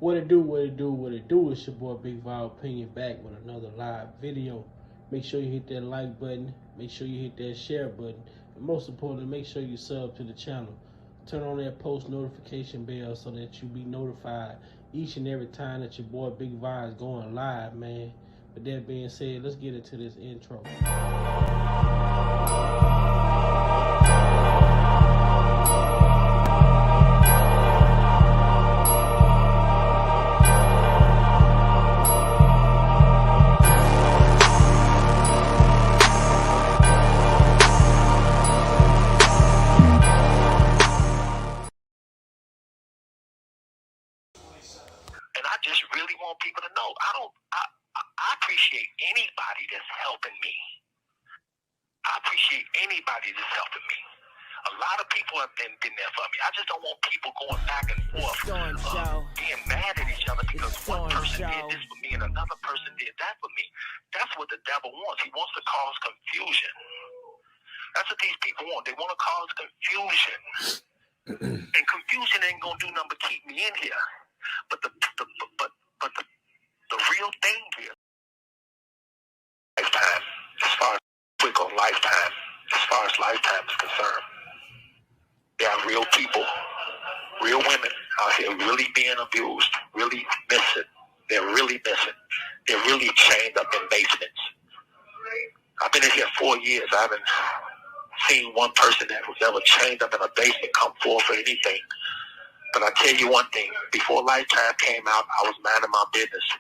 What it do, what it do, what it do. It's your boy Big Val Opinion back with another live video. Make sure you hit that like button. Make sure you hit that share button. And most importantly, make sure you sub to the channel. Turn on that post notification bell so that you be notified each and every time that your boy Big Val is going live, man. With that being said, let's get into this intro. And I just really want people to know I appreciate anybody that's helping me. I appreciate anybody that's helping me. A lot of people have been there for me. I just don't want people going back and forth, being mad at each other because one person did this for me and another person did that for me. That's what the devil wants. He wants to cause confusion. That's what these people want. They want to cause confusion. And confusion ain't gonna do nothing but keep me in here. But the real thing here, lifetime, as far as quick on lifetime, as far as lifetime is concerned, there are real people, real women out here really being abused, really missing. They're really missing. They're really chained up in basements. I've been in here 4 years. I haven't seen one person that was ever chained up in a basement come forward for anything. But I tell you one thing, before Lifetime came out, I was minding my business.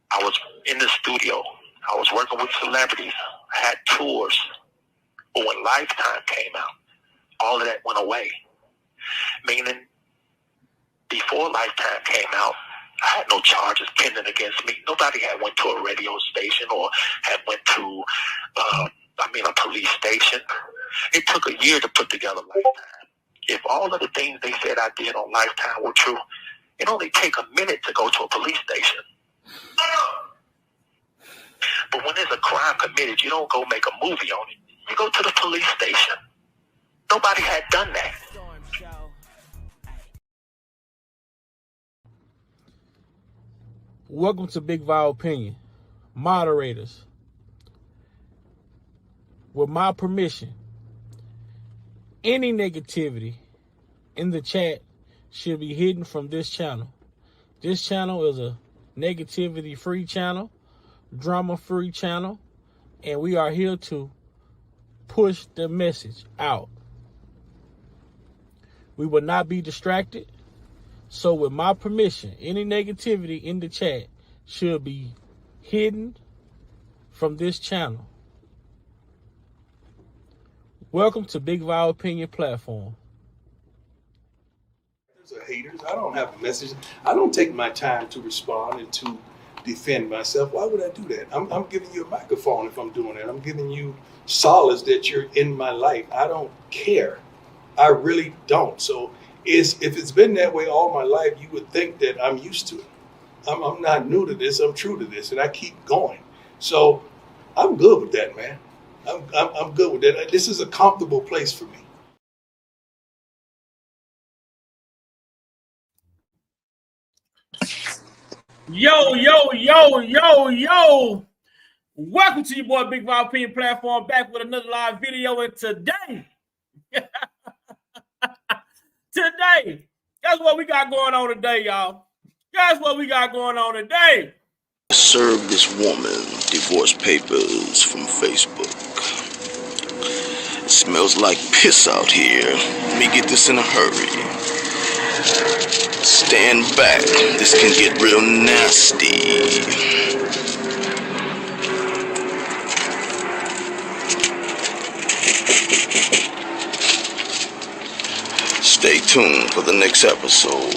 I was in the studio. I was working with celebrities. I had tours. But when Lifetime came out, all of that went away. Meaning, before Lifetime came out, I had no charges pending against me. Nobody had went to a radio station or had went to, a police station. It took a year to put together Lifetime. If all of the things they said I did on Lifetime were true, it only take a minute to go to a police station. But when there's a crime committed, you don't go make a movie on it. You go to the police station. Nobody had done that. Welcome to Big Val Opinion. Moderators, with my permission, any negativity in the chat should be hidden from this channel. This channel is a negativity-free channel, drama-free channel, and we are here to push the message out. We will not be distracted. So with my permission, any negativity in the chat should be hidden from this channel. Welcome to Big Val Opinion platform. There's a haters. I don't have a message. I don't take my time to respond and to defend myself. Why would I do that? I'm giving you a microphone if I'm doing that. I'm giving you solace that you're in my life. I don't care. I really don't. So if it's been that way all my life, you would think that I'm used to it. I'm not new to this. I'm true to this, and I keep going. So I'm good with that, man. I'm good with that. This is a comfortable place for me. Yo. Welcome to your boy Big Val Opinion platform, back with another live video. And today, guess what we got going on today, y'all? Guess what we got going on today? Serve this woman divorce papers from Facebook. It smells like piss out here. Let me get this in a hurry. Stand back. This can get real nasty. Stay tuned for the next episode.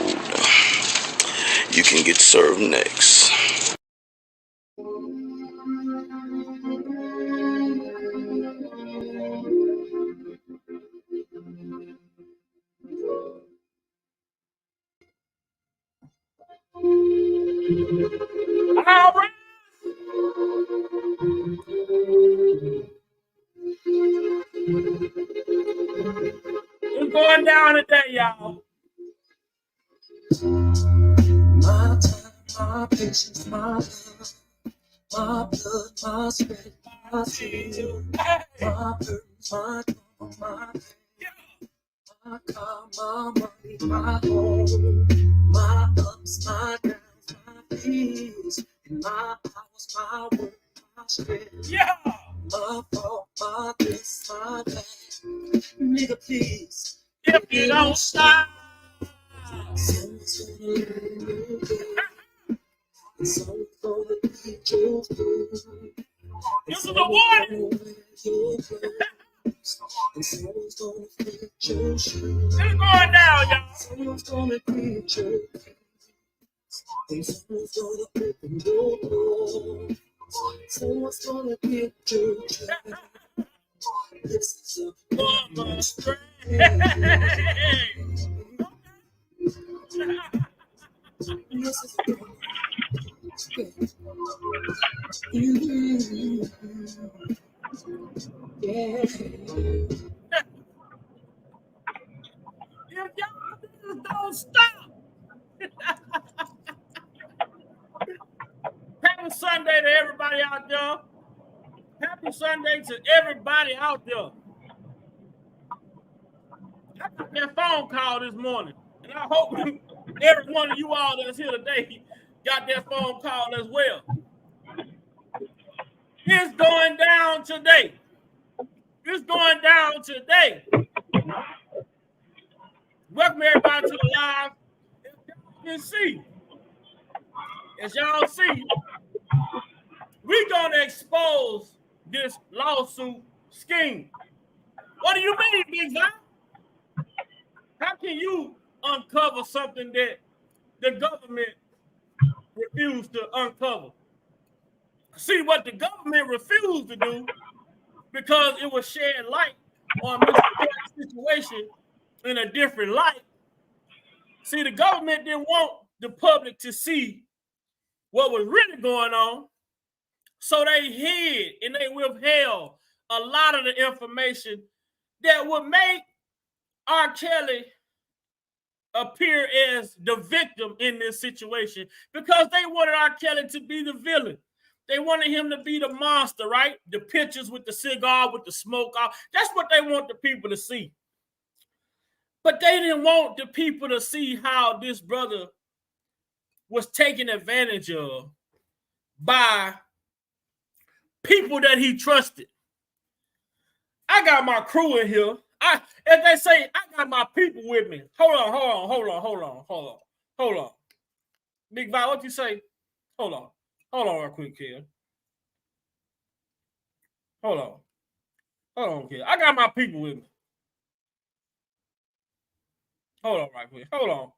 You can get served next. All right. It's going down today, y'all. my patience, my love, my blood, my sweat, my tears, my burdens, my trouble, my pain, my car, my money, my home, my ups, my downs, my fears, and my hours, my work, my strength, my fault, my this, my that. Nigga, please, if you don't stop, someone's gonna let me go. And someone's gonna beat you through. This is the warning. And someone's gonna fit your shoes. It's going down, y'all. Someone's gonna beat you. And someone's gonna open your door. Someone's gonna get you. This is a woman's strength. This is a woman's strength. Yeah. If y'all don't stop. Happy Sunday to everybody out there. Happy Sunday to everybody out there. I got that phone call this morning, and I hope every one of you all that's here today got that phone call as well. It's going down today. It's going down today. Welcome everybody to the live. As y'all see, we're going to expose this lawsuit scheme. What do you mean, Big John? How can you uncover something that the government refused to uncover? See, what the government refused to do, because it was shed light on Mr. Kelly's situation in a different light. See, the government didn't want the public to see what was really going on, so they hid and they withheld a lot of the information that would make R.kelly appear as the victim in this situation, because they wanted R.kelly to be the villain. They wanted him to be the monster, right? The pictures with the cigar, with the smoke off. That's what they want the people to see. But they didn't want the people to see how this brother was taken advantage of by people that he trusted. I got my crew in here. As they say, I got my people with me. Hold on. Big Vi, what you say? Hold on real quick, kid. Hold on, kid. I got my people with me. Hold on right quick. Hold on.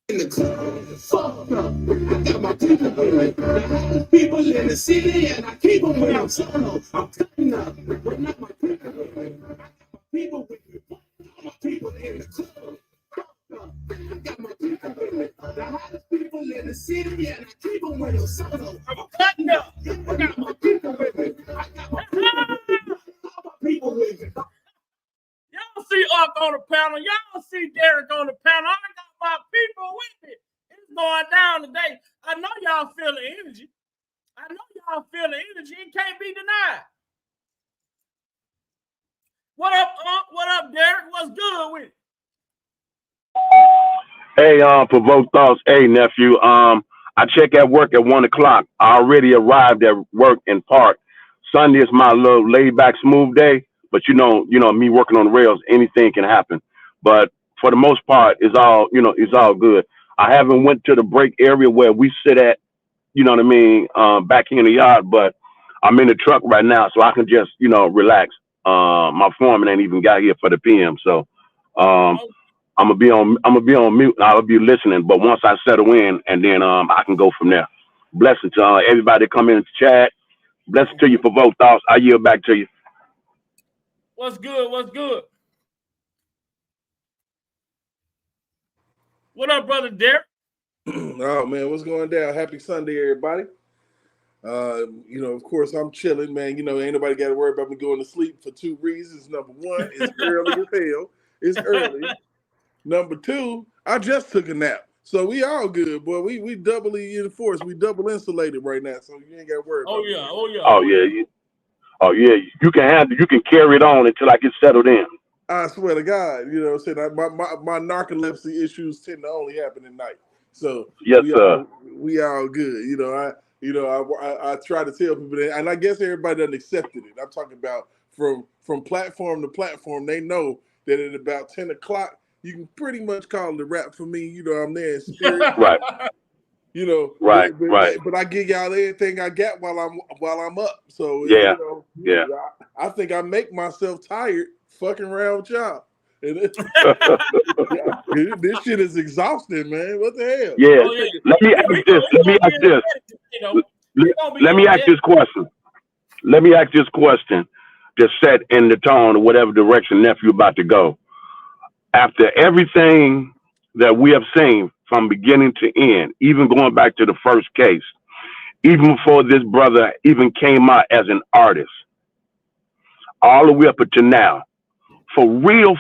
In the club, fuck up. I got my people with me. I have people in the city and I keep them when I'm solo. I'm cutting up, but not my people with me. I got my people with me. My people in the club. I got my people with me. I have people in the city and I keep them when I'm solo. I'm cutting up. I got my people with me. I got my people with me. Y'all see Ark on the panel. Y'all see Derek on the panel. I got my people with me. It's going down today. I know y'all feel the energy. It can't be denied. What up, Ark? What up, Derek? What's good with it? Hey, Provoke Thoughts. Hey, nephew. I check at work at 1 o'clock. I already arrived at work in Park. Sunday is my little laid back, smooth day. But you know, me working on the rails, anything can happen. But for the most part, it's all good. I haven't went to the break area where we sit at, you know what I mean, back here in the yard. But I'm in the truck right now, so I can just, relax. My foreman ain't even got here for the PM, so I'm gonna be on mute. And I'll be listening. But once I settle in, and then I can go from there. Blessing to everybody that come in to chat. Blessing to you for both thoughts. I yield back to you. What's good? What up, brother Derek? Oh man, what's going down? Happy Sunday, everybody. Of course I'm chilling, man. Ain't nobody got to worry about me going to sleep for two reasons. Number one, it's early as hell. It's early. Number two, I just took a nap. So we all good, boy. We doubly enforced. We double insulated right now, so you ain't got to worry Oh about yeah, that. oh yeah, Oh oh yeah, yeah. you can handle. You can carry it on until I get settled in. I swear to God, you know what I'm saying? My narcolepsy issues tend to only happen at night. So Yes, sir. we all good. I try to tell people that, and I guess everybody doesn't accepted it. I'm talking about from platform to platform. They know that at about 10 o'clock, you can pretty much call it a wrap for me. You know, I'm there in spirit. Right, You know, right, right. but I give y'all everything I got while I'm up. So Yeah, yeah. I think I make myself tired fucking around with y'all. And this shit is exhausting, man. What the hell? Yeah. Oh yeah. Let me ask this. We Let me gonna be ask this. energetic, you know. We gonna be Let me ask energetic. this question. Let me ask this question to set in the tone of whatever direction nephew about to go. After everything that we have seen from beginning to end, even going back to the first case, even before this brother even came out as an artist, all the way up to now, for real,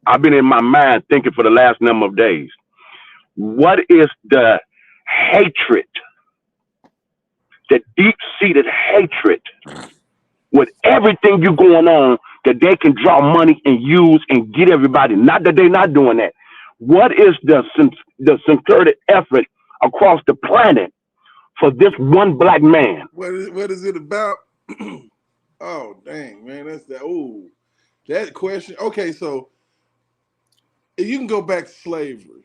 I've been in my mind thinking for the last number of days. What is the hatred, the deep-seated hatred with everything you going on that they can draw money and use and get everybody? Not that they're not doing that. What is the concerted effort across the planet for this one black man? What is it about? Oh dang, man, that's that question. Okay, so you can go back to slavery.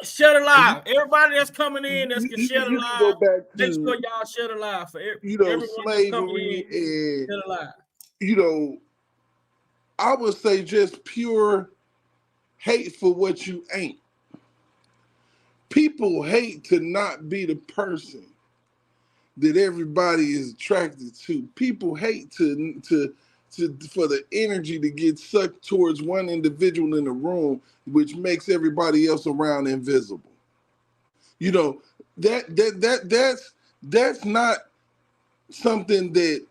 Share the And live. Everybody that's coming in that's can share the you can go live. back Make sure to y'all share the live for everyone that's coming slavery in. and Share the live. you know I would say just pure hate for what you ain't. People hate to not be the person that everybody is attracted to. People hate to for the energy to get sucked towards one individual in the room, which makes everybody else around invisible. You know, that's not something that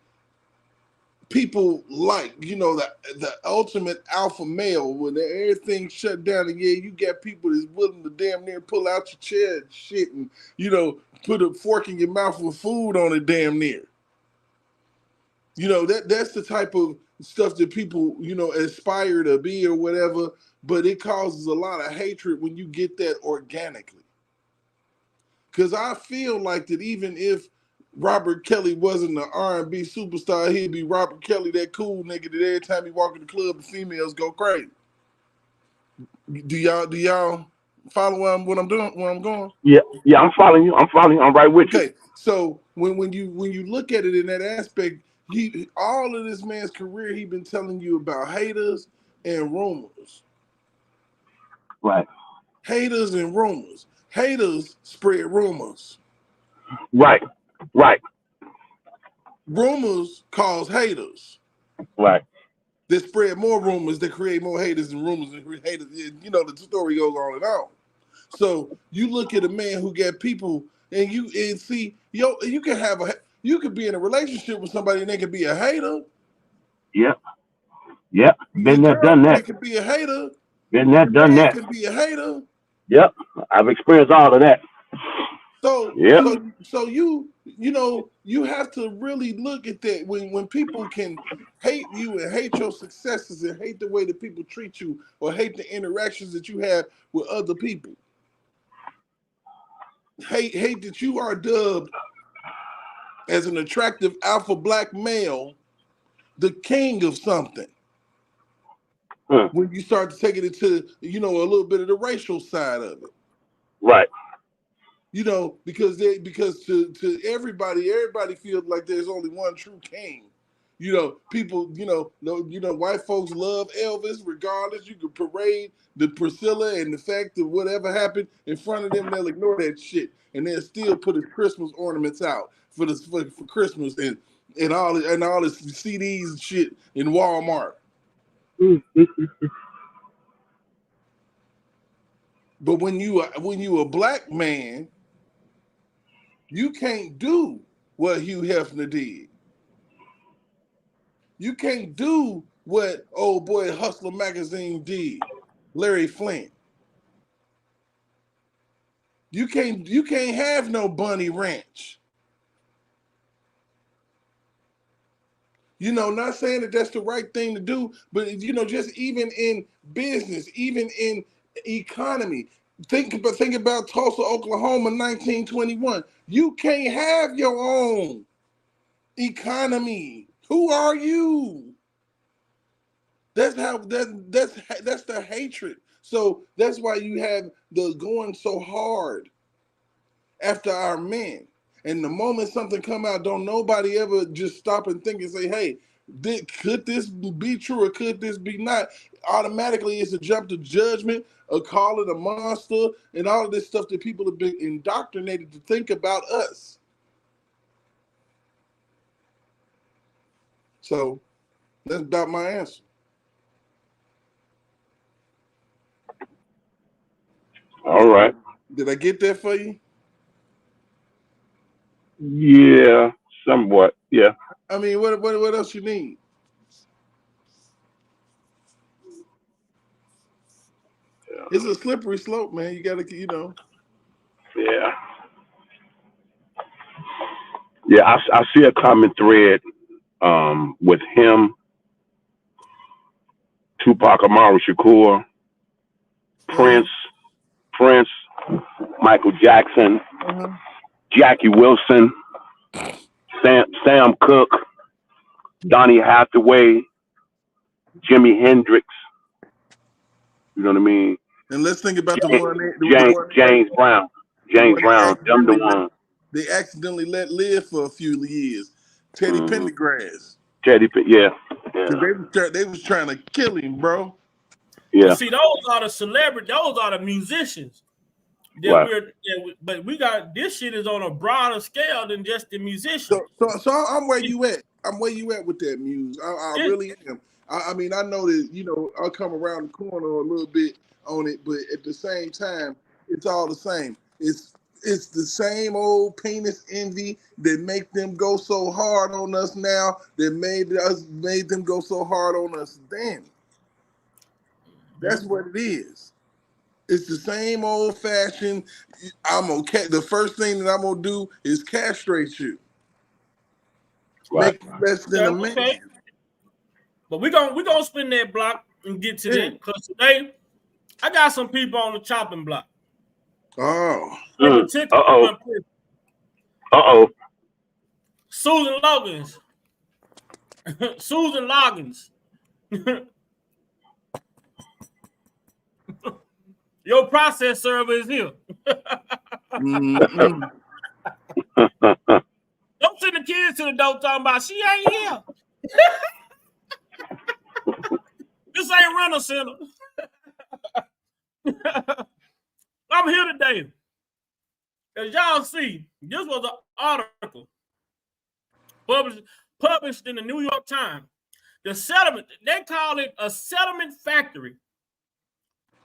people like. You know, the ultimate alpha male when everything's shut down, and yeah, you got people that's willing to damn near pull out your chair and shit, and put a fork in your mouth with food on it, damn near. You know, that's the type of stuff that people, aspire to be or whatever, but it causes a lot of hatred when you get that organically. Because I feel like that even if Robert Kelly wasn't an R&B superstar, he'd be Robert Kelly, that cool nigga that every time he walk in the club, the females go crazy. Do y'all follow what I'm doing, where I'm going? Yeah, I'm following you. I'm right with you. Okay, so when you look at it in that aspect, all of this man's career, he been telling you about haters and rumors. Right, Haters and rumors. Haters spread rumors. right, right, Rumors cause haters. right. That spread more rumors, that create more haters and rumors and haters. You know, the story goes on and on. So you look at a man who got people, and see, you could be in a relationship with somebody and they could be a hater. Yep, yep. Your Been there, done that. girlfriend could be a hater. Been there, Your done dad that. could be a hater. Yep, I've experienced all of that. So Yep. you have to really look at that when people can hate you and hate your successes and hate the way that people treat you or hate the interactions that you have with other people. Hate that you are dubbed as an attractive alpha black male, the king of something. When you start to take it into, a little bit of the racial side of it. Right. Because to everybody feels like there's only one true king. People, white folks love Elvis regardless. You could parade the Priscilla and the fact of whatever happened in front of them, they'll ignore that shit. And they'll still put his Christmas ornaments out for Christmas and all his CDs and shit in Walmart. But when you a black man, you can't do what Hugh Hefner did. You can't do what old boy Hustler magazine did, Larry Flint. You can't have no bunny ranch. You know, not saying that that's the right thing to do, but you know, just even in business, even in economy, think about Tulsa, Oklahoma, 1921. You can't have your own economy. Who are you? That's the hatred. So that's why you have the going so hard after our men. And the moment something come out, don't nobody ever just stop and think and say, hey, could this be true or could this be not? Automatically, it's a jump to judgment, a call it a monster, and all of this stuff that people have been indoctrinated to think about us. So that's about my answer. All right. Did I get that for you? Yeah, somewhat. Yeah. I mean, what else you need? It's a slippery slope, man. You gotta, you know. Yeah. Yeah, I see a common thread with him, Tupac Amaru Shakur, Prince, Michael Jackson, Jackie Wilson, Sam Cooke, Donny Hathaway, Jimi Hendrix. You know what I mean? And let's think about James Brown. Them the one. They accidentally let live for a few years. Teddy Pendergrass. Yeah. Because they was trying to kill him, bro. Yeah. See, those are the celebrities. Those are the musicians. But we got this shit is on a broader scale than just the musicians. So I'm where you at. I'm where you at with that, Muse. I really am. I mean, I know that, you know, I'll come around the corner a little bit on it, but at the same time, it's all the same. It's the same old penis envy that make them go so hard on us now, that made them go so hard on us then. That's what it is. It's the same old fashioned. The first thing that I'm gonna do is castrate you. Right. Make you less than a man. Okay. But we're gonna spin that block and get to that, because today I got some people on the chopping block. Oh. Susan Loggans. Susan Loggans. Your process server is here. Don't send the kids to the door talking about she ain't here. This ain't Rental Center. I'm here today. As y'all see, this was an article published in the New York Times. The settlement, they call it a settlement factory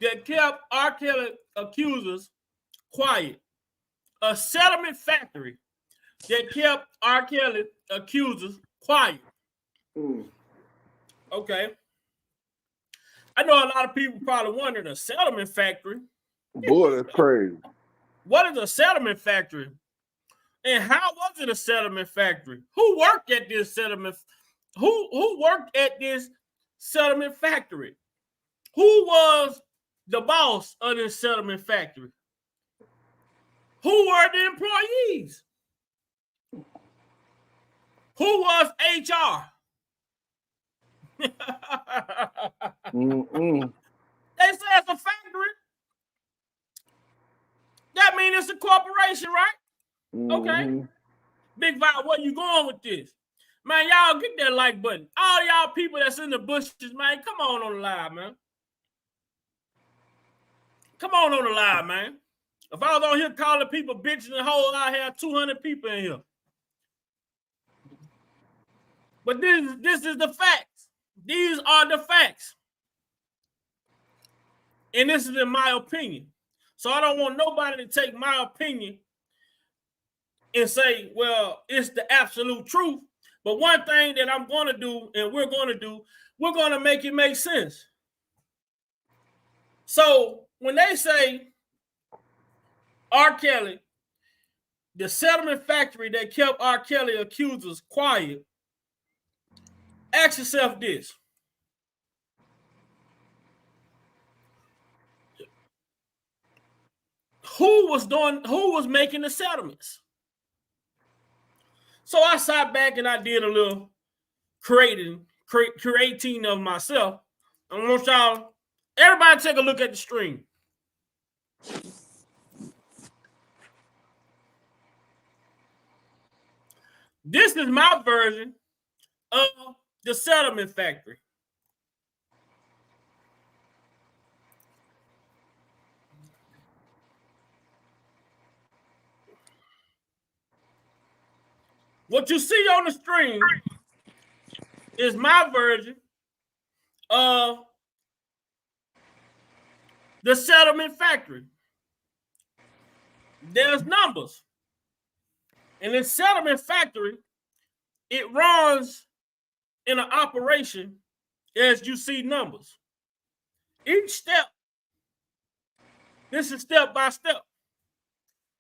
that kept R.kelly accusers quiet. A settlement factory that kept R.kelly accusers quiet. Okay. I know a lot of people probably wondering, a settlement factory? Boy, that's crazy. What is a settlement factory? And how was it a settlement factory? Who worked at this settlement? Who worked at this settlement factory? Who was the boss of this settlement factory? Who were the employees? Who was HR? They say it's a factory. That means it's a corporation, right? Okay. Big Vibe, where you going with this? Man, y'all get that like button. All y'all people that's in the bushes, man, come on the live, man. Come on the live, man. If I was on here calling people bitches and hoes, I have 200 people in here. But this is the facts. These are the facts. And this is in my opinion. So I don't want nobody to take my opinion and say, well, it's the absolute truth. But one thing that I'm going to do and we're going to make it make sense. So when they say R. Kelly, the settlement factory that kept R. Kelly accusers quiet, ask yourself this. Who was making the settlements? So I sat back and I did a little creating of myself. I want y'all, everybody take a look at the stream. This is my version of the settlement factory. What you see on the stream is my version of the settlement factory. There's numbers. And the settlement factory, it runs in an operation as you see numbers. Each step, this is step by step,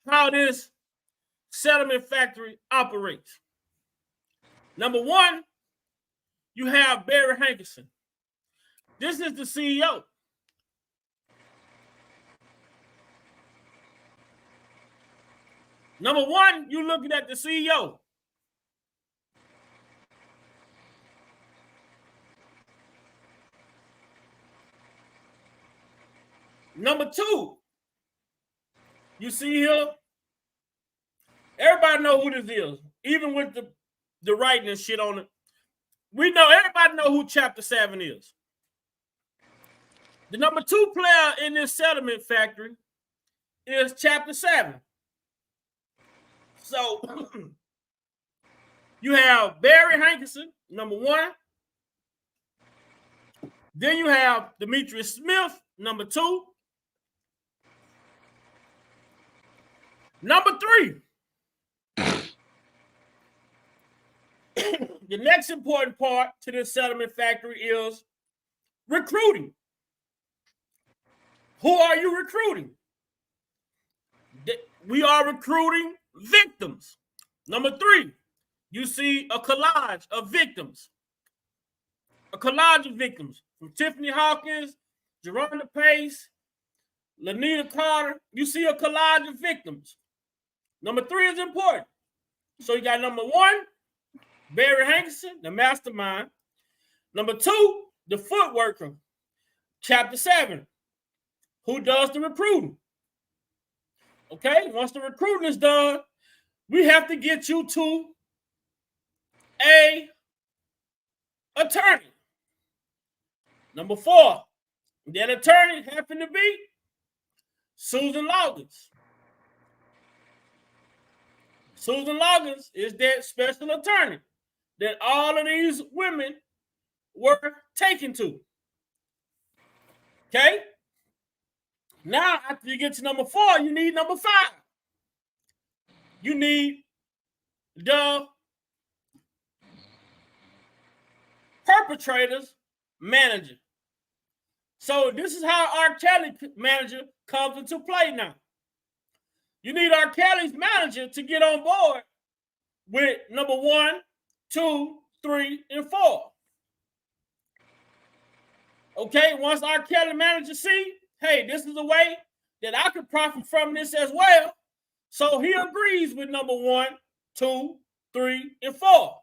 how this settlement factory operates. Number one, you have Barry Hankerson. This is the CEO. Number one, you're looking at the CEO. Number two, you see here, everybody know who this is, even with the writing and shit on it. We know, everybody know who Chapter 7 is. The number two player in this settlement factory is Chapter 7. So you have Barry Hankerson, number one. Then you have Demetrius Smith, number two. Number three, the next important part to this settlement factory is recruiting. Who are you recruiting? We are recruiting victims. Number three, you see a collage of victims. A collage of victims from Tiffany Hawkins, Geronda Pace, Lanita Carter. You see a collage of victims. Number three is important. So you got number one, Barry Hankerson, the mastermind. Number two, the footworker, Chapter 7, who does the recruiting. Okay, once the recruiting is done, we have to get you to an attorney. Number four, that attorney happened to be Susan Loggans. Susan Loggans is that special attorney that all of these women were taken to. Okay? Now, after you get to number four, you need number five. You need the perpetrator's manager. So this is how R. Kelly manager comes into play now. You need R. Kelly's manager to get on board with number 1, 2, 3, and 4. Okay, once R. Kelly manager see, hey, this is a way that I could profit from this as well. So he agrees with number 1, 2, 3, and 4.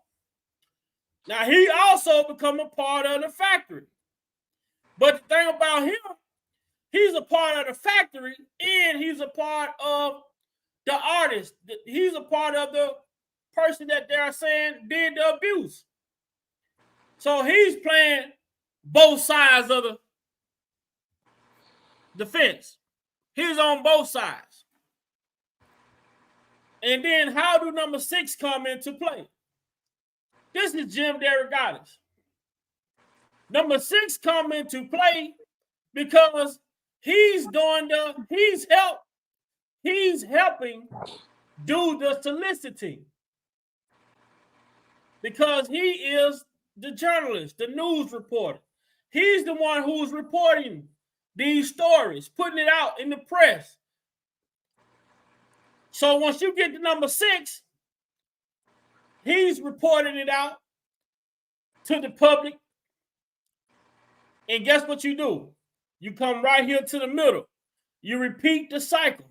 Now he also become a part of the factory. But the thing about him, he's a part of the factory and he's a part of the artist. He's a part of the person that they're saying did the abuse. So he's playing both sides of the fence. He's on both sides. And then how do number 6 come into play? This is Jim Derogatis. Number 6 come into play because he's helping do the soliciting. Because he is the journalist, the news reporter. He's the one who's reporting these stories, putting it out in the press. So once you get to number 6, he's reporting it out to the public. And guess what you do? You come right here to the middle. You repeat the cycle.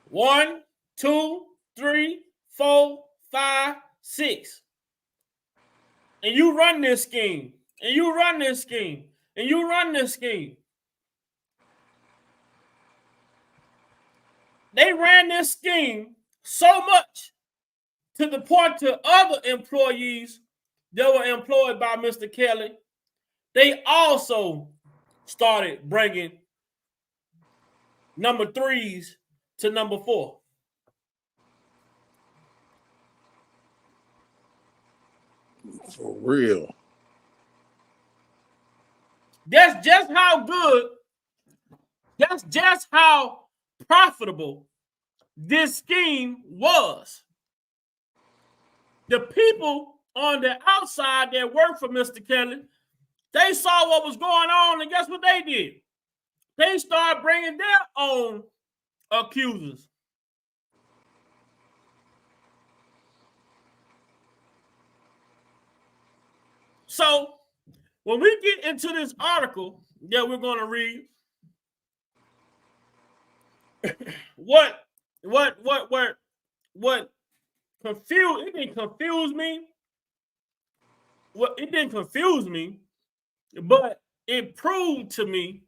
1, 2, 3, 4, 5, 6. And you run this scheme. And you run this scheme. And you run this scheme. They ran this scheme so much to the point to other employees that were employed by Mr. Kelly, they also started bringing number 3s to number 4. For real. That's just how good, that's just how profitable this scheme was. The people on the outside that worked for Mr. Kelly, they saw what was going on, and guess what they did? They started bringing their own accusers. So when we get into this article that we're going to read, what confused? It didn't confuse me. Well, it didn't confuse me, but it proved to me.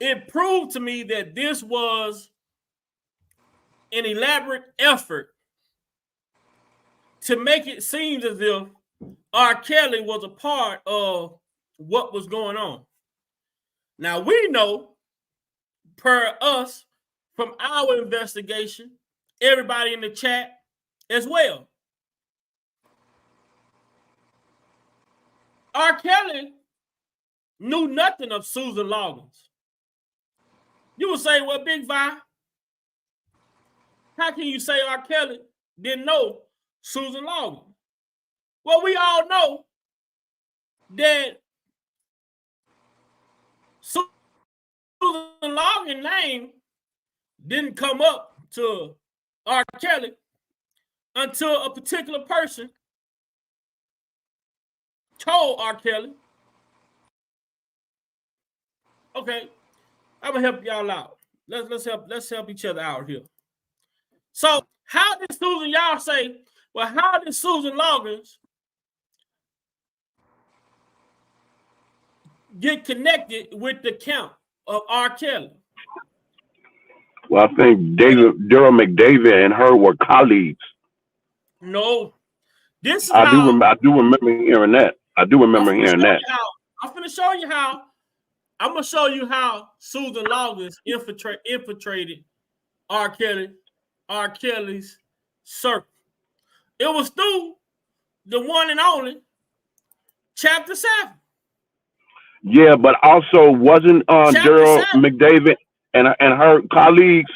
It proved to me that this was an elaborate effort to make it seem as if R. Kelly was a part of what was going on. Now, we know, per us, from our investigation, everybody in the chat as well, R. Kelly knew nothing of Susan Loggans. You would say, well, Big Vi, how can you say R. Kelly didn't know Susan Loggans? Well, we all know that Susan Loggans' name didn't come up to R. Kelly until a particular person told R. Kelly, okay, I'm gonna help y'all out. Let's help each other out here. So how did Susan, y'all say, well, how did Susan Loggans get connected with the count of R. Kelly? Well, I think Daryl McDavid and her were colleagues. No, this is I do remember hearing that. I'm gonna show you how. I'm gonna show you how Susan Loggans infiltrated R. Kelly's circle. It was through the one and only Chapter 7. Yeah, but also wasn't Daryl McDavid and her colleagues?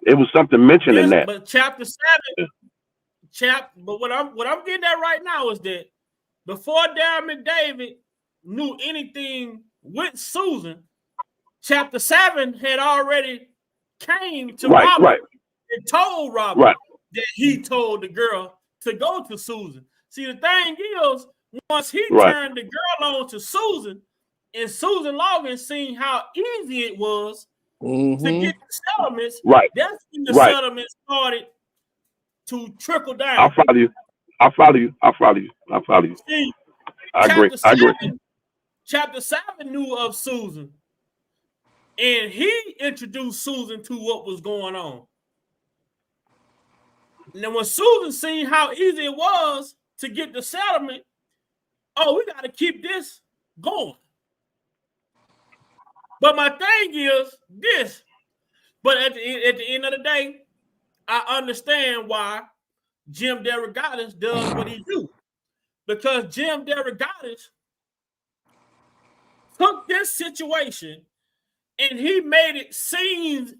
It was something mentioned in that. But Chapter 7, but what I'm getting at right now is that before Daryl McDavid knew anything with Susan, Chapter 7 had already came to Robert and told Robert that he told the girl to go to Susan. See, the thing is, once he turned the girl on to Susan, and Susan Loggans seen how easy it was to get the settlements, that's when the settlements started to trickle down. I follow you. See, I agree. Chapter 7 knew of Susan, and he introduced Susan to what was going on. And then when Susan seen how easy it was to get the settlement, we got to keep this going. But my thing is this. But at the end of the day, I understand why Jim DeRogatis does what he do. Because Jim DeRogatis took this situation and he made it seemed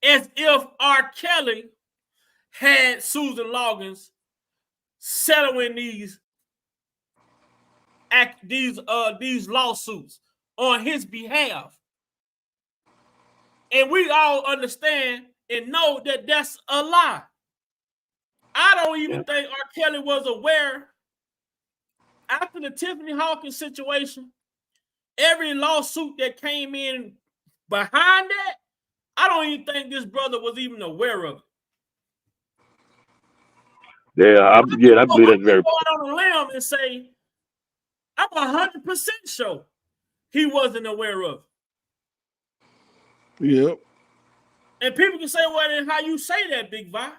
as if R. Kelly had Susan Loggans settling these lawsuits on his behalf. And we all understand and know that that's a lie. I don't even think R. Kelly was aware after the Tiffany Hawkins situation, every lawsuit that came in behind that, I don't even think this brother was even aware of it. Yeah, I believe that's very. I'm going on a limb and say I'm 100% sure he wasn't aware of it. Yep. And people can say, well, then how you say that, Big Vi?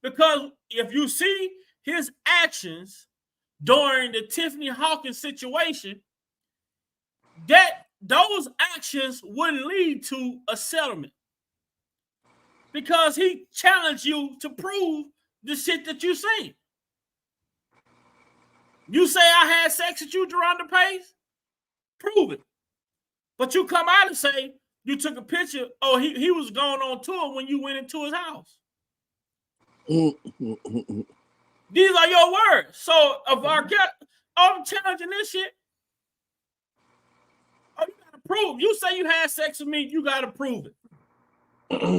Because if you see his actions during the Tiffany Hawkins situation, that those actions wouldn't lead to a settlement. Because he challenged you to prove the shit that you say. You say I had sex with you, Geronda Pace? Prove it. But you come out and say you took a picture. Oh, he was going on tour when you went into his house. These are your words. So if I'm challenging this shit, oh, you gotta prove. You say you had sex with me, you gotta prove it.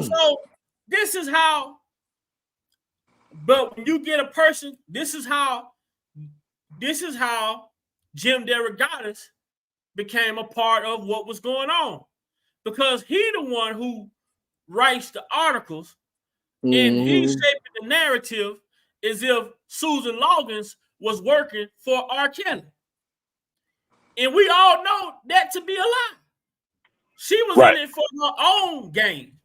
So this is how. But when you get a person, this is how Jim Derogatis became a part of what was going on, because he the one who writes the articles, and he's shaping the narrative as if Susan Loggans was working for R. Kelly. And we all know that to be a lie. She was in it for her own gain.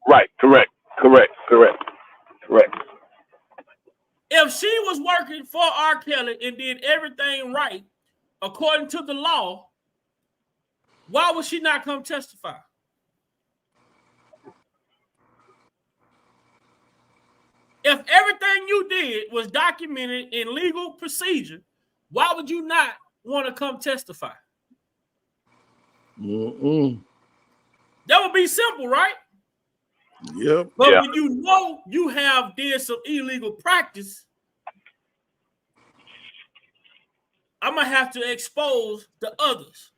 Right, correct. If she was working for R. Kelly and did everything right according to the law, why would she not come testify? If everything you did was documented in legal procedure, why would you not want to come testify? That would be simple, right? Yep. But when you know you have did some illegal practice, I'm going to have to expose the others.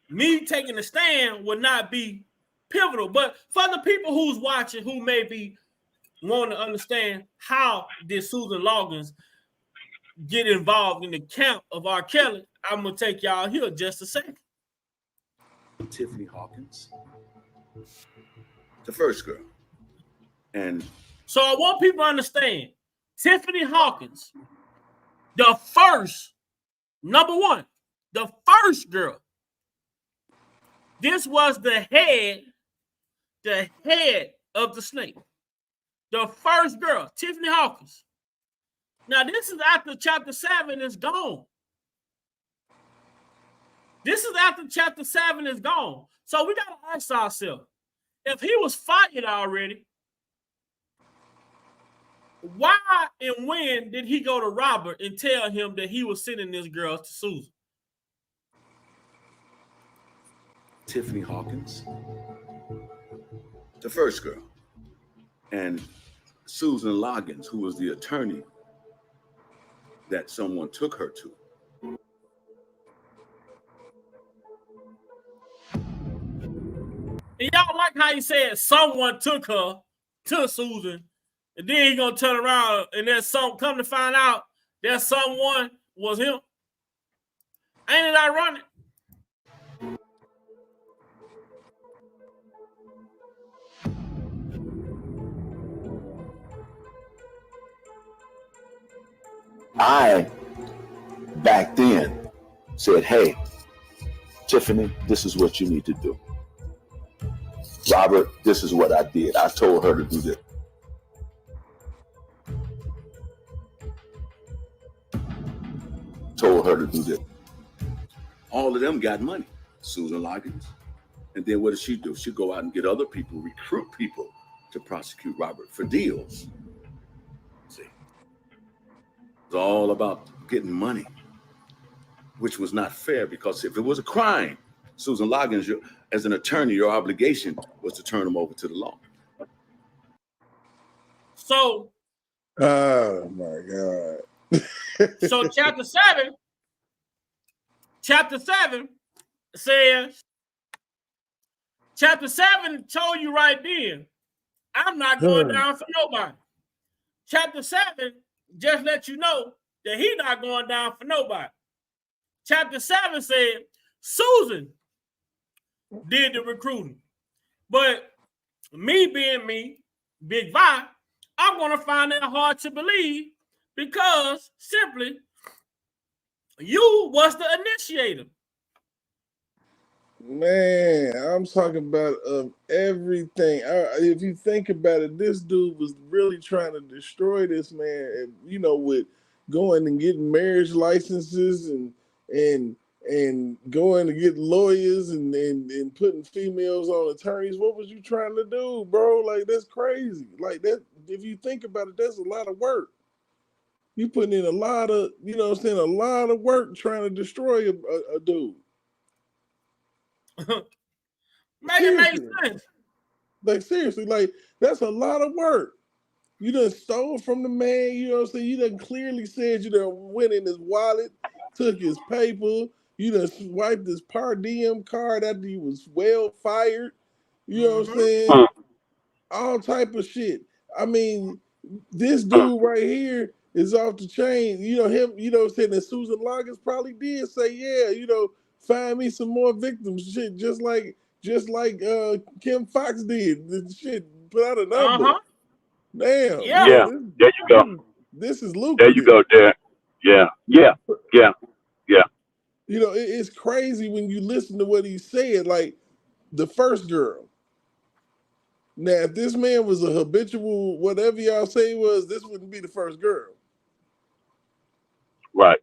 Me taking a stand would not be pivotal. But for the people who's watching who may be wanting to understand how did Susan Loggans get involved in the camp of R. Kelly, I'm going to take y'all here just a second. Tiffany Hawkins, the first girl. And so I want people to understand, Tiffany Hawkins, the first, number one, the first girl. This was the head of the snake. The first girl, Tiffany Hawkins. Now, this is after chapter 7 is gone. This is after chapter 7 is gone. So we got to ask ourselves, if he was fired already, why and when did he go to Robert and tell him that he was sending this girl to Susan? Tiffany Hawkins, the first girl, and Susan Loggans, who was the attorney that someone took her to. And y'all like how he said someone took her to Susan, and then he gonna turn around and there's some come to find out that someone was him. Ain't it ironic? I, back then, said, hey, Tiffany, this is what you need to do. Robert, this is what I did. I told her to do this. Told her to do this. All of them got money. Susan Loggans. And then what does she do? She go out and get other people, recruit people to prosecute Robert for deals. See, it's all about getting money, which was not fair, because if it was a crime, Susan Loggans, as an attorney, your obligation was to turn them over to the law. So, oh my God. So chapter 7 says Chapter 7 told you right then, I'm not going down for nobody. Chapter 7 just let you know that he's not going down for nobody. Chapter 7 said Susan did the recruiting. But me being me, Big Vi, I'm going to find that hard to believe because simply you was the initiator. Man, I'm talking about everything. If you think about it, this dude was really trying to destroy this man, and you know, with going and getting marriage licenses and going to get lawyers and putting females on attorneys. What was you trying to do, bro? Like, that's crazy. Like, that, if you think about it, that's a lot of work. You putting in a lot of, you know what I'm saying, a lot of work trying to destroy a dude. Make it make sense. Like, seriously, like, that's a lot of work. You done stole from the man, you know what I'm saying? You done clearly said you done went in his wallet, took his paper, you done swiped his per diem card after he was well fired. You know what I'm saying? All type of shit. I mean, this dude right here is off the chain. You know, him, you know what I'm saying? And Susan Loggans probably did say, yeah, you know, find me some more victims. Shit, just like Kim Fox did. The shit, put out a number. Damn. Yeah. Yeah. There you go. This is lucrative. There you go, Derek. Yeah. You know, it's crazy when you listen to what he said. Like, the first girl. Now, if this man was a habitual, whatever y'all say he was, this wouldn't be the first girl. Right.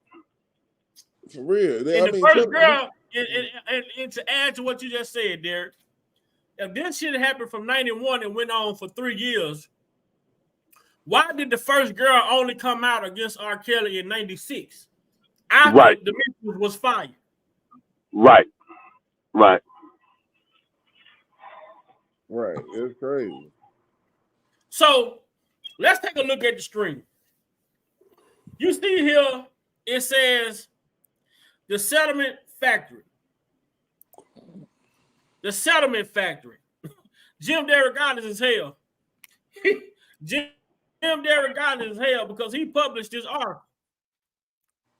For real. And the first girl, and to add to what you just said, Derek, if this shit happened from 91 and went on for 3 years, why did the first girl only come out against R. Kelly in 96? After the mission was fired. Right. It's crazy. So let's take a look at the screen. You see here, it says the settlement factory. The settlement factory. Jim Derrick is hell. Jim Derrick is hell because he published this article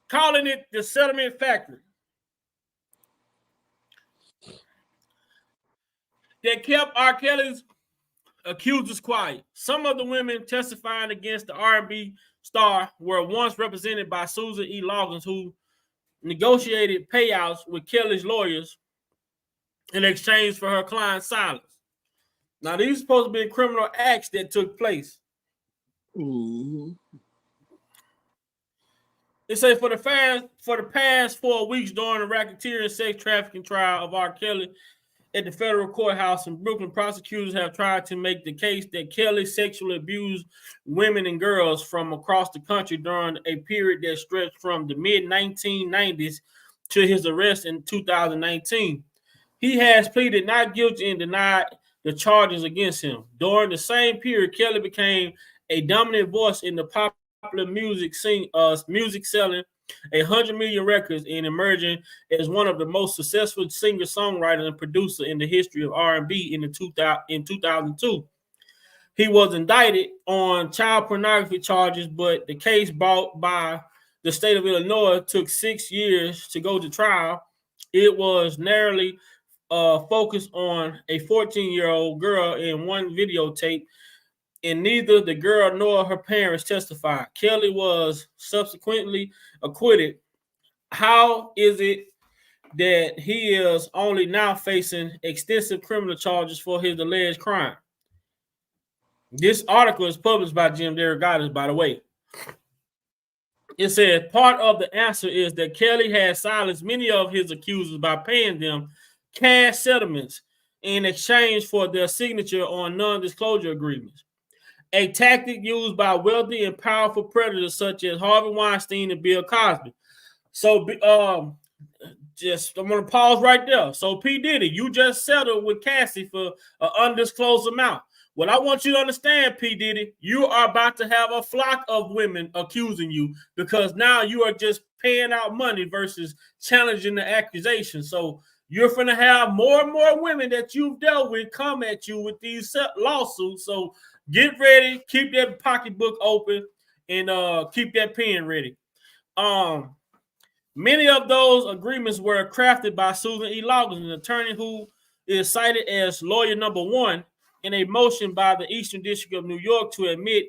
calling it the settlement factory. That kept R. Kelly's accusers quiet. Some of the women testifying against the R&B star were once represented by Susan E. Loggans, who negotiated payouts with Kelly's lawyers in exchange for her client's silence. Now, these are supposed to be criminal acts that took place. It says for the past 4 weeks during the racketeering sex trafficking trial of R. Kelly at the federal courthouse in Brooklyn, prosecutors have tried to make the case that Kelly sexually abused women and girls from across the country during a period that stretched from the mid-1990s to his arrest in 2019. He has pleaded not guilty and denied the charges against him. During the same period, Kelly became a dominant voice in the popular music selling 100 million records and emerging as one of the most successful singer-songwriter and producer in the history of R&B in 2002. He was indicted on child pornography charges, but the case brought by the state of Illinois took 6 years to go to trial. It was narrowly focused on a 14-year-old girl in one videotape, and neither the girl nor her parents testified. Kelly was subsequently acquitted. How is it that he is only now facing extensive criminal charges for his alleged crime? This article is published by Jim Derrick, by the way. It says part of the answer is that Kelly has silenced many of his accusers by paying them cash settlements in exchange for their signature on non-disclosure agreements, a tactic used by wealthy and powerful predators such as Harvey Weinstein and Bill Cosby. So, I'm going to pause right there. So, P. Diddy, you just settled with Cassie for an undisclosed amount. What I want you to understand, P. Diddy, you are about to have a flock of women accusing you because now you are just paying out money versus challenging the accusation. So, you're going to have more and more women that you've dealt with come at you with these lawsuits. So get ready, keep that pocketbook open, and keep that pen ready. Many of those agreements were crafted by Susan E. Loggans, an attorney who is cited as lawyer number one in a motion by the Eastern District of New York to admit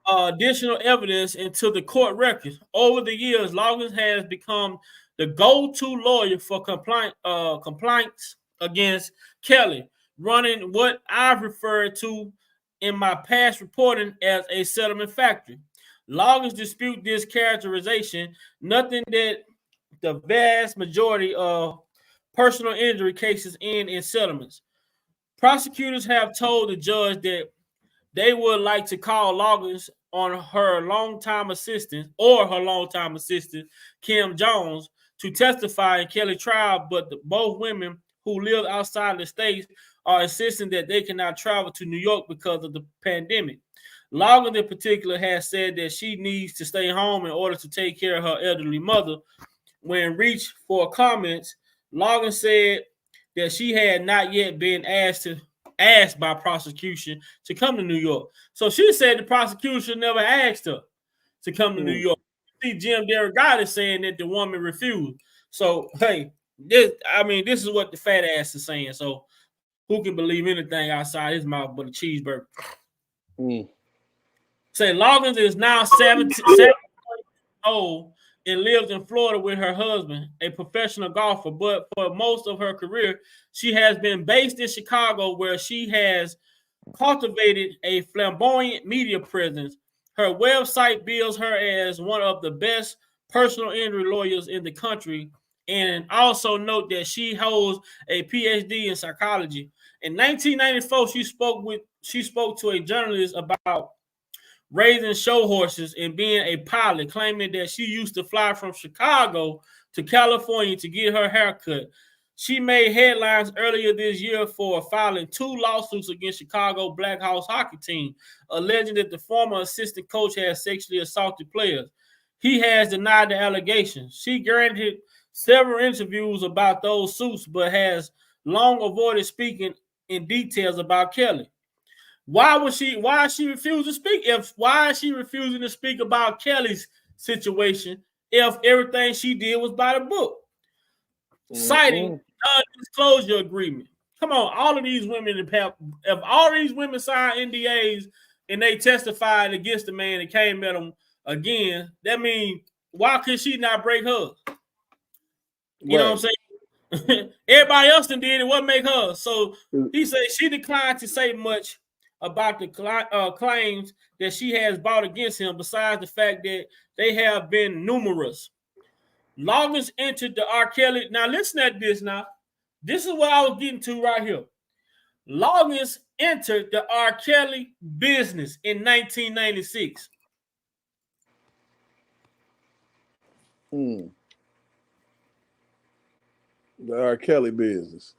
additional evidence into the court records. Over the years, Loggans has become the go-to lawyer for complaints against Kelly, running what I've referred to in my past reporting as a settlement factory. Loggans dispute this characterization. Nothing that the vast majority of personal injury cases end in settlements. Prosecutors have told the judge that they would like to call Loggans on her longtime assistant Kim Jones to testify in Kelly trial, but both women who live outside the states are insisting that they cannot travel to New York because of the pandemic. Loggans in particular has said that she needs to stay home in order to take care of her elderly mother. When reached for comments, Loggans said that she had not yet been asked by prosecution to come to New York. So she said the prosecution never asked her to come to New York. See, Jim Derrick is saying that the woman refused. So, hey, this is what the fat ass is saying. So who can believe anything outside his mouth but a cheeseburger? Say Loggans is now 7 years old and lives in Florida with her husband, a professional golfer. But for most of her career, she has been based in Chicago, where she has cultivated a flamboyant media presence. Her website bills her as one of the best personal injury lawyers in the country. And also note that she holds a PhD in psychology. In 1994, she spoke to a journalist about raising show horses and being a pilot, claiming that she used to fly from Chicago to California to get her haircut. She made headlines earlier this year for filing 2 lawsuits against Chicago Blackhawks hockey team, alleging that the former assistant coach has sexually assaulted players. He has denied the allegations. She granted several interviews about those suits, but has long avoided speaking in details about Kelly. Why is she refusing to speak? Why is she refusing to speak about Kelly's situation if everything she did was by the book? Citing non-disclosure agreement. Come on, all of these women if all these women signed NDAs and they testified against the man that came at them again, that means why could she not break hers? You know what I'm saying? Everybody else did it. What make her? So he said she declined to say much about the claims that she has brought against him, besides the fact that they have been numerous. Loggans entered the R.kelly. Now listen at this now. This is what I was getting to right here. Loggans entered the R.kelly business in 1996. The R.kelly business.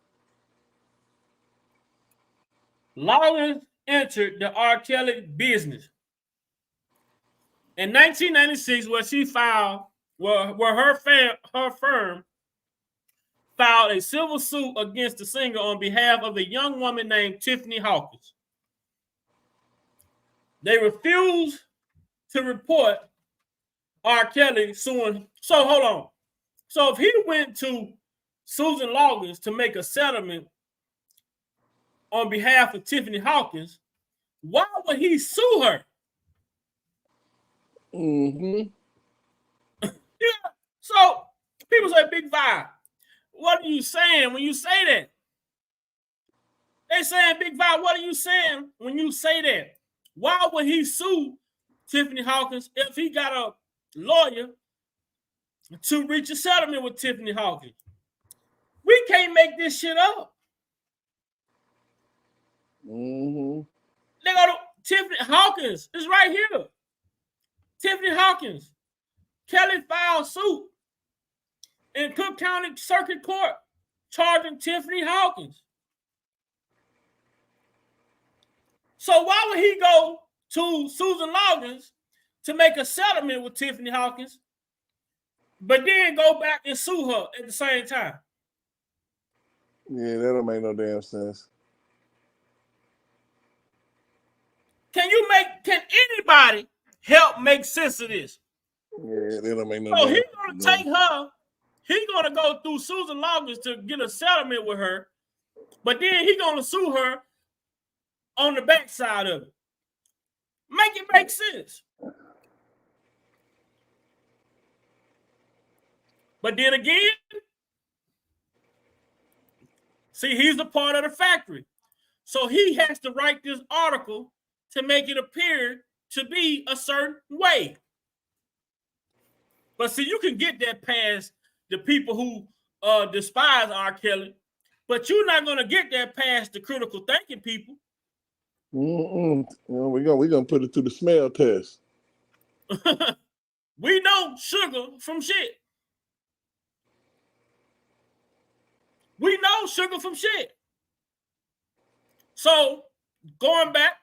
Loggans entered the R.kelly business in 1996, where she filed, where her firm filed a civil suit against the singer on behalf of a young woman named Tiffany Hawkins. They refused to report R.kelly suing. So hold on. So if he went to Susan Loggans to make a settlement on behalf of Tiffany Hawkins, why would he sue her? Yeah. So people say, Big Vibe, what are you saying when you say that? They saying, Big Vibe, what are you saying when you say that? Why would he sue Tiffany Hawkins if he got a lawyer to reach a settlement with Tiffany Hawkins? We can't make this shit up. They go to Tiffany Hawkins. It's right here. Tiffany Hawkins. Kelly filed suit in Cook County Circuit Court charging Tiffany Hawkins. So why would he go to Susan Loggans to make a settlement with Tiffany Hawkins, but then go back and sue her at the same time? Yeah, that don't make no damn sense. Can anybody help make sense of this? Yeah, that don't make no So damn he's gonna take her. He's gonna go through Susan Loggans to get a settlement with her, but then he's gonna sue her on the backside of it. Make it make sense. But then again, see, he's a part of the factory. So he has to write this article to make it appear to be a certain way. But see, you can get that past the people who despise R. Kelly, but you're not going to get that past the critical thinking people. We're gonna put it through the smell test. We know sugar from shit. We know sugar from shit. So going back,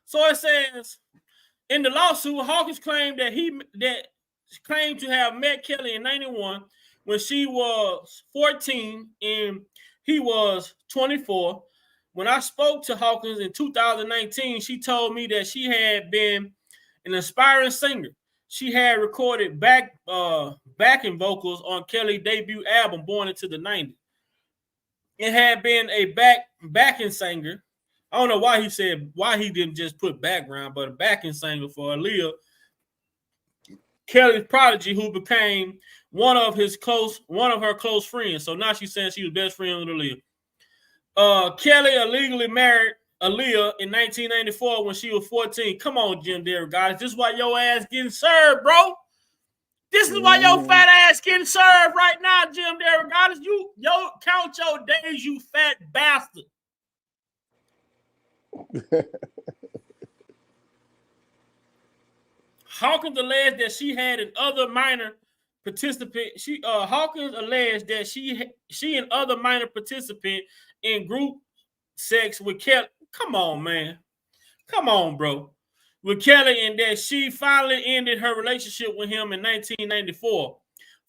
so it says in the lawsuit, Hawkins claimed that claimed to have met Kelly in 91 when she was 14 and he was 24. When I spoke to Hawkins in 2019, she told me that she had been an aspiring singer. She had recorded backing vocals on Kelly's debut album, Born into the 90s. It had been a backing singer. I don't know why he didn't just put background, but a backing singer for Aaliyah, Kelly's prodigy, who became one of her close friends. So now she's saying she was best friend with Aaliyah. Kelly illegally married Aaliyah in 1994 when she was 14. Come on, Jim Derrick, guys. This is why your ass getting served, bro. This is why your fat ass getting served right now, Jim Derrick, guys. You count your days, you fat bastard. Hawkins alleged that she had an other minor participant. Hawkins alleged that she and other minor participant in group sex with Kelly. Come on, man. Come on, bro. With Kelly, and that she finally ended her relationship with him in 1994,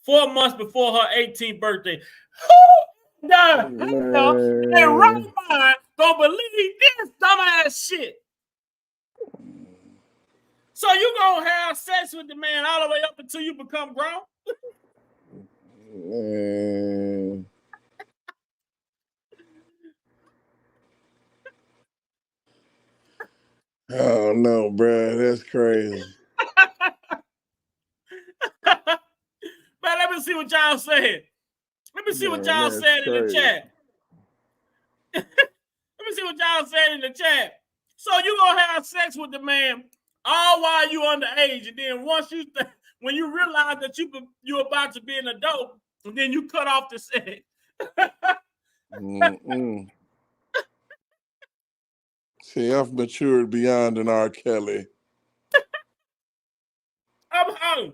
4 months before her 18th birthday. Who the hell in right mind gonna believe this dumbass shit? So you gonna have sex with the man all the way up until you become grown? Oh no, bro, that's crazy. Man, let me see what y'all said. Let me see what y'all said in the chat. Let me see what y'all said in the chat. So you gonna have sex with the man all while you underage, and then once when you realize that you're about to be an adult, and then you cut off the sex. See, I've matured beyond an R. Kelly. I'm home.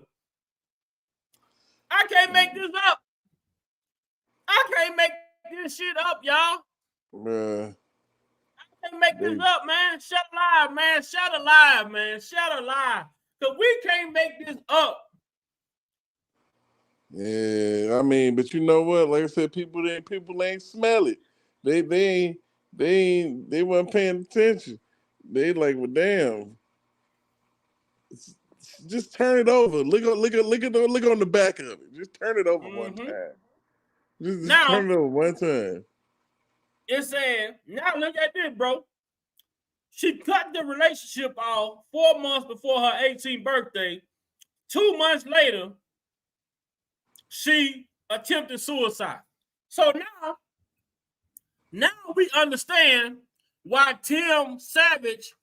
I can't make this up. I can't make this shit up, y'all. Bruh. I can't make this up, man. Shout alive, man. Shout alive, man. Shout alive. Because we can't make this up. Yeah, I mean, but you know what? Like I said, people ain't smell it. They weren't paying attention. They like, well, damn. Just turn it over. Look on the back of it. Just turn it over one time. Just turn it over one time. It said, now look at this, bro. She cut the relationship off 4 months before her 18th birthday. 2 months later, she attempted suicide. So now we understand why Tim Savage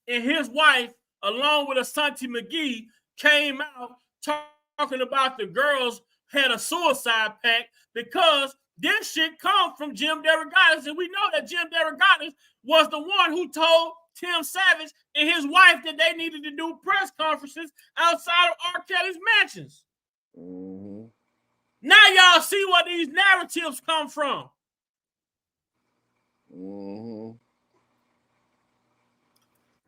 and his wife, along with Asante McGee, came out talking about the girls had a suicide pact, because this shit comes from Jim Derogatis, and we know that Jim Derogatis was the one who told Tim Savage and his wife that they needed to do press conferences outside of R. Kelly's mansions. Mm-hmm. Now y'all see where these narratives come from. Mm-hmm.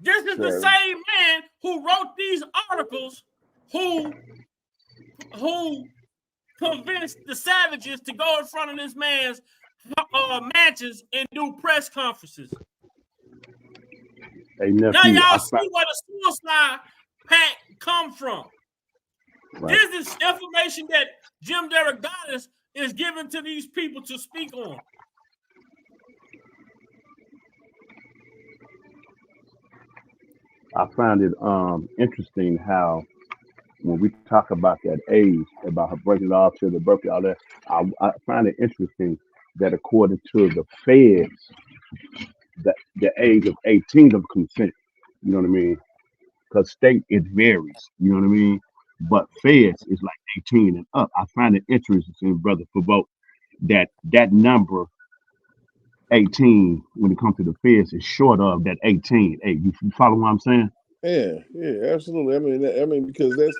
This is the same man who wrote these articles, who convinced the Savages to go in front of this man's matches and do press conferences. Hey, nephew, Now y'all see where the suicide pact come from. Right. This is information that Jim Derogatis is giving to these people to speak on. I find it interesting how when we talk about that age, about her breaking it off to the birthday, all that, I find it interesting that according to the feds, that the age of 18 of consent, you know what I mean? Because state it varies, you know what I mean? But feds is like 18 and up. I find it interesting, brother, for both that number 18 when it comes to the feds is short of that 18. Hey, you follow what I'm saying? Yeah, absolutely. I mean, because that's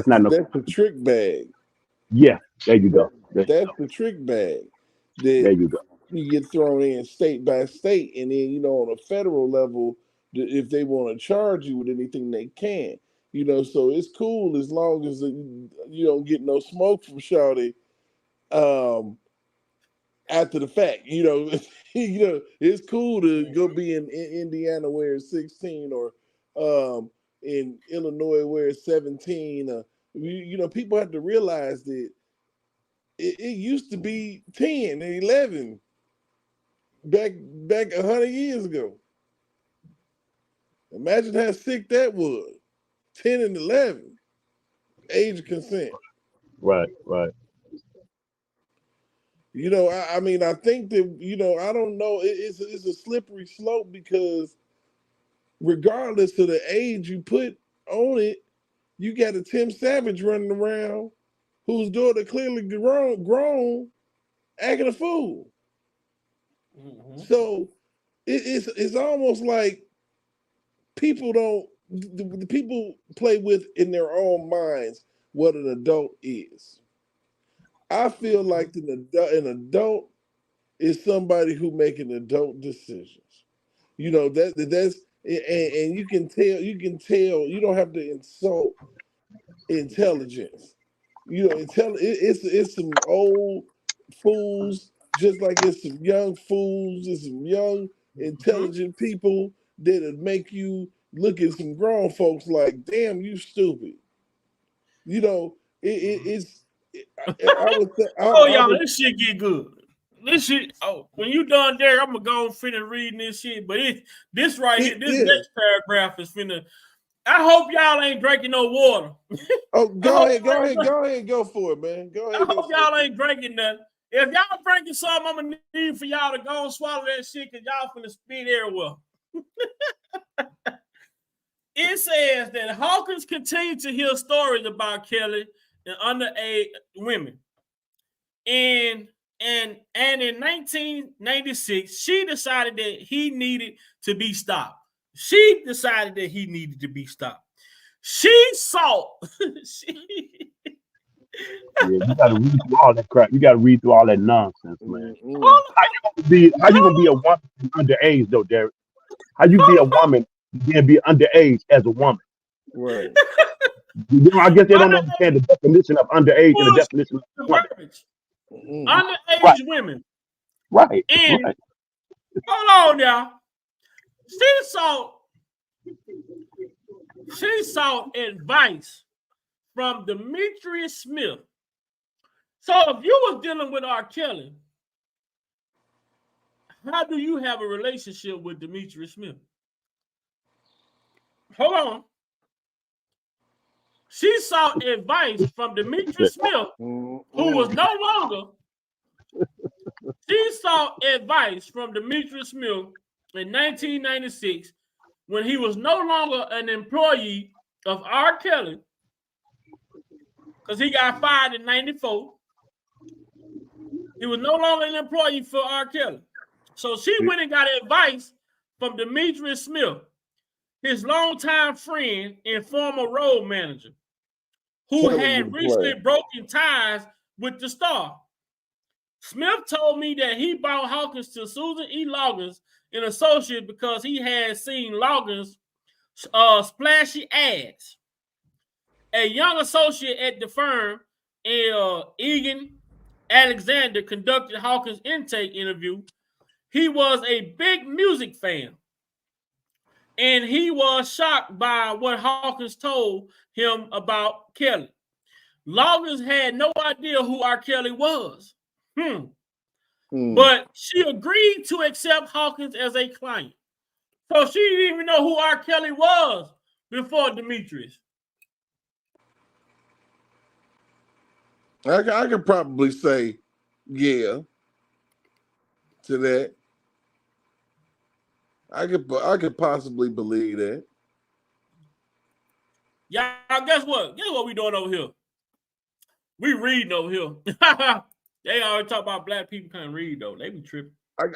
Not no. the trick bag. Yeah, there you go. That's the trick bag There that you go. you get thrown in state by state, and then on a federal level, if they want to charge you with anything, they can. So it's cool as long as you don't get no smoke from Shawty. After the fact, it's cool to go be in Indiana where it's 16 or in Illinois where it's 17. People have to realize that it used to be 10 and 11 back 100 years ago. Imagine how sick that was. 10 and 11, age of consent. Right. I think that, I don't know. It's a slippery slope because regardless of the age you put on it, you got a Tim Savage running around whose daughter clearly grown acting a fool. Mm-hmm. So it's almost like people the people play with in their own minds what an adult is. I feel like an adult is somebody who making adult decisions. That's and you can tell you don't have to insult intelligence. It's some old fools just like it's some young fools and some young intelligent people that'll make you look at some grown folks like, damn, you stupid. It's y'all, this shit get good. This shit. Oh, when you done there, I'm gonna go finna reading this shit. But this right here, this next paragraph is finna. I hope y'all ain't drinking no water. Oh, go ahead, go for it, man. Go ahead. I hope y'all ain't drinking nothing. If y'all drinking something, I'm gonna need for y'all to go and swallow that shit because y'all finna spit everywhere. It says that Hawkins continued to hear stories about Kelly and underage women. And in 1996, she decided that he needed to be stopped. She saw. Yeah, you gotta read through all that crap. You gotta read through all that nonsense, man. Mm-hmm. How you gonna be a woman underage though, Derek? How you be a woman and then be underage as a woman? Right. I guess they don't understand the definition of underage and the definition of woman. Underage women. Right. And right. Hold on, y'all. She sought advice from Demetrius Smith. So if you was dealing with R. Kelly, how do you have a relationship with Demetrius Smith? Hold on. She sought advice from Demetrius Smith, who was no longer. She sought advice from Demetrius Smith in 1996 when he was no longer an employee of R. Kelly because he got fired in 94. He was no longer an employee for R. Kelly. So she went and got advice from Demetrius Smith, his longtime friend and former road manager, who had recently broken ties with the star. Smith told me that he brought Hawkins to Susan E. Loggans, an associate, because he had seen Loggans' splashy ads. A young associate at the firm, Egan Alexander conducted Hawkins' intake interview, he was a big music fan. And he was shocked by what Hawkins told him about Kelly. Loggans had no idea who R.kelly was. But she agreed to accept Hawkins as a client. So she didn't even know who R.kelly was before Demetrius. I could probably say, yeah, to that. I could possibly believe that. Y'all, guess what? Guess what we doing over here? We reading over here. They always talk about black people can't read, though. They be tripping.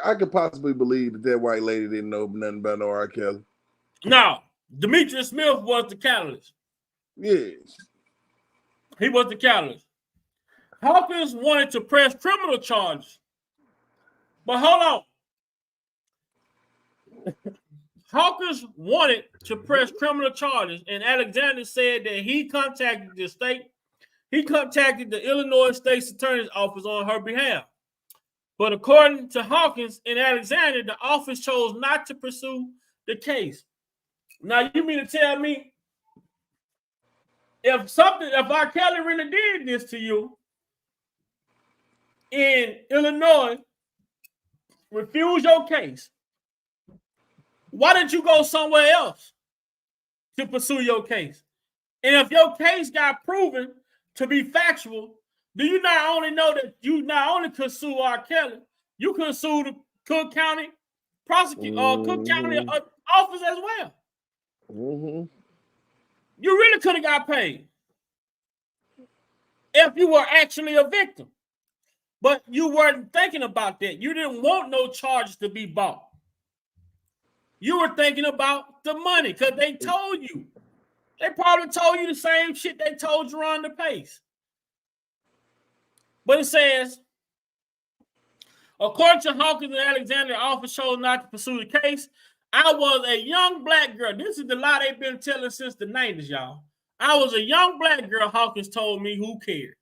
I could possibly believe that white lady didn't know nothing about no R. Kelly. No, Demetrius Smith was the catalyst. Yes. He was the catalyst. Hawkins wanted to press criminal charges. But hold on. Hawkins wanted to press criminal charges, and Alexander said that he contacted the Illinois State's Attorney's Office on her behalf. But according to Hawkins and Alexander, the office chose not to pursue the case. Now, you mean to tell me if R. Kelly really did this to you in Illinois, refuse your case, why didn't you go somewhere else to pursue your case? And if your case got proven to be factual, do you not only know that you not only could sue R. Kelly, you could sue the Cook County Cook County office as well. You really could have got paid if you were actually a victim. But you weren't thinking about that. You didn't want no charges to be bought. You were thinking about the money because they told you. They probably told you the same shit they told Jerron Pace. But it says, according to Hawkins and Alexander, the office chose not to pursue the case. I was a young black girl. This is the lie they've been telling since the 90s, y'all. I was a young black girl, Hawkins told me, who cared.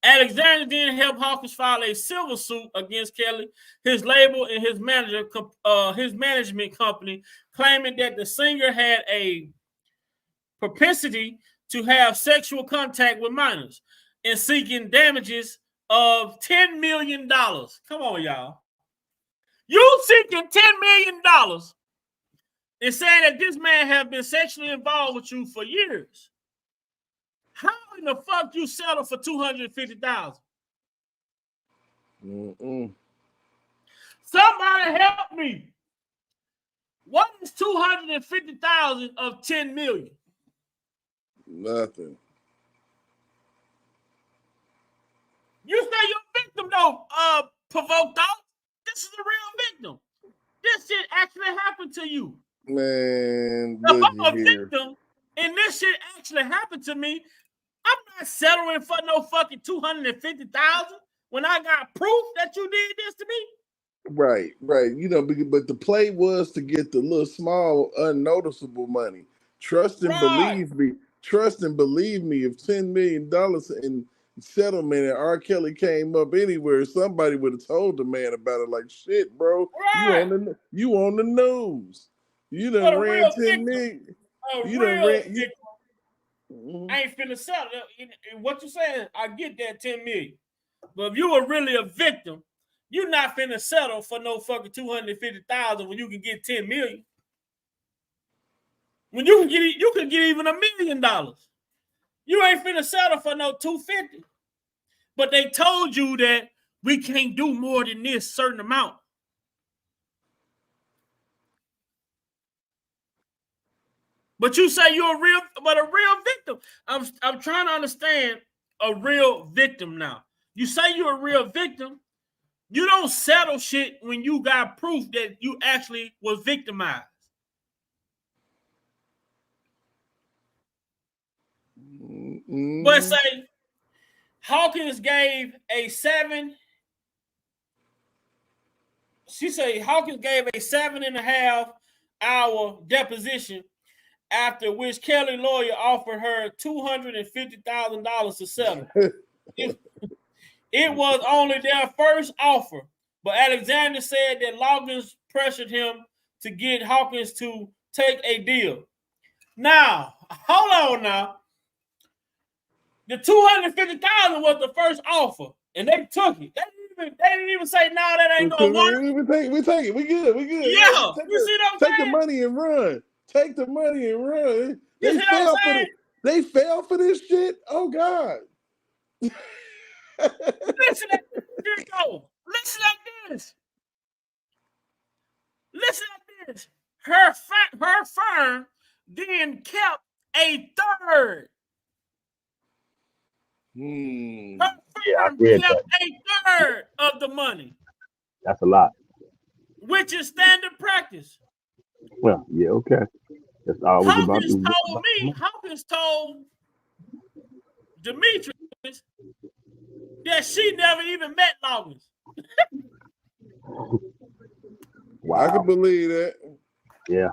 Alexander then helped Hawkins file a civil suit against Kelly, his label, and his management company, claiming that the singer had a propensity to have sexual contact with minors and seeking damages of $10 million. Come on, y'all. You seeking $10 million and saying that this man has been sexually involved with you for years. How in the fuck you settle for $250,000? Somebody help me. What is $250,000 of $10 million? Nothing. You say you're a victim, though, provoked out. This is a real victim. This shit actually happened to you. Man, if I'm a victim and this shit actually happened to me, I'm not settling for no fucking $250,000 when I got proof that you did this to me. Right. You know, but the play was to get the little small, unnoticeable money. Trust and believe me. If $10 million in settlement and R. Kelly came up anywhere, somebody would have told the man about it. Like, shit, bro, you on the news. You done ran 10 million. You done ran. I ain't finna settle. What you saying? I get that 10 million. But if you were really a victim, you're not finna settle for no fucking $250,000 when you can get 10 million. When you can get even $1 million. You ain't finna settle for no $250,000. But they told you that we can't do more than this certain amount. But you say you're a real victim. I'm trying to understand a real victim now. You say you're a real victim. You don't settle shit when you got proof that you actually was victimized. But say Hawkins gave a 7.5 hour deposition, after which Kelly lawyer offered her $250,000 to settle. It was only their first offer, but Alexander said that Loggans pressured him to get Hawkins to take a deal. Now, hold on now. The $250,000 was the first offer, and they took it. They didn't even say, no, that ain't gonna work. We take it. We good. We good. Yeah, you see what I'm saying? Take the money and run. Take the money and run. You see what I'm saying? They fell for this shit. Oh God. Listen at this. Go. Listen at this. Listen at this. Her firm then kept a third. Her firm kept a third of the money. That's a lot. Which is standard practice. Well, yeah, okay. That's always Hawkins told Demetrius that she never even met Loggans. Wow. I can believe that. Yeah.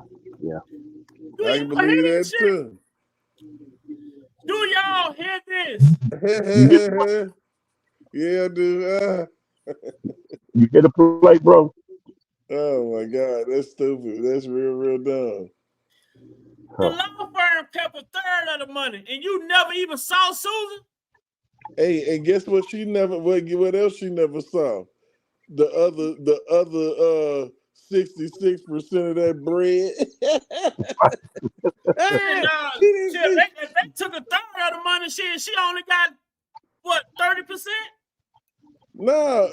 I can believe that too. Do y'all hear this? Yeah, dude. You get a play, bro. Oh my God, that's stupid. That's real dumb. The law firm kept a third of the money, and you never even saw Susan? Hey, and guess what? What else she never saw? The other 66% of that bread. If they took a third of the money, she only got what, 30%? No.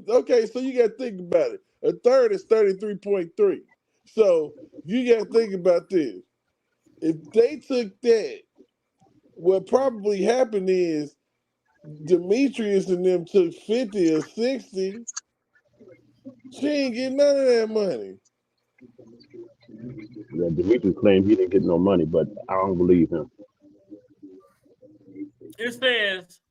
Okay, so you got to think about it. A third is 33.3. So you got to think about this. If they took that, what probably happened is Demetrius and them took 50 or 60. She ain't getting none of that money. Yeah, Demetrius claimed he didn't get no money, but I don't believe him. It says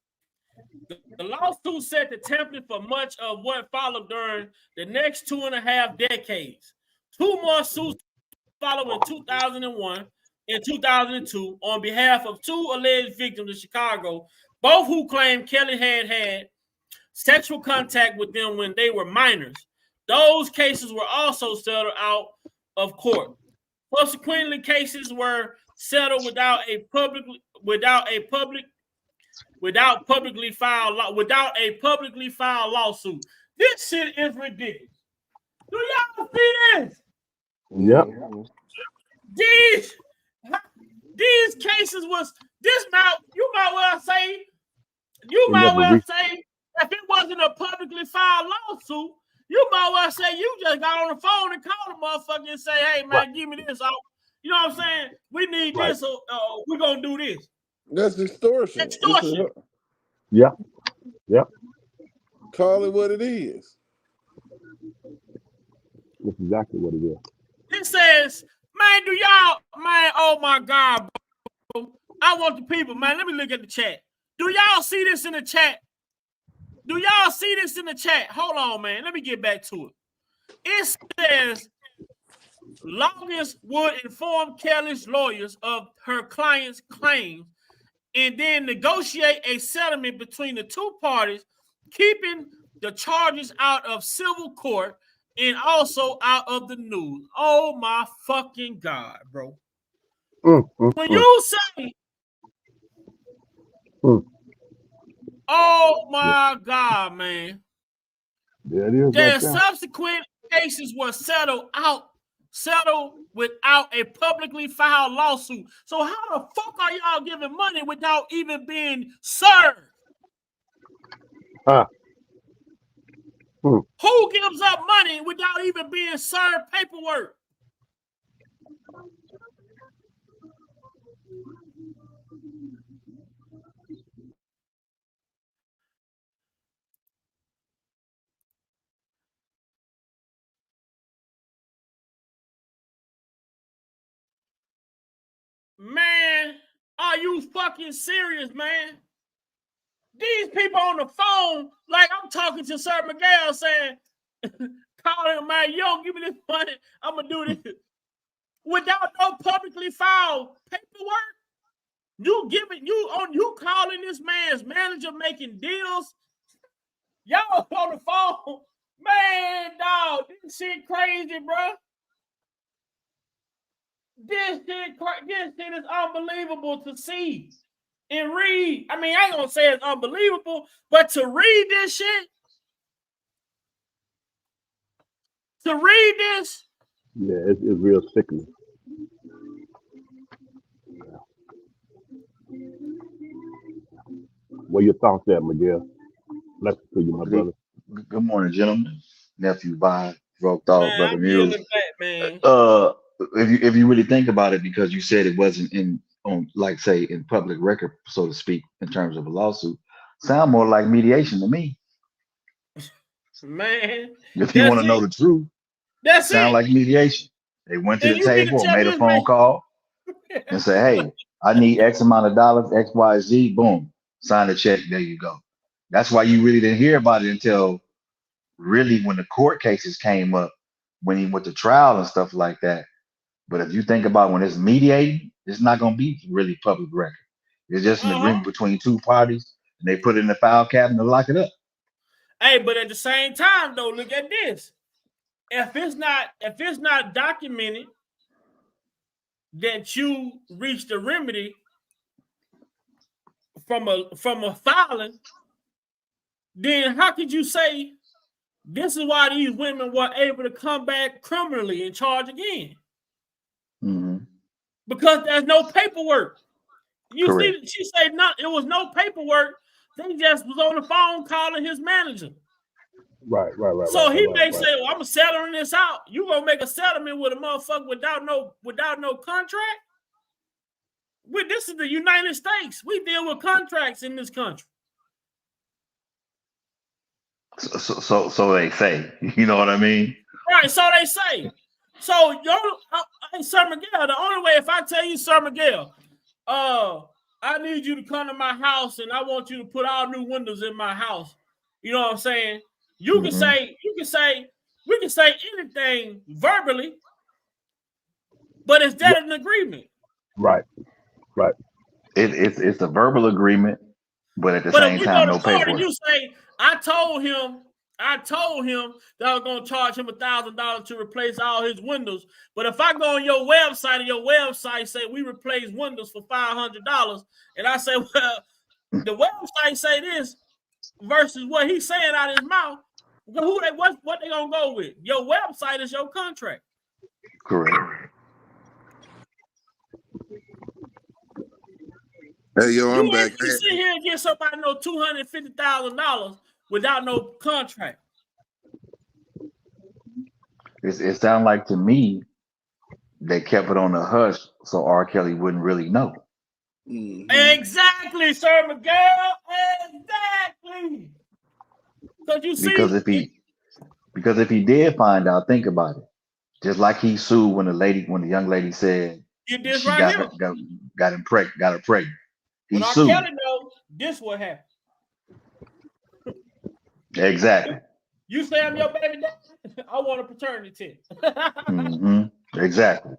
the lawsuit set the template for much of what followed during the next 2.5 decades. Two more suits followed in 2001 and 2002 on behalf of two alleged victims in Chicago, both who claimed Kelly had sexual contact with them when they were minors. Those cases were also settled out of court. Subsequently, cases were settled without a publicly filed lawsuit. This shit is ridiculous. Do y'all see this? Yep. These cases was this now. You might well say if it wasn't a publicly filed lawsuit, you might well say you just got on the phone and called the motherfucker and say, "Hey man, give me this." You know what I'm saying? We need this, or we're gonna do this. That's extortion. Yeah. Call it what it is. That's exactly what it is. It says, man, oh my God, bro. I want the people, man. Let me look at the chat. Do y'all see this in the chat? Hold on, man. Let me get back to it. It says Loggans would inform Kelly's lawyers of her client's claims and then negotiate a settlement between the two parties, keeping the charges out of civil court and also out of the news. Oh my fucking God, bro. When you say, oh my God, man. Their subsequent cases were settled without a publicly filed lawsuit. So how the fuck are y'all giving money without even being served? Who gives up money without even being served paperwork? Man, are you fucking serious, man? These people on the phone, like I'm talking to Sir Miguel saying, calling him, man, you don't give me this money, I'm going to do this. Without no publicly filed paperwork, you calling this man's manager making deals Y'all on the phone, man, dog. This shit crazy, bro. This shit is unbelievable to see and read. I mean, I ain't gonna say it's unbelievable, but to read this shit, to read this, Yeah, it's real sickening. What your thoughts there, Miguel? Blessings to you, my brother. Good morning, gentlemen. Nephew Bob, Broke Dog, man, Brother I'm Mule. yelling back, man. If you really think about it, because you said it wasn't on like say in public record, so to speak, in terms of a lawsuit, sound more like mediation to me. Man, If you want to know the truth, That's sound it. like mediation. They went to And the you mean to table or tell made me a this phone man? call and say, "Hey, I need X amount of dollars, X, Y, Z." Boom, sign the check. There you go. That's why you really didn't hear about it until really when the court cases came up, when he went to trial and stuff like that. But if you think about when it's mediating, it's not going to be really public record. It's just an agreement between two parties, and they put it in the file cabinet to lock it up. Hey, but at the same time, though, look at this. If it's not documented that you reached a remedy from a filing, then how could you say this is why these women were able to come back criminally and charge again? Mm-hmm. Because there's no paperwork. You Correct. see, she said it was no paperwork. They just was on the phone calling his manager. Right. So he may say, well, I'm settling this out. You gonna make a settlement with a motherfucker without no contract? This is the United States. We deal with contracts in this country. So they say, you know what I mean? Right, so they say. So hey, Sir Miguel, the only way if I tell you, Sir Miguel, I need you to come to my house and I want you to put all new windows in my house. You know what I'm saying? We can say anything verbally, but is that an agreement? Right. It's a verbal agreement, but at the same time, no paperwork. You say, I told him that I was going to charge him $1,000 to replace all his windows. But if I go on your website and your website say we replace windows for $500, and I say, well, the website say this versus what he's saying out of his mouth, what they gonna go with? Your website is your contract. Correct. Hey, yo, I'm you back. You sit here and get somebody no $250,000 without no contract. It sounds like to me they kept it on the hush so R. Kelly wouldn't really know. Mm-hmm. Exactly, Sir Miguel. Exactly. Because if he did find out, think about it. Just like he sued when the young lady said Get this she right got her pregnant. He when sued. R. Kelly knows this what happened. Exactly. You say I'm your baby daddy, I want a paternity test. Mm-hmm. Exactly.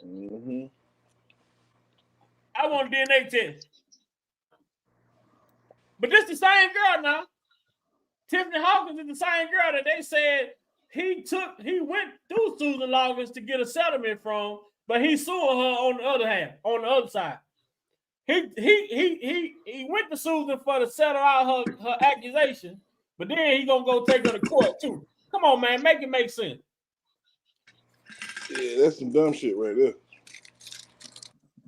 Mm-hmm. I want a DNA test. But this the same girl now. Tiffany Hawkins is the same girl that they said he went through Susan Loggans to get a settlement from, but he's suing her on the other side. He went to Susan for to settle out her accusation, but then he gonna go take her to court too. Come on, man, make it make sense. Yeah, that's some dumb shit right there.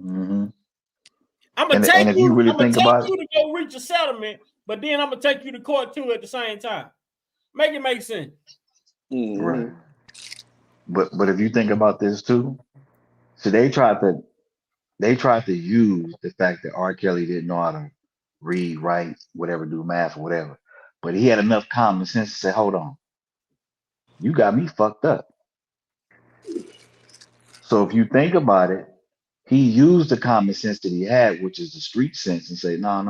Mm-hmm. I'm gonna take you to go reach a settlement, but then I'm gonna take you to court too at the same time. Make it make sense. Mm-hmm. Right. But if you think about this too, so they tried to use the fact that R. Kelly didn't know how to read, write, whatever, do math or whatever. But he had enough common sense to say, hold on, you got me fucked up. So if you think about it, he used the common sense that he had, which is the street sense, and say, no.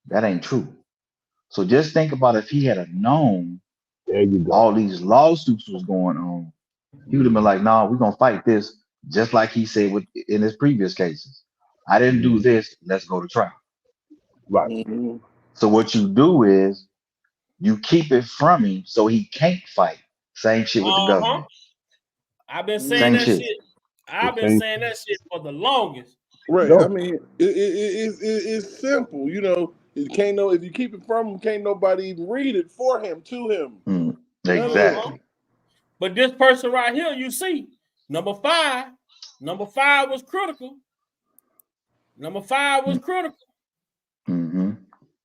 That ain't true. So just think about if he had known all these lawsuits was going on, he would have been like, no, we're gonna fight this, just like he said in his previous cases. I didn't do this, let's go to trial. Right. Mm-hmm. So what you do is you keep it from him so he can't fight. Same shit with the government. I've been saying Same that shit. shit. I've been saying that shit for the longest. Right. No. I mean, it's simple. You know, you can't know if you keep it from him, can't nobody even read it for him to him. Exactly. But this person right here, you see, number five was critical. Number 5 was critical.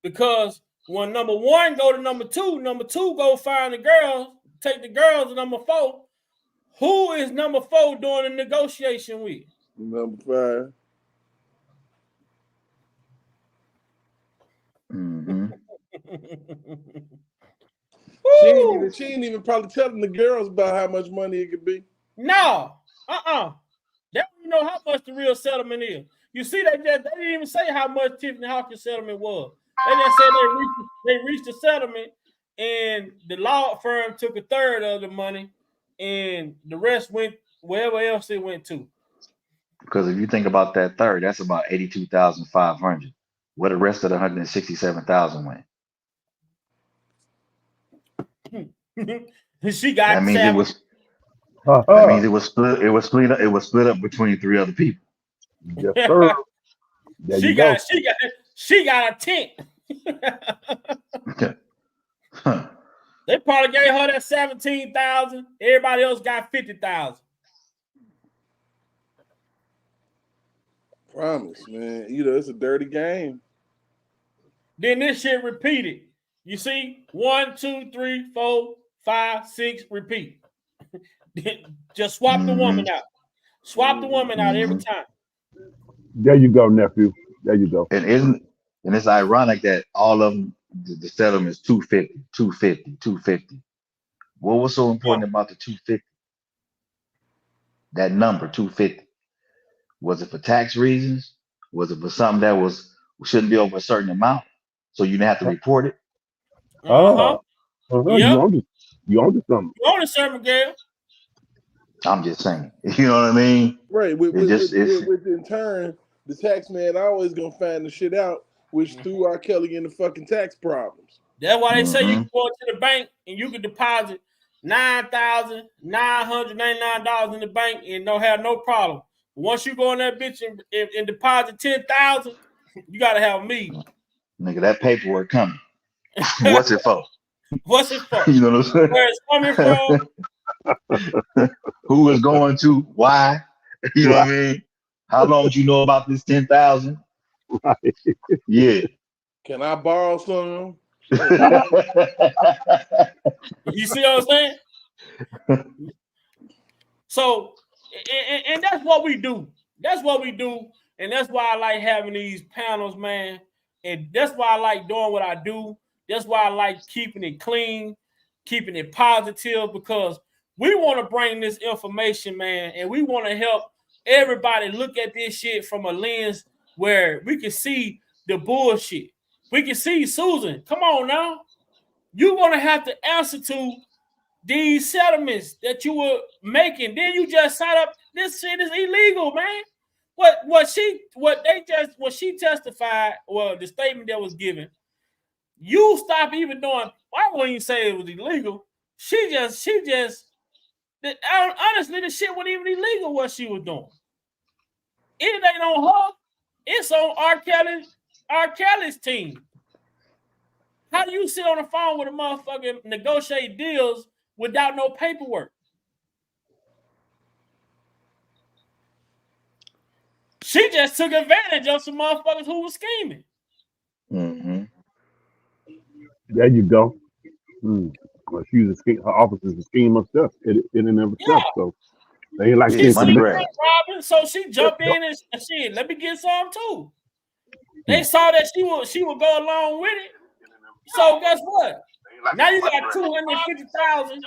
Because when number 1 go to number 2 go find the girls, take the girls to number 4. Who is number 4 doing the negotiation with? Number 5. She ain't even probably telling the girls about how much money it could be. No. They don't even know how much the real settlement is. You see, they didn't even say how much Tiffany Hawkins' settlement was. They just said they reached a settlement, and the law firm took a third of the money, and the rest went wherever else it went to. Because if you think about that third, that's about 82,500. Where the rest of the 167,000 went? She got that means 7. it was. That means it was split. It was split up. It was split up between 3 other people. Yes, sir. There she you got go. she got a tent. They probably gave her that 17,000. Everybody else got 50,000. Promise, man. You know, it's a dirty game. Then this shit repeated. You see, 1, 2, 3, 4, 5, 6, repeat. Just swap the woman out. Swap the woman out every time. There you go, nephew. There you go. And it's ironic that all of them, the settlement is 250, 250, 250. What was so important about the 250? That number 250. Was it for tax reasons? Was it for something that shouldn't be over a certain amount, so you didn't have to report it? Yep. You own to something. You own to something, girl. I'm just saying. You know what I mean? Right. Which in turn, the tax man always gonna find the shit out, which threw R.kelly in the fucking tax problems. That's why they say you can go to the bank and you can deposit $9,999 in the bank and don't have no problem. Once you go in that bitch and deposit 10,000, you gotta have me. Nigga, that paperwork coming. What's it for? What's it for? You know what I'm saying? Where it's coming from? Who is going to? Why? You know what I mean? How long do you know about this 10,000? Yeah. Can I borrow some? You see what I'm saying? So, and that's what we do. That's what we do. And that's why I like having these panels, man. And that's why I like doing what I do. That's why I like keeping it clean, keeping it positive, because we want to bring this information, man, and we want to help everybody look at this shit from a lens where we can see the bullshit. We can see, Susan, come on now. You're going to have to answer to these settlements that you were making. Then you just sign up. This shit is illegal, man. What she testified, well, the statement that was given, you stop even doing. Why wouldn't you say it was illegal? She just honestly, the shit wasn't even illegal what she was doing. It ain't on her. It's on R.Kelly's team. How do you sit on the phone with a motherfucker negotiate deals without no paperwork? She just took advantage of some motherfuckers who was scheming. There you go. Well, she's a scheme. Her office is a scheme herself, in and of itself. So they ain't like She's money grab. So she jumped in and shit. Let me get some too. They saw that she would go along with it. So guess what? Now you got 250,000.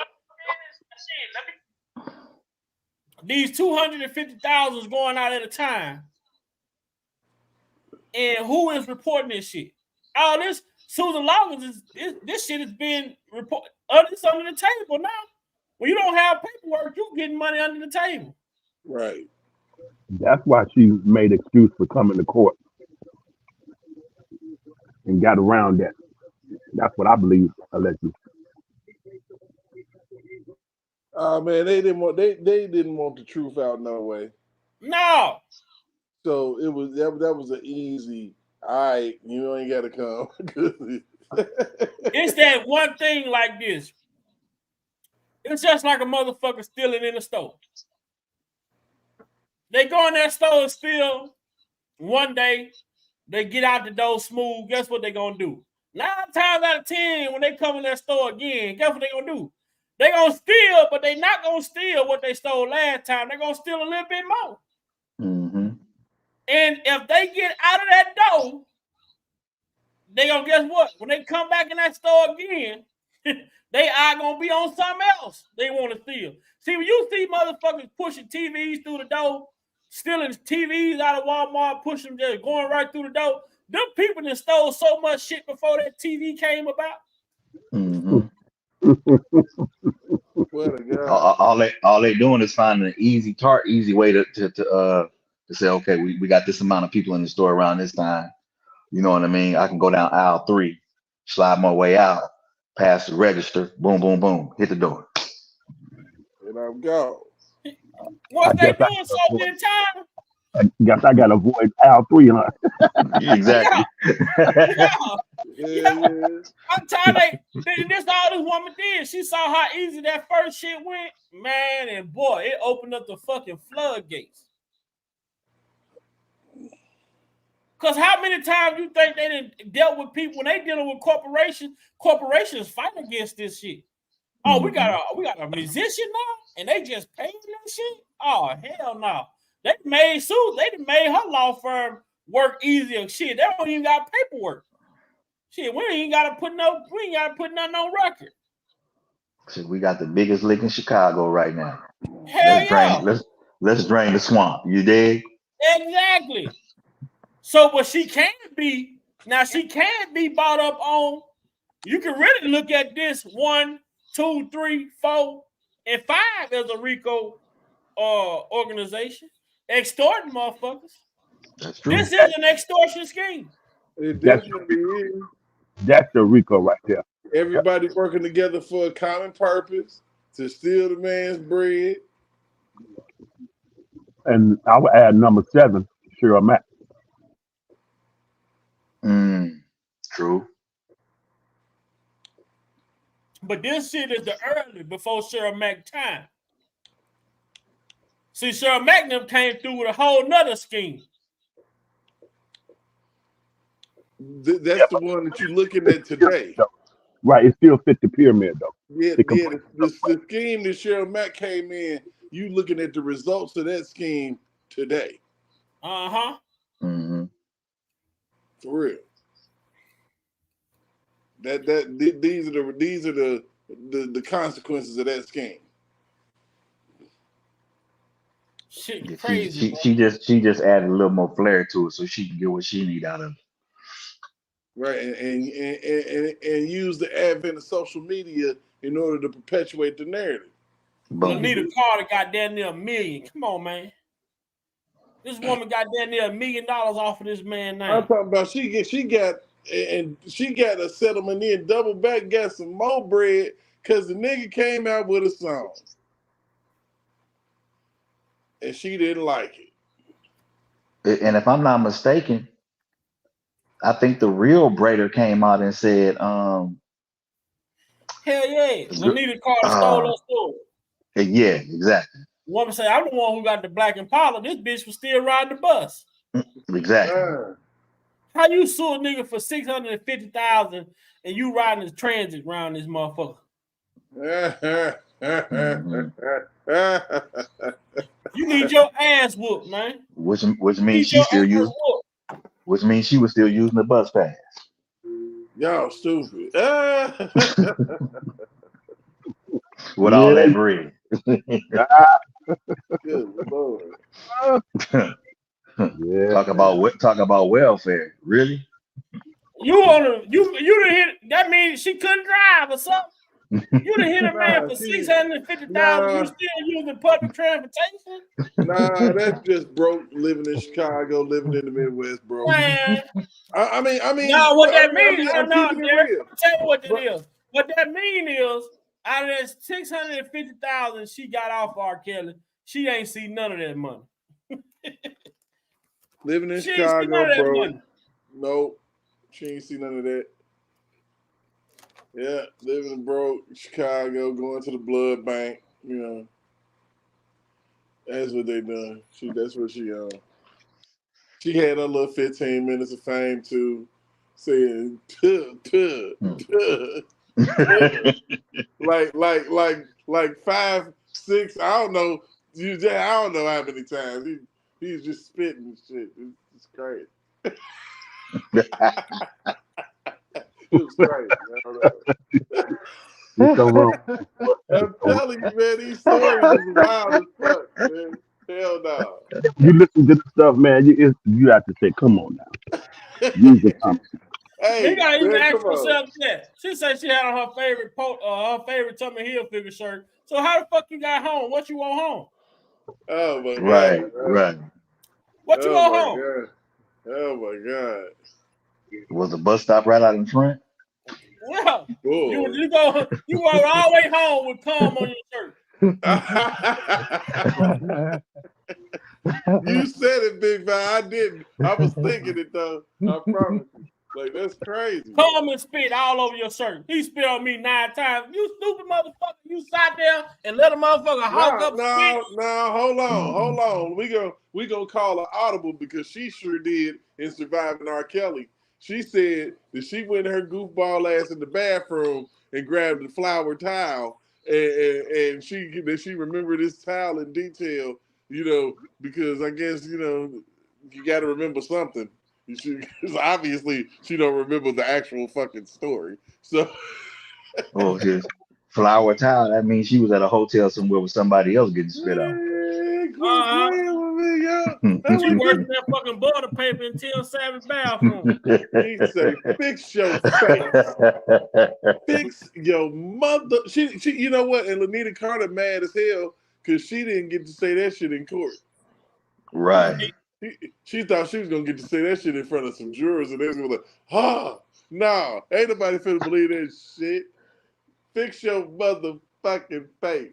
These 250,000 is going out at a time. And who is reporting this shit? All this Susan Loggans this shit is being reported. It's under the table now. When you don't have paperwork, you getting money under the table. Right. That's why she made excuse for coming to court. and got around that. That's what I believe, allegedly. Man, they didn't want the truth out no way. No. So it was that was an easy. All right, you ain't got to come. It's that one thing like this. It's just like a motherfucker stealing in the store. They go in that store and steal. One day, they get out the door smooth. Guess what they gonna do? 9 times out of 10, when they come in that store again, guess what they gonna do? They gonna steal, but they not gonna steal what they stole last time. They're gonna steal a little bit more. Mm-hmm. And if they get out of that door, they gonna guess what? When they come back in that store again, they are gonna be on something else they want to steal. See, when you see motherfuckers pushing TVs through the door, stealing TVs out of Walmart, pushing them, just going right through the door, them people that stole so much shit before that TV came about. Mm-hmm. What a God. All they doing is finding an easy way to say, okay, we got this amount of people in the store around this time. You know what I mean? I can go down aisle 3, slide my way out, pass the register, boom, boom, boom, hit the door. And I'm gone. Once they doing so many times, I guess I gotta avoid aisle 3, huh? Exactly. Yeah. I'm tired. This all this woman did. She saw how easy that first shit went, man, and boy, it opened up the fucking floodgates. Cause how many times you think they didn't dealt with people when they dealing with corporations? Corporations fight against this shit. Oh, we got a musician now, and they just paying that shit. Oh hell no! They made Sue. They made her law firm work easier. Shit, they don't even got paperwork. Shit, we ain't gotta put nothing on record. So we got the biggest lick in Chicago right now. Hell Let's drain the swamp. You dig? Exactly. So, but she can't be bought up on. You can really look at this 1, 2, 3, 4, and 5 as a RICO organization extorting motherfuckers. That's true. This is an extortion scheme. It definitely is. That's the RICO right there. Everybody working together for a common purpose to steal the man's bread. And I would add number 7, Cheryl Mack. True. But this shit is the early before Cheryl Mack time. See, Cheryl Mack them came through with a whole nother scheme. That's the one that you're looking at today. Right, it still fit the pyramid though. Yeah, the scheme that Cheryl Mack came in, you looking at the results of that scheme today. Uh-huh. Mm-hmm. For real. These are the consequences of that scheme. Shit, Yeah, crazy. she just added a little more flair to it so she can get what she need out of it. Right, and use the advent of social media in order to perpetuate the narrative. Lanita Carter got down near $1 million. Come on, man. This woman got down near $1 million off of this man now. I'm talking about she got a settlement in, double back, got some more bread because the nigga came out with a song. And she didn't like it. And if I'm not mistaken, I think the real Braider came out and said, hell yeah, Lanita Carter stole her story. Yeah, exactly. The woman said, I'm the one who got the black Impala. This bitch was still riding the bus. Exactly. How you sue a nigga for $650,000 and you riding the transit around this motherfucker? You need your ass whooped, man. Which means she was still using the bus pass. Y'all stupid. With all that bread. Good Lord. Talk about welfare. Really? You didn't hit that means she couldn't drive or something? You done hit a man for $650,000. You still using public transportation? Nah, that's just broke living in Chicago, living in the Midwest, bro. Man. I mean, No, what that means, I'm no, keeping it Derek, real. I'll tell you what that is. What that mean is, out of that $650,000 she got off R.Kelly, she ain't seen none of that money. Living in She ain't seen none Chicago, of that bro. money. Nope, she ain't seen none of that. Yeah, living in broke Chicago, going to the blood bank. You know, that's what they done. That's what she on. She had her little 15 minutes of fame too, saying tuh, tuh, tuh, tuh. like 5, 6. I don't know. I don't know how many times he's just spitting shit. It's crazy. It was crazy. I don't know. I'm telling you, man, these stories is wild as fuck, man. Hell no. You listen to the stuff, man. You have to say, come on now. Use the common sense. Hey, you gotta even man, ask come on. yourself that. She said she had on her favorite Tommy Hilfiger shirt. So how the fuck you got home? What you want home? Oh my Right, God. right. What you want home? God. Oh my God. Was the bus stop right out in front? Yeah. Boy. You go all the way home with cum on your shirt. You said it, Big Val. I didn't. I was thinking it though. I promise you. Like, that's crazy. Cum and spit all over your shirt. He spit on me 9 times. You stupid motherfucker. You sat there and let a motherfucker hawk up spit. No, hold on. We gonna call her audible because she sure did in Surviving R.Kelly. She said that she went her goofball ass in the bathroom and grabbed the flower towel and she remembered this towel in detail, you know, because I guess, you know, you got to remember something. Because obviously she don't remember the actual fucking story. So, Oh, just flower towel. That means she was at a hotel somewhere with somebody else getting spit on. quit playing with me, yo. She worked that fucking butter paper until Savage bathroom. He say, fix your face. Fix your mother. She, you know what? And Lanita Carter mad as hell because she didn't get to say that shit in court. Right. She thought she was gonna get to say that shit in front of some jurors, and they was like, no, ain't nobody finna believe that shit. Fix your motherfucking face.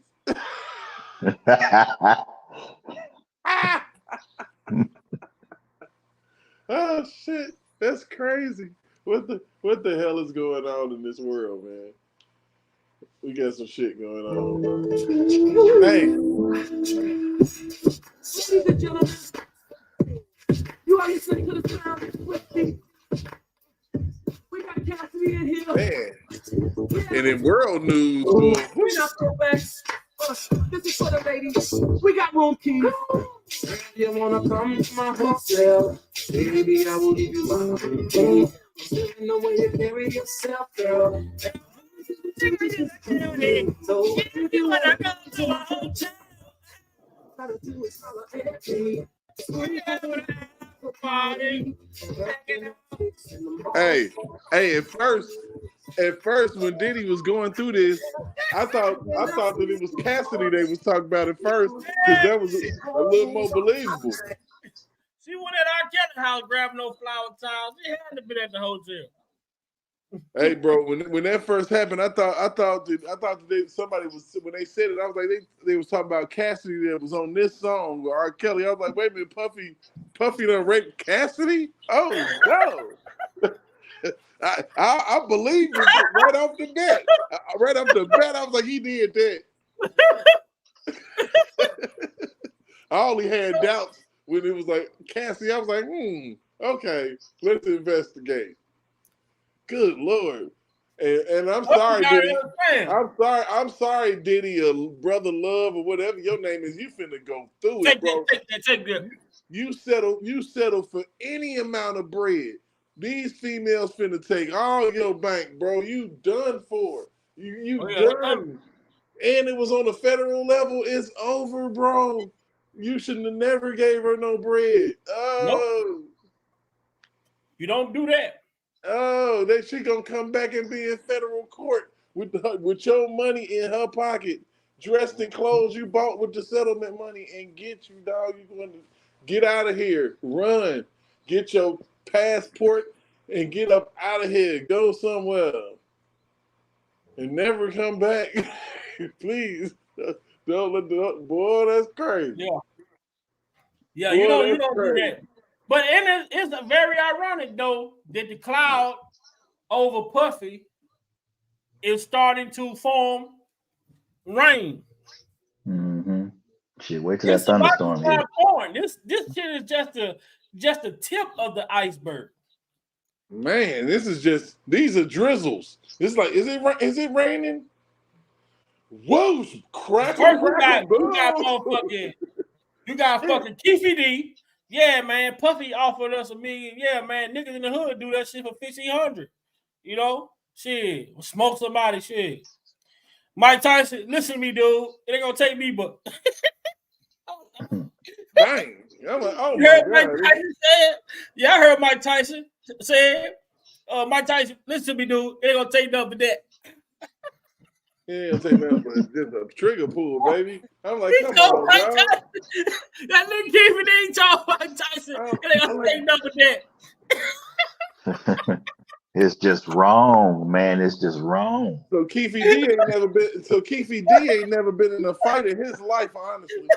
Oh shit, that's crazy. What the hell is going on in this world, man? We got some shit going on. Hey. You are listening to the sound with me. We got Cassidy in here. Man. And in world news, we not throwbacks. This is for the ladies. We got room keys. You wanna come to my hotel? Baby, I will give you my room key. The way you carry yourself, girl. So if you wanna come to my hotel, gotta do is holler at me. Hey, at first when Diddy was going through this, I thought that it was Cassidy they was talking about at first because that was a little more believable. She went at R.Kelly house, grabbed no flower towels. She had to be at the hotel. Hey, bro, when that first happened, I thought that somebody was, when they said it, I was like they was talking about Cassidy that was on this song with R. Kelly. I was like, wait a minute, Puffy done raped Cassidy? Oh no. I believe it right off the bat. Right off the bat, I was like, he did that. I only had doubts when it was like Cassie. I was like, okay, let's investigate. Good Lord. And I'm sorry, Diddy. I'm sorry, Diddy, or Brother Love, or whatever your name is. You finna go through it, bro. Take that. You settle for any amount of bread. These females finna take all your bank, bro. You done for. You done. And it was on a federal level. It's over, bro. You shouldn't have never gave her no bread. Oh. Nope. You don't do that. Oh, that she gonna come back and be in federal court with your money in her pocket, dressed in clothes you bought with the settlement money, and get you, dog. You going to get out of here, run, get your passport, and get up out of here. Go somewhere and never come back. Please. Don't let the boy. That's crazy. Yeah, Boy, you don't that's do crazy. that. But it's very ironic though that the cloud over Puffy is starting to form rain. Mm-hmm. Shit, wait till that It's about to thunderstorm hit. start pouring. This shit is just a tip of the iceberg. Man, these are drizzles. It's like, is it raining? Whoa, crackle, First you got fucking Keefy D. Yeah, man. Puffy offered us $1 million. Yeah, man. Niggas in the hood do that shit for $1,500. You know? Shit. Smoke somebody, shit. Mike Tyson, listen to me, dude. It ain't gonna take me, but dang. I'm like, oh you heard my Mike God. Tyson said? Yeah, I heard Mike Tyson said. Mike Tyson, listen to me, dude. It ain't gonna take nothing but that. Yeah, I'll take nothing but just a trigger pull, baby. I'm like, He come told on, Mike dog. Tyson. That nigga Keefy D told Mike Tyson. It ain't gonna take nothing but that. It's just wrong, man. It's just wrong. So Keefy D ain't never been in a fight in his life, honestly.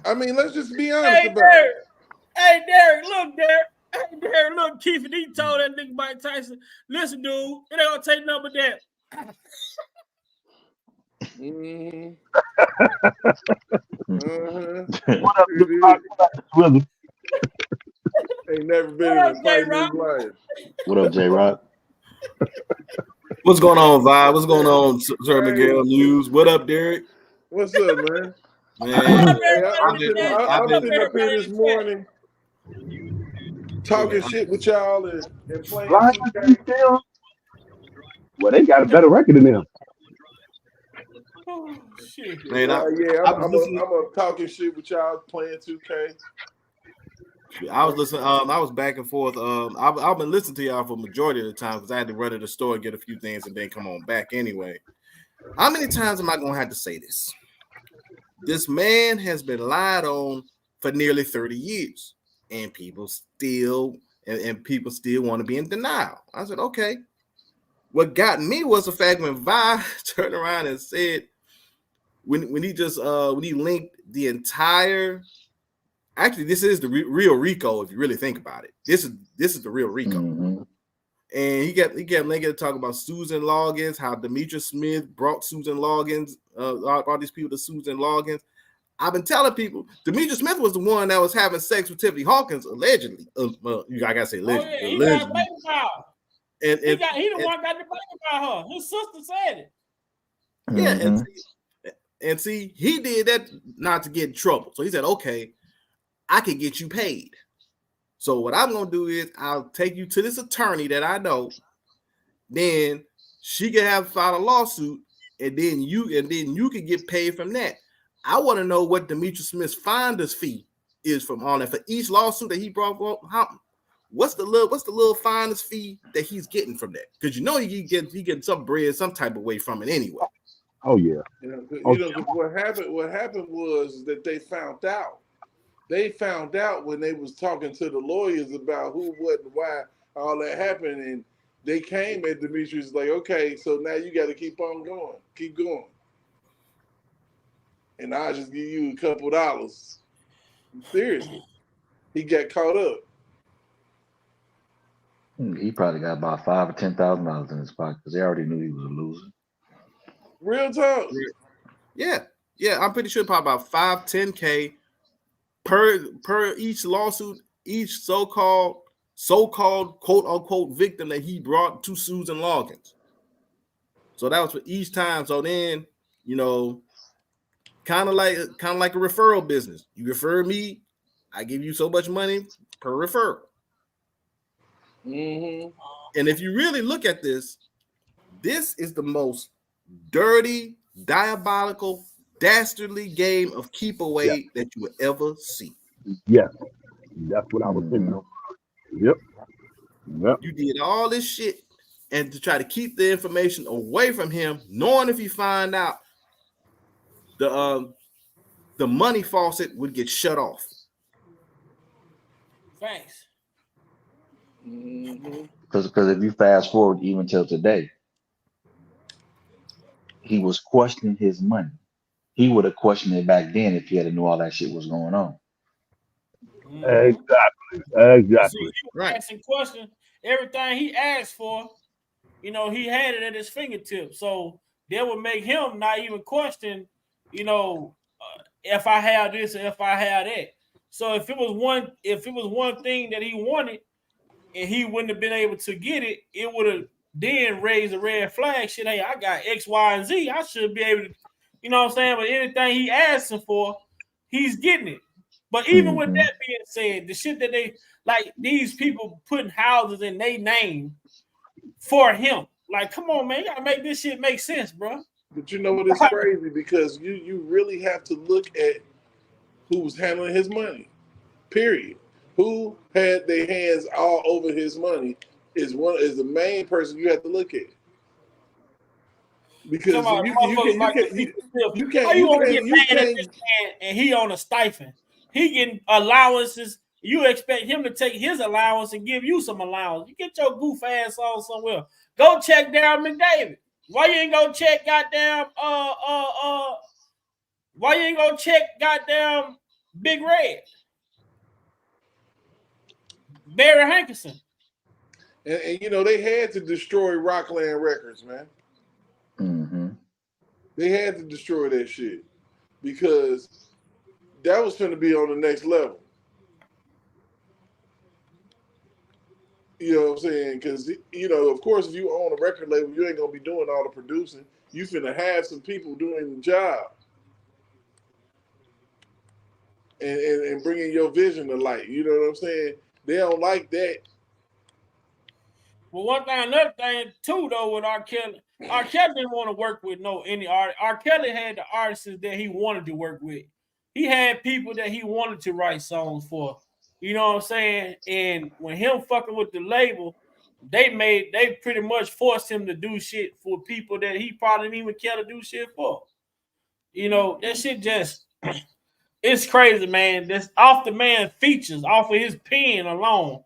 I mean, let's just be honest about it. Hey, Derek, look, Derek. Hey, Derek, look, Keefy D told that nigga Mike Tyson, listen, dude, it ain't gonna take nothing but that. Mm-hmm. What up, Willie? Ain't never been in a fight in his life. What up, J-Rock? What's going on, Vi? What's going on, Sir Miguel News? What up, Derek? What's up, man? Man, Hey, I'm sitting up here this morning talking shit with y'all and playing 2K. Well, they got a better record than them. Oh, shit. Man, I'm talking shit with y'all playing 2K. I was listening. I was back and forth. I've been listening to y'all for majority of the time because I had to run to the store and get a few things and then come on back anyway. How many times am I gonna have to say this? This man has been lied on for nearly 30 years, and people still want to be in denial. I said, okay. What got me was the fact when Vi turned around and said when he linked the entire. Actually, this is the real Rico. If you really think about it, this is the real Rico. Mm-hmm. And he kept linking to talk about Susan Loggans, how Demetrius Smith brought Susan Loggans, all these people to Susan Loggans. I've been telling people Demetrius Smith was the one that was having sex with Tiffany Hawkins allegedly. I gotta say allegedly. Oh, yeah, he got a baby about her. And he the one got the baby about her. His sister said it. Yeah, Mm-hmm. and see, he did that not to get in trouble. So he said, okay, I can get you paid. So what I'm gonna do is I'll take you to this attorney that I know. Then she can have filed a lawsuit, and then you can get paid from that. I want to know what Demetrius Smith's finder's fee is from all that for each lawsuit that he brought. What's the little finder's fee that he's getting from that? Because you know he get some bread some type of way from it anyway. Oh yeah. What happened was that they found out. They found out when they was talking to the lawyers about who, what, and why all that happened, and they came at Demetrius like, okay, so now you got to keep going, and I'll just give you a couple dollars. Seriously, he got caught up. He probably got about $5,000 or $10,000 in his pocket because they already knew he was a loser. Real talk. Yeah. I'm pretty sure probably about 5-10K per each lawsuit, each so-called quote unquote victim that he brought to Susan Loggans. So that was for each time. So then, kind of like a referral business. You refer me, I give you so much money per referral. Mm-hmm. And if you really look at this is the most dirty, diabolical, dastardly game of keep away that you will ever see. Yes, that's what I was thinking of. Yep. You did all this shit, and to try to keep the information away from him, knowing if he find out the money faucet would get shut off. Thanks. Because if you fast forward even till today, he was questioning his money. He would have questioned it back then if he had knew all that shit was going on. Exactly. See, he was asking questions. Everything he asked for, he had it at his fingertips. So that would make him not even question, if I have this or if I have that. So if it was one thing that he wanted and he wouldn't have been able to get it, it would have then raised a red flag. Shit, hey, I got X, Y, and Z. I should be able to, you know what I'm saying? But anything he asking for, he's getting it. But even with that being said, the shit that they like these people putting houses in their name for him. Like, come on, man, you gotta make this shit make sense, bro. But you know what? It's crazy because you really have to look at who was handling his money. Period. Who had their hands all over his money is the main person you have to look at. Because How you gonna get mad at this man and he on a stipend? He getting allowances. You expect him to take his allowance and give you some allowance. You get your goof ass on somewhere. Go check down McDavid. Why you ain't go check goddamn why you ain't go check goddamn Big Red? Barry Hankerson. And they had to destroy Rockland Records, man. They had to destroy that shit because that was going to be on the next level. You know what I'm saying? Because, of course, if you own a record label, you ain't going to be doing all the producing. You finna have some people doing the job and bringing your vision to light. You know what I'm saying? They don't like that. Well, another thing too, though, with R.Kelly didn't want to work with any artist. R.Kelly had the artists that he wanted to work with. He had people that he wanted to write songs for. You know what I'm saying? And when him fucking with the label, they pretty much forced him to do shit for people that he probably didn't even care to do shit for. That shit just it's crazy, man. That's off the man features, off of his pen alone.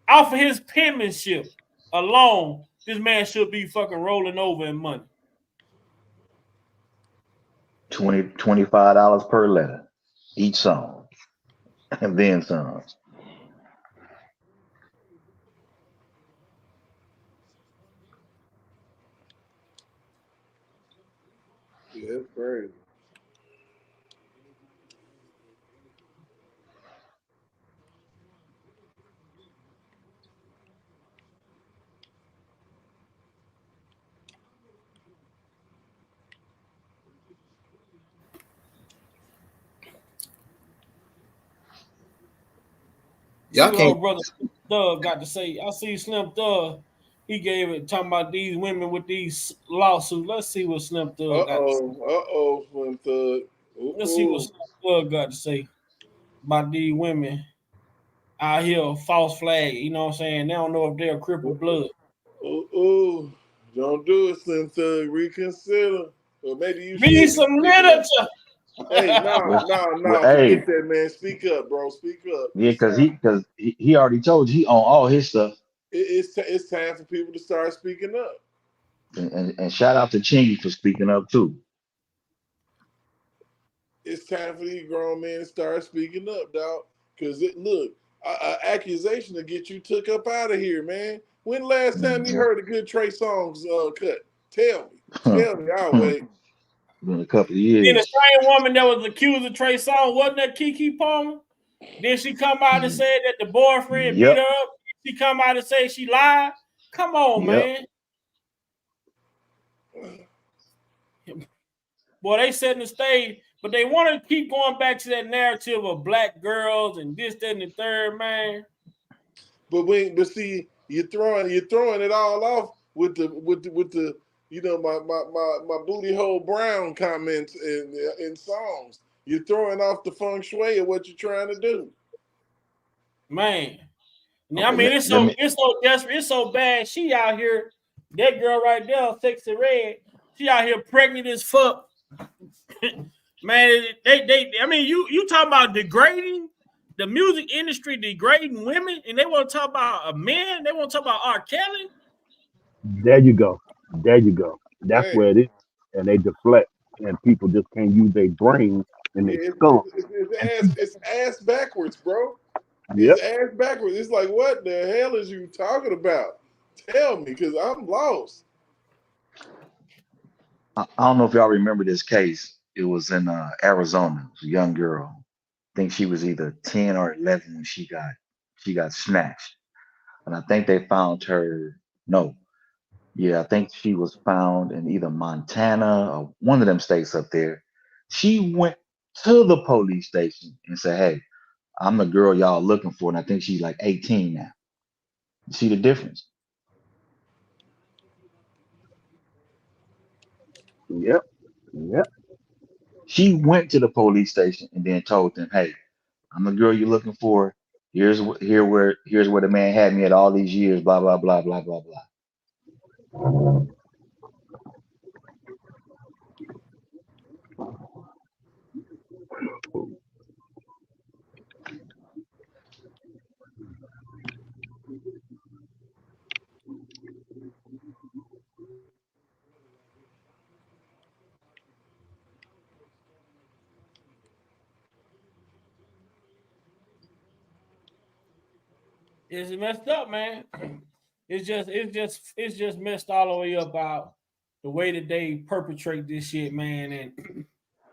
Off of his penmanship alone, this man should be fucking rolling over in money. $25 per letter, each song, and then some. Yeah, that's crazy. Y'all can't. Brother Thug got to say. I see Slim Thug. He gave it talking about these women with these lawsuits. Let's see what Slim Thug got to say. Slim Thug. Let's see what Slim Thug got to say about these women out here false flag. You know what I'm saying? They don't know if they're crippled blood. Don't do it, Slim Thug. Reconsider. Or maybe you read some literature. Hey, no. Hey. Forget that, man. Speak up, bro. Speak up. Yeah, because he already told you he own all his stuff. It's time for people to start speaking up. And shout out to Chingy for speaking up too. It's time for these grown men to start speaking up, dog. Because look, an accusation to get you took up out of here, man. When last time you heard a good Trey Songz cut? Tell me. I'll wait. Been a couple of years. And the same woman that was accused of Trey Songz, wasn't that Keke Palmer? Then she come out and said that the boyfriend beat her up. She come out and say she lied. Come on, man. Boy, they setting the stage, but they want to keep going back to that narrative of black girls and this, that, and the third, man. But see, you're throwing it all off with the my booty hole brown comments in songs. You're throwing off the feng shui of what you're trying to do. Man, I mean, it's so desperate, it's so bad. She out here, that girl right there, Sexy Red. She out here pregnant as fuck. Man, I mean, you talking about degrading the music industry, degrading women, and they want to talk about a man. They want to talk about R. Kelly. There you go. There you go. That's Man, where it is. And they deflect, and people just can't use their brain and they yeah, skunk. it's ass backwards, bro. It's Yep. ass backwards. It's like, what the hell is you talking about? Tell me, because I'm lost. I don't know if y'all remember this case. It was in Arizona. It was a young girl. I think she was either 10 or 11 when she got snatched. And I think they found her. No, yeah, I think she was found in either Montana or one of them states up there. She went to the police station and said, "Hey, I'm the girl y'all looking for." And I think she's like 18 now. You see the difference? Yep. Yep. She went to the police station and then told them, "Hey, I'm the girl you're looking for. Here's where the man had me at all these years. Blah blah blah blah blah blah." It's messed up, man. It's just messed all the way up out the way that they perpetrate this shit, man.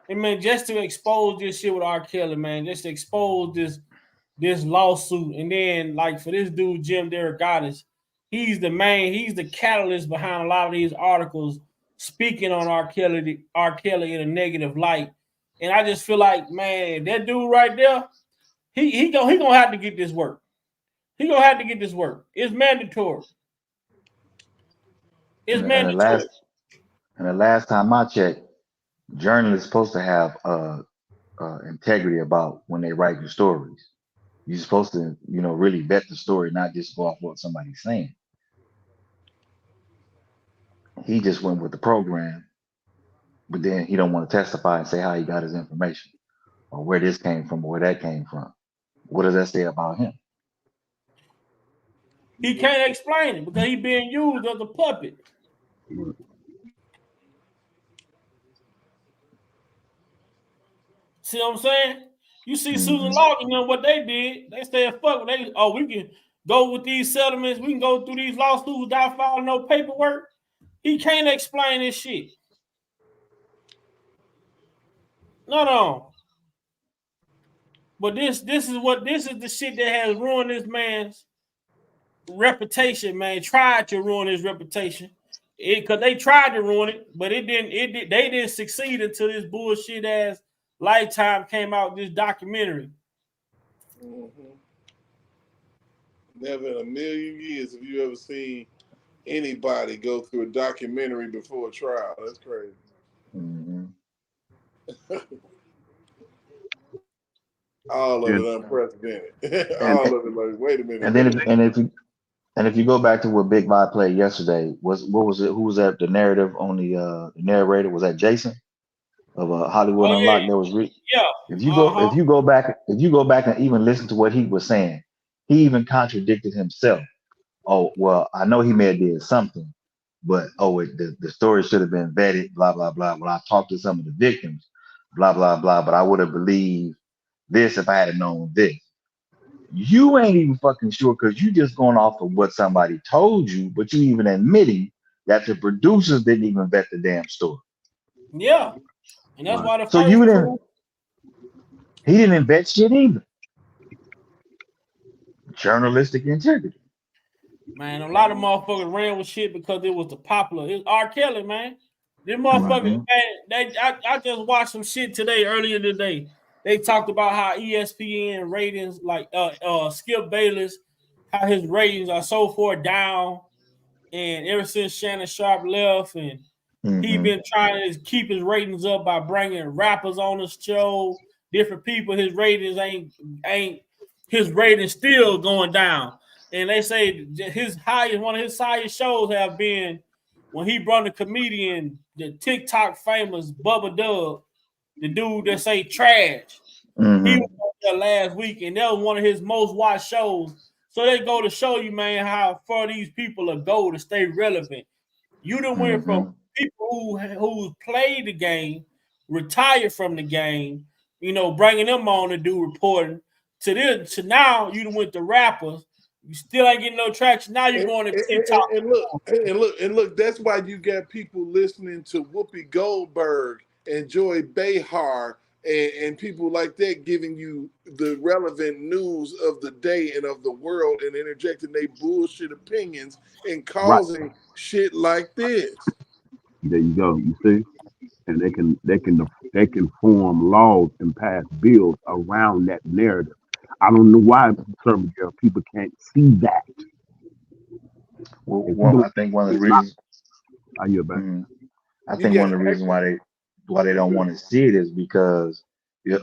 And man, just to expose this shit with R. Kelly, man, just to expose this lawsuit, and then like for this dude Jim Derogatis, he's the catalyst behind a lot of these articles speaking on R. Kelly in a negative light. And I just feel like, man, that dude right there, he gonna have to get this work. He gonna have to get this work. It's mandatory. It's And the mandatory. last time I checked, journalists supposed to have integrity about when they write your stories. You're supposed to, really vet the story, not just go off what somebody's saying. He just went with the program, but then he don't want to testify and say how he got his information or where this came from or where that came from. What does that say about him? He can't explain it because he being used as a puppet. See what I'm saying? You see Susan Hmm. Loggans and what they did. They said, fuck, we can go with these settlements. We can go through these lawsuits without filing no paperwork. He can't explain this shit. No. But this is the shit that has ruined this man's reputation, man. Tried to ruin his reputation. Because they tried to ruin it, but they didn't succeed until this bullshit ass Lifetime came out with this documentary. Mm-hmm. Never in a million years have you ever seen anybody go through a documentary before a trial. That's crazy. Hmm. All of And, it unprecedented. and, All of it like, wait a minute, And then what? if you go back to what Big Vi played yesterday, what was it? Who was that? The narrative on the narrator, was that Jason of Hollywood Oh yeah, Unlocked? That was yeah. if you go back and even listen to what he was saying, he even contradicted himself. Oh well, I know he may have did something, but the story should have been vetted. Blah blah blah. When I talked to some of the victims, blah blah blah. But I would have believed this if I had known this. You ain't even fucking sure because you just going off of what somebody told you, but you even admitting that the producers didn't even vet the damn story. Yeah. And that's right. why the So you first didn't. crew, He didn't vet shit either. Journalistic integrity. man, a lot of motherfuckers ran with shit because it was the popular. It's R. Kelly, man. Them motherfuckers, Hmm. man, I just watched some shit earlier today. They talked about how ESPN ratings, like Skip Bayless, how his ratings are so far down. And ever since Shannon Sharp left, and he Hmm. been trying to keep his ratings up by bringing rappers on his show, different people. His ratings ain't his ratings still going down. And they say one of his highest shows have been when he brought the comedian, the TikTok famous Bubba Dub, the dude that say trash. He was on there last week, and that was one of his most watched shows. So they go to show you, man, how far these people are go to stay relevant. You done went from people who played the game, retired from the game, bringing them on to do reporting, to now you done went to rappers. You still ain't getting no traction. Now you're going to TikTok. And look, that's why you got people listening to Whoopi Goldberg and Joy Behar and people like that giving you the relevant news of the day and of the world and interjecting their bullshit opinions and causing shit like this. There you go. You see, and they can form laws and pass bills around that narrative. I don't know why certain people can't see that. Well, I think one of the reasons. I hear back. I think one of the reasons why they don't want to see it is because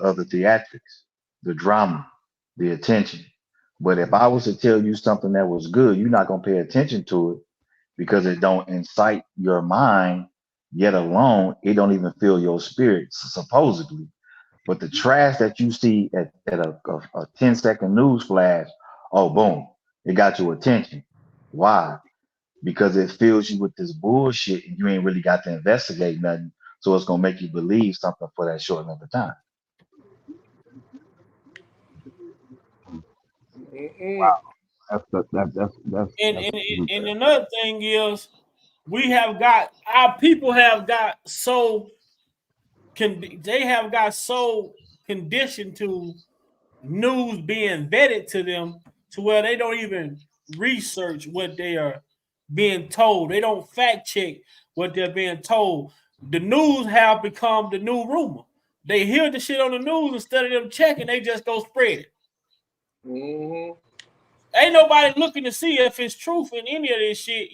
of the theatrics, the drama, the attention. But if I was to tell you something that was good, you're not gonna pay attention to it because it don't incite your mind, yet alone it don't even fill your spirit, supposedly. But the trash that you see at a 10-second news flash, oh boom, it got your attention. Why? Because it fills you with this bullshit and you ain't really got to investigate nothing. So it's gonna make you believe something for that short length of time. Wow. That's And another thing is our people have got so conditioned to news being vetted to them to where they don't even research what they are being told. They don't fact check what they're being told. The news have become the new rumor. They hear the shit on the news instead of them checking, they just go spread it. Ain't nobody looking to see if it's truth in any of this shit.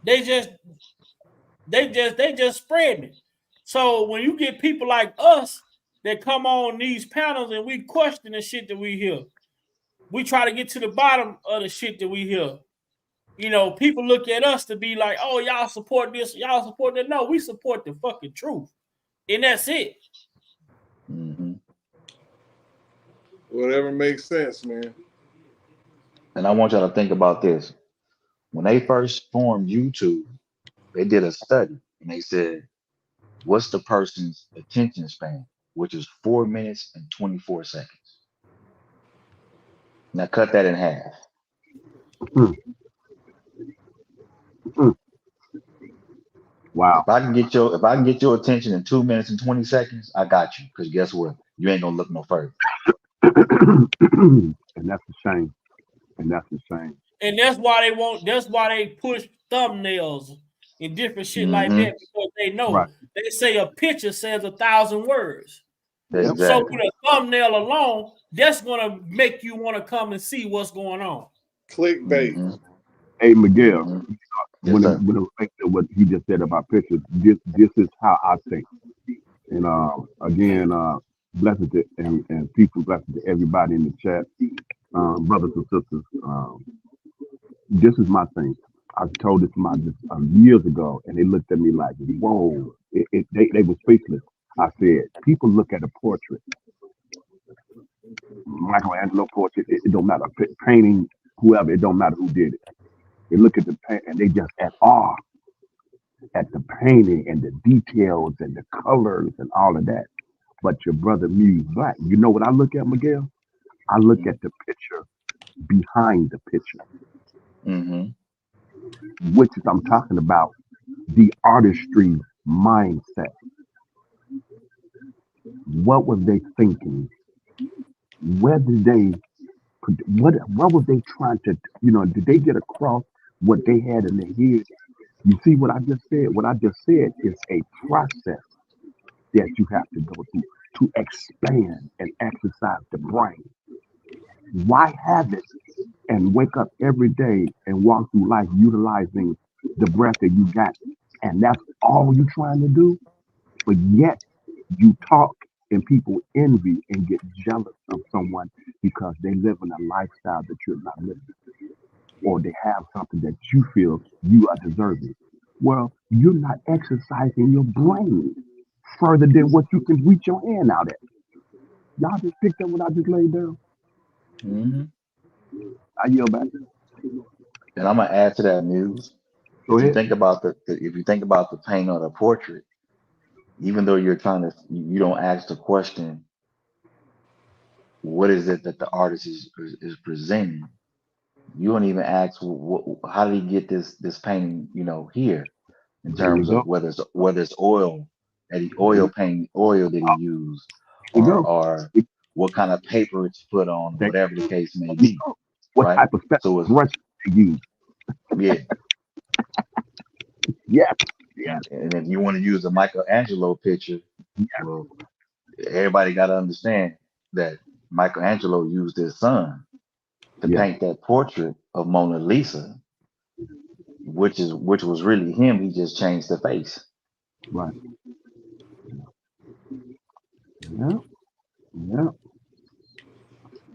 They just spreading it. So when you get people like us that come on these panels and we question the shit that we hear, we try to get to the bottom of the shit that we hear. People look at us to be like, oh, y'all support this, y'all support that. No, we support the fucking truth. And that's it. Whatever makes sense, man. And I want y'all to think about this. When they first formed YouTube, they did a study and they said, what's the person's attention span? Which is 4 minutes and 24 seconds. Now cut that in half. Wow. If I can get your attention in 2 minutes and 20 seconds, I got you. Because guess what? You ain't gonna look no further. And that's a shame. And that's why they push thumbnails and different shit like that, because they know they say a picture says 1,000 words. Exactly. So with a thumbnail alone, that's gonna make you want to come and see what's going on. Clickbait. Hey Miguel, when it relates to what he just said about pictures, this is how I think. And again, blessed to, and people blessed to everybody in the chat, brothers and sisters. This is my thing. I told this to my just years ago, and they looked at me like, "Whoa!" They were speechless. I said, "People look at a portrait, Michelangelo portrait. It don't matter. Painting, whoever. It don't matter who did it. They look at the paint, and they just at awe at the painting and the details and the colors and all of that. But your brother Muse Black, you know what I look at, Miguel? I look at the picture behind the picture, which is I'm talking about the artistry mindset. What was they thinking? Where did they? What was they trying to? Did they get across what they had in their head? You see what I just said? What I just said is a process that you have to go through to expand and exercise the brain. Why have it and wake up every day and walk through life utilizing the breath that you got, and that's all you're trying to do? But yet you talk And people envy and get jealous of someone because they live in a lifestyle that you're not living, or they have something that you feel you are deserving. Well, you're not exercising your brain further than what you can reach your hand out at. Y'all just picked up what I just laid down. Hmm. I yell back. And I'm gonna add to that news. Go If you ahead. think about if you think about the paint on a portrait, even though you're trying to, you don't ask the question, what is it that the artist is presenting? You don't even ask, how did he get this painting, here, in There you terms go. of whether it's oil, oil paint, oil that he used, There you or go. what kind of paper it's put on, There whatever the case may you be, go. What right? type of special So it's, brush they use? yeah. Yes. Yes. And if you want to use a Michelangelo picture, Yes. well, everybody got to understand that Michelangelo used his son to Yes. paint that portrait of Mona Lisa, which was really him. He just changed the face. Right. Yeah. Yeah.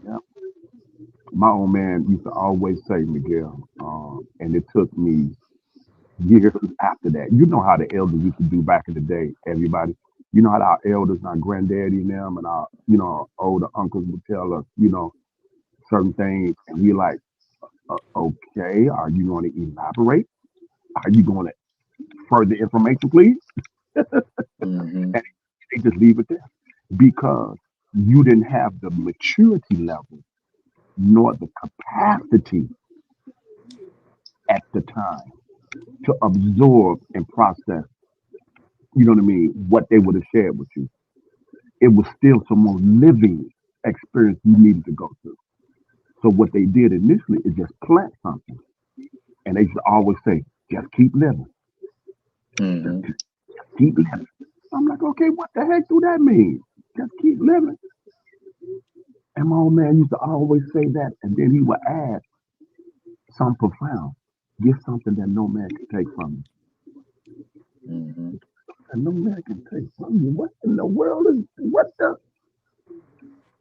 Yeah. My old man used to always say, Miguel, and it took me years after that. You know how the elders used to do back in the day, everybody. You know how our elders, our granddaddy and them and our, older uncles would tell us, certain things. And we like, okay, are you going to elaborate? Are you going to further information, please? Hmm. And they just leave it there because you didn't have the maturity level nor the capacity at the time to absorb and process, what they would have shared with you. It was still some more living experience you needed to go through. So what they did initially is just plant something. And they should always say, just keep living. Just Hmm. keep living. I'm like, okay, what the heck do that mean? Just keep living. And my old man used to always say that, and then he would add something profound. Get something that no man can take from Hmm. you. And no man can take from you. What in the world is what the?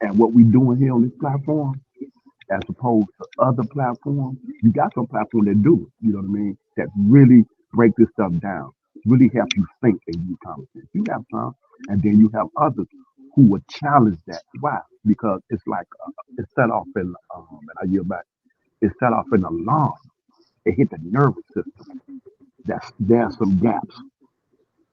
And what we doing here on this platform, as opposed to other platforms, you got some platforms that do, you know what I mean, that really break this stuff down, really help you think and use common sense. You have some, and then you have others who would challenge that. Why? Because it's like it's set off in, and I yield back. It set off an alarm. It hit the nervous system. There are some gaps.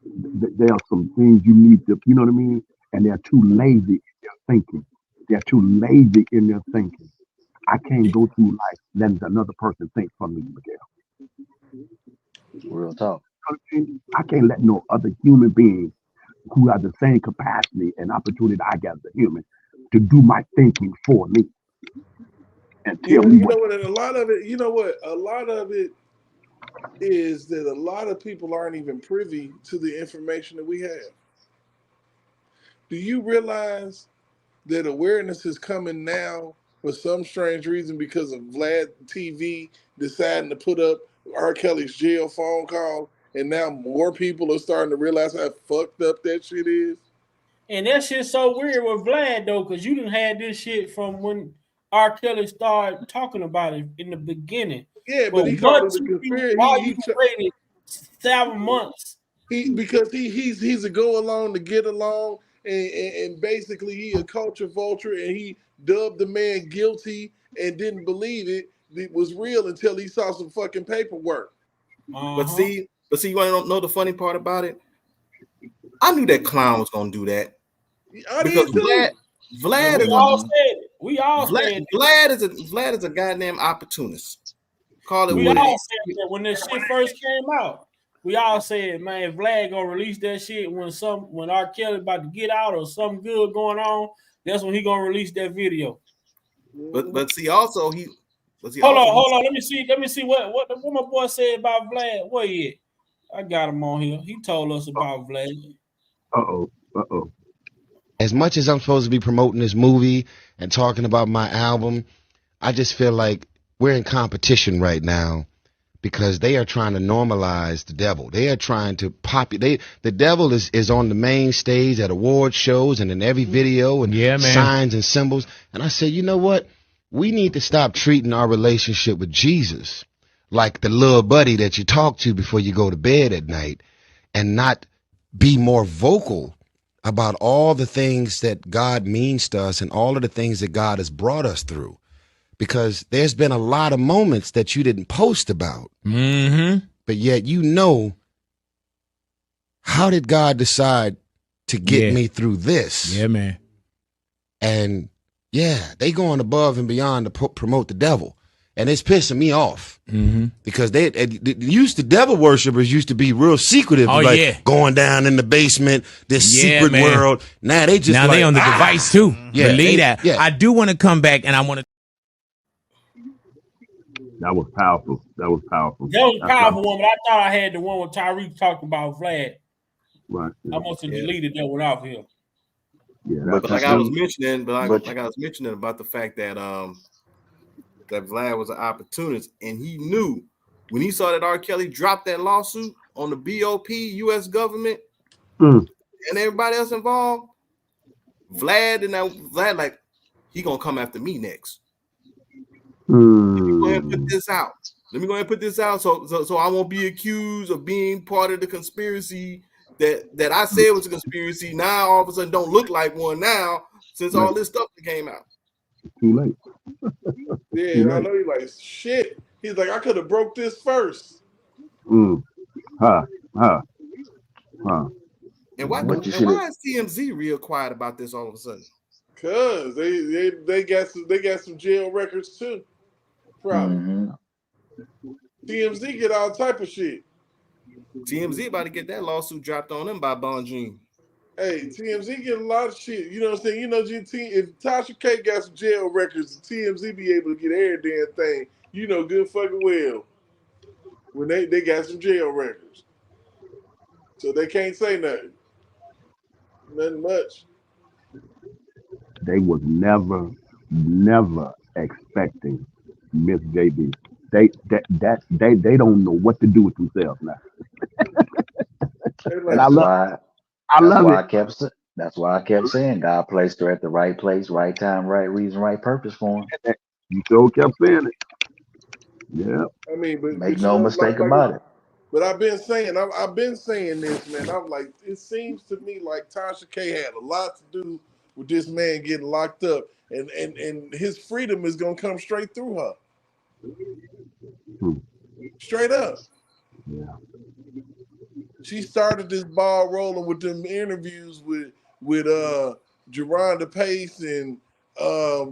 There are some things you need to, you know what I mean? And they're too lazy in their thinking. They're too lazy in their thinking. I can't go through life letting another person think for me, Miguel. Real talk. I can't let no other human being who has the same capacity and opportunity I got as a human to do my thinking for me and tell me You what. know what? And a lot of it, you know what? A lot of it is that a lot of people aren't even privy to the information that we have. Do you realize that awareness is coming now for some strange reason because of Vlad TV deciding to put up R.Kelly's jail phone call, and now more people are starting to realize how fucked up that shit is? And that shit's so weird with Vlad though, because you didn't have this shit from when R.kelly started talking about it in the beginning. Yeah, but But he what called it a took you? conspiracy. Why you waited 7 months? Because he's a go along to get along, and basically he a culture vulture, and he dubbed the man guilty and didn't believe it was real until he saw some fucking paperwork. Uh But huh. see, you want to know the funny part about it? I knew that clown was gonna do that I because did too. Vlad We is a all Hmm. said it. We all said it. Vlad is a goddamn opportunist. Call it We what it Yeah, all is. said that when this shit first came out. We all said, man, Vlad gonna release that shit when R. Kelly about to get out or something good going on. That's when he gonna release that video. But see also he Hold on. Let me see what my boy said about Vlad. Where he at? I got him on here. He told us about Vlad. uh-oh, uh-oh. As much as I'm supposed to be promoting this movie and talking about my album, I just feel like we're in competition right now because they are trying to normalize the devil. They are trying to the devil is on the main stage at award shows and in every video and signs and symbols. And I said, you know what? We need to stop treating our relationship with Jesus like the little buddy that you talk to before you go to bed at night, and not be more vocal about all the things that God means to us and all of the things that God has brought us through. Because there's been a lot of moments that you didn't post about, but yet how did God decide to get me through this? Yeah, man. And they going above and beyond to promote the devil. And it's pissing me off because they devil worshipers used to be real secretive, going down in the basement, this secret world. Now they just they on the device too. Yeah, believe that. Yeah. I do want to come back and I want to. That was powerful. That was powerful. That was a powerful one, but I thought I had the one with Tyreek talking about Vlad. Right. I must have deleted that one off here. Yeah, but like I was mentioning, about the fact that that Vlad was an opportunist, and he knew when he saw that R.Kelly dropped that lawsuit on the BOP, U.S. government, and everybody else involved, Vlad like, he gonna come after me next. Let me go ahead and put this out. So I won't be accused of being part of the conspiracy that I said was a conspiracy. Now all of a sudden don't look like one now since all this stuff that came out. Too late. Yeah, I know he's like, shit. He's like, I could have broke this first. And why is TMZ real quiet about this all of a sudden? Cause they got some jail records too. Probably. TMZ get all type of shit. TMZ about to get that lawsuit dropped on them by Bonjean. Hey, TMZ get a lot of shit. You know what I'm saying? You know, GT, if Tasha K got some jail records, TMZ be able to get every damn thing. You know good fucking well. When they got some jail records. So they can't say nothing. Nothing much. They was never expecting Miss JB. They don't know what to do with themselves now. And I love it. That's why I kept saying God placed her at the right place, right time, right reason, right purpose for him. You so kept saying it. Yeah. I mean, but make no mistake about it. But I've been saying this, man. I'm like, it seems to me like Tasha K had a lot to do with this man getting locked up, and his freedom is gonna come straight through her. Straight up. Yeah. She started this ball rolling with them interviews with Jerronda Pace and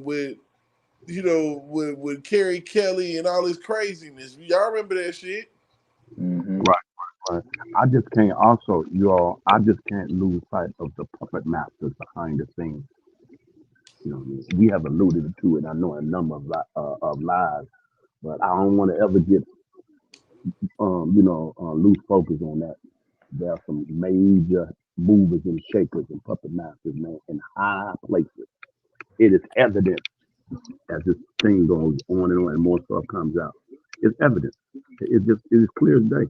with R.kelly and all this craziness. Y'all remember that shit? Right. I just can't lose sight of the puppet masters behind the scenes. You know, we have alluded to it. I know a number of lives, but I don't want to ever get lose focus on that. There are some major movers and shakers and puppet masters, man, in high places. It is evident as this thing goes on and more stuff comes out. It's evident. It is clear as day.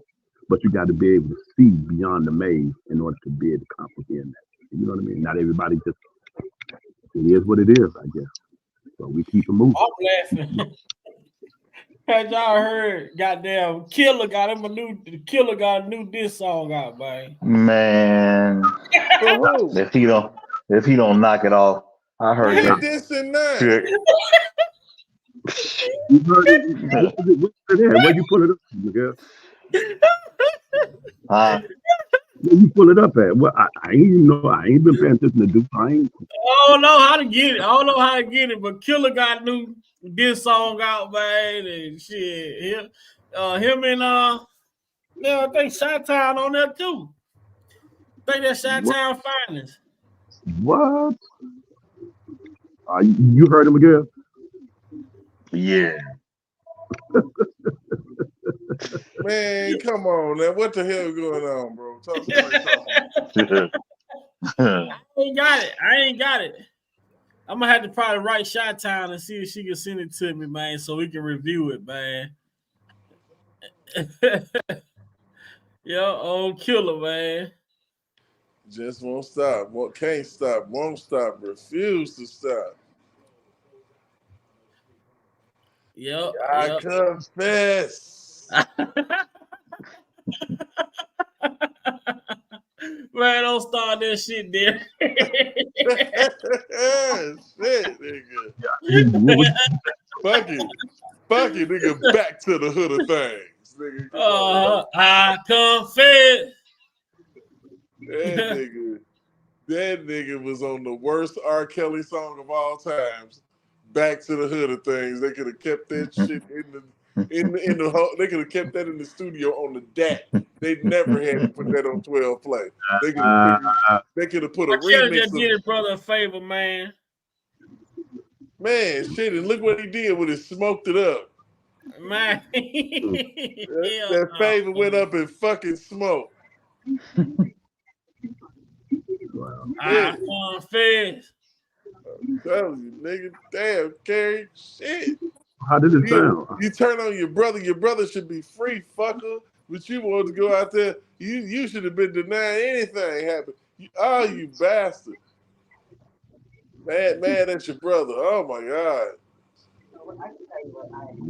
But you got to be able to see beyond the maze in order to be able to comprehend that. You know what I mean? Not everybody it is what it is, I guess. So we keep it moving. I'm laughing. Had y'all heard? Goddamn, Killer got a new diss song out, man. Man, if he don't knock it off, I heard that. Dissing that. You heard it? Where you pull it up, girl? Where you pull it up at? Well, I ain't even know. I ain't been paying attention to do. I don't know how to get it. But Killer got new diss song out, man, and shit. Him and I think Chi-Town on there too. I think that's Chi-Town Finest. What? You heard him again? Yeah. Man, come on, man. What the hell is going on, bro? Talk I ain't got it. I'm gonna have to probably write Chi-Town and see if she can send it to me, man, so we can review it, man. Yeah, old killer, man. Just won't stop. Can't stop. Won't stop. Refuse to stop. Yep, I yep. confess. Man, don't start that shit there. Shit, nigga. What Fuck it. Fuck it, nigga. Back to the hood of things. Nigga, come on. I confess. That nigga was on the worst R. Kelly song of all times. Back to the hood of things. They could have kept that shit in the whole, they could have kept that in the studio on the DAT. They never had to put that on 12 play. They could have put a I can't remix just of get his brother a favor, man. man shit, and look what he did when he smoked it up. Man. That favor went up in fucking smoke. I confess. I'm telling you, nigga, damn, Carrie, shit. How did it sound? You turn on your brother. Your brother should be free, fucker. But you want to go out there. You should have been denying anything happened. You bastard. Mad at your brother. Oh my god.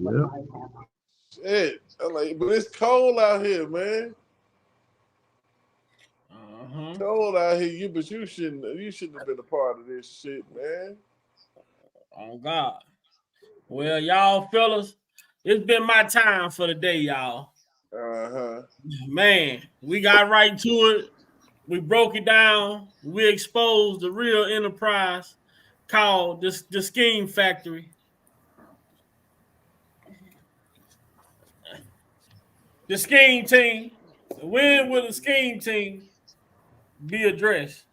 Yeah. Shit. I'm like, but it's cold out here, man. Cold out here. But you shouldn't have been a part of this shit, man. Oh God. Well, y'all fellas, it's been my time for the day, y'all. Man, we got right to it. We broke it down. We exposed the real enterprise called the Scheme Factory. The scheme team. When will the scheme team be addressed?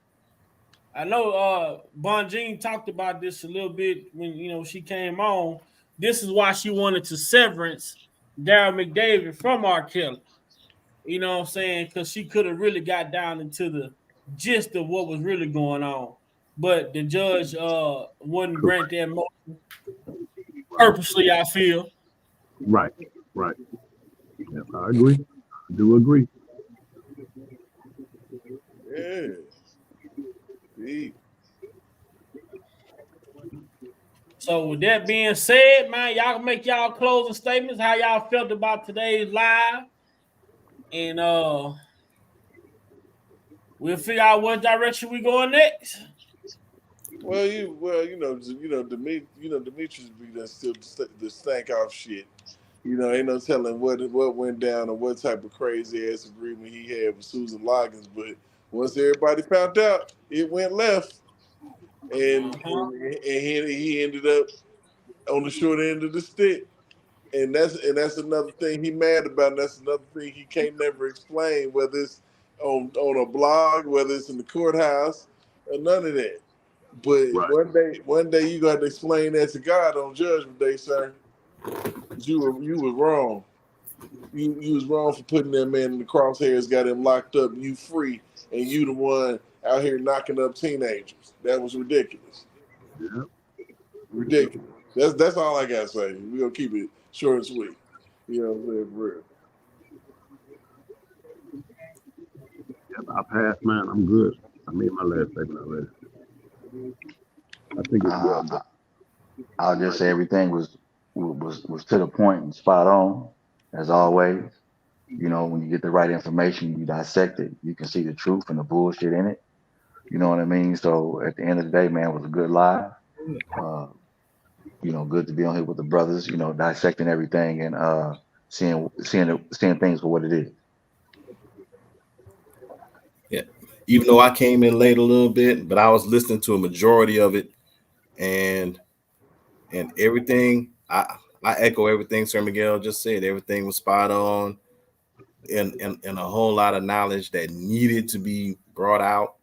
I know Bonjean talked about this a little bit when she came on. This is why she wanted to severance Darryl McDavid from R. Kelly. You know what I'm saying? Because she could have really got down into the gist of what was really going on. But the judge wouldn't grant that motion purposely, I feel. Right. Yes, I agree. I do agree. Yeah. Deep. So with that being said, man, y'all can make y'all closing statements, how y'all felt about today's live. And we'll figure out what direction we going next. Demetrius be done still the stank off shit. Ain't no telling what went down or what type of crazy ass agreement he had with Susan Loggans. But once everybody found out, it went left, and he ended up on the short end of the stick. And that's another thing he mad about. And that's another thing he can't never explain, whether it's on a blog, whether it's in the courthouse, or none of that. But one day you got to explain that to God on Judgment Day, sir. You were wrong. You was wrong for putting that man in the crosshairs, got him locked up, you free, and you the one out here knocking up teenagers. That was ridiculous. Yeah. Ridiculous. That's all I gotta say. We're gonna keep it short and sweet. You know what I'm saying, for real. Yeah, I passed mine. I'm good. I made my last statement already. I think it's well. I'll just say everything was to the point and spot on, as always. When you get the right information, you dissect it, you can see the truth and the bullshit in it. You know what I mean? So at the end of the day, man, it was a good live. Good to be on here with the brothers, dissecting everything and seeing things for what it is. Yeah. Even though I came in late a little bit, but I was listening to a majority of it, and everything. I echo everything Sir Miguel just said. Everything was spot on, and a whole lot of knowledge that needed to be brought out.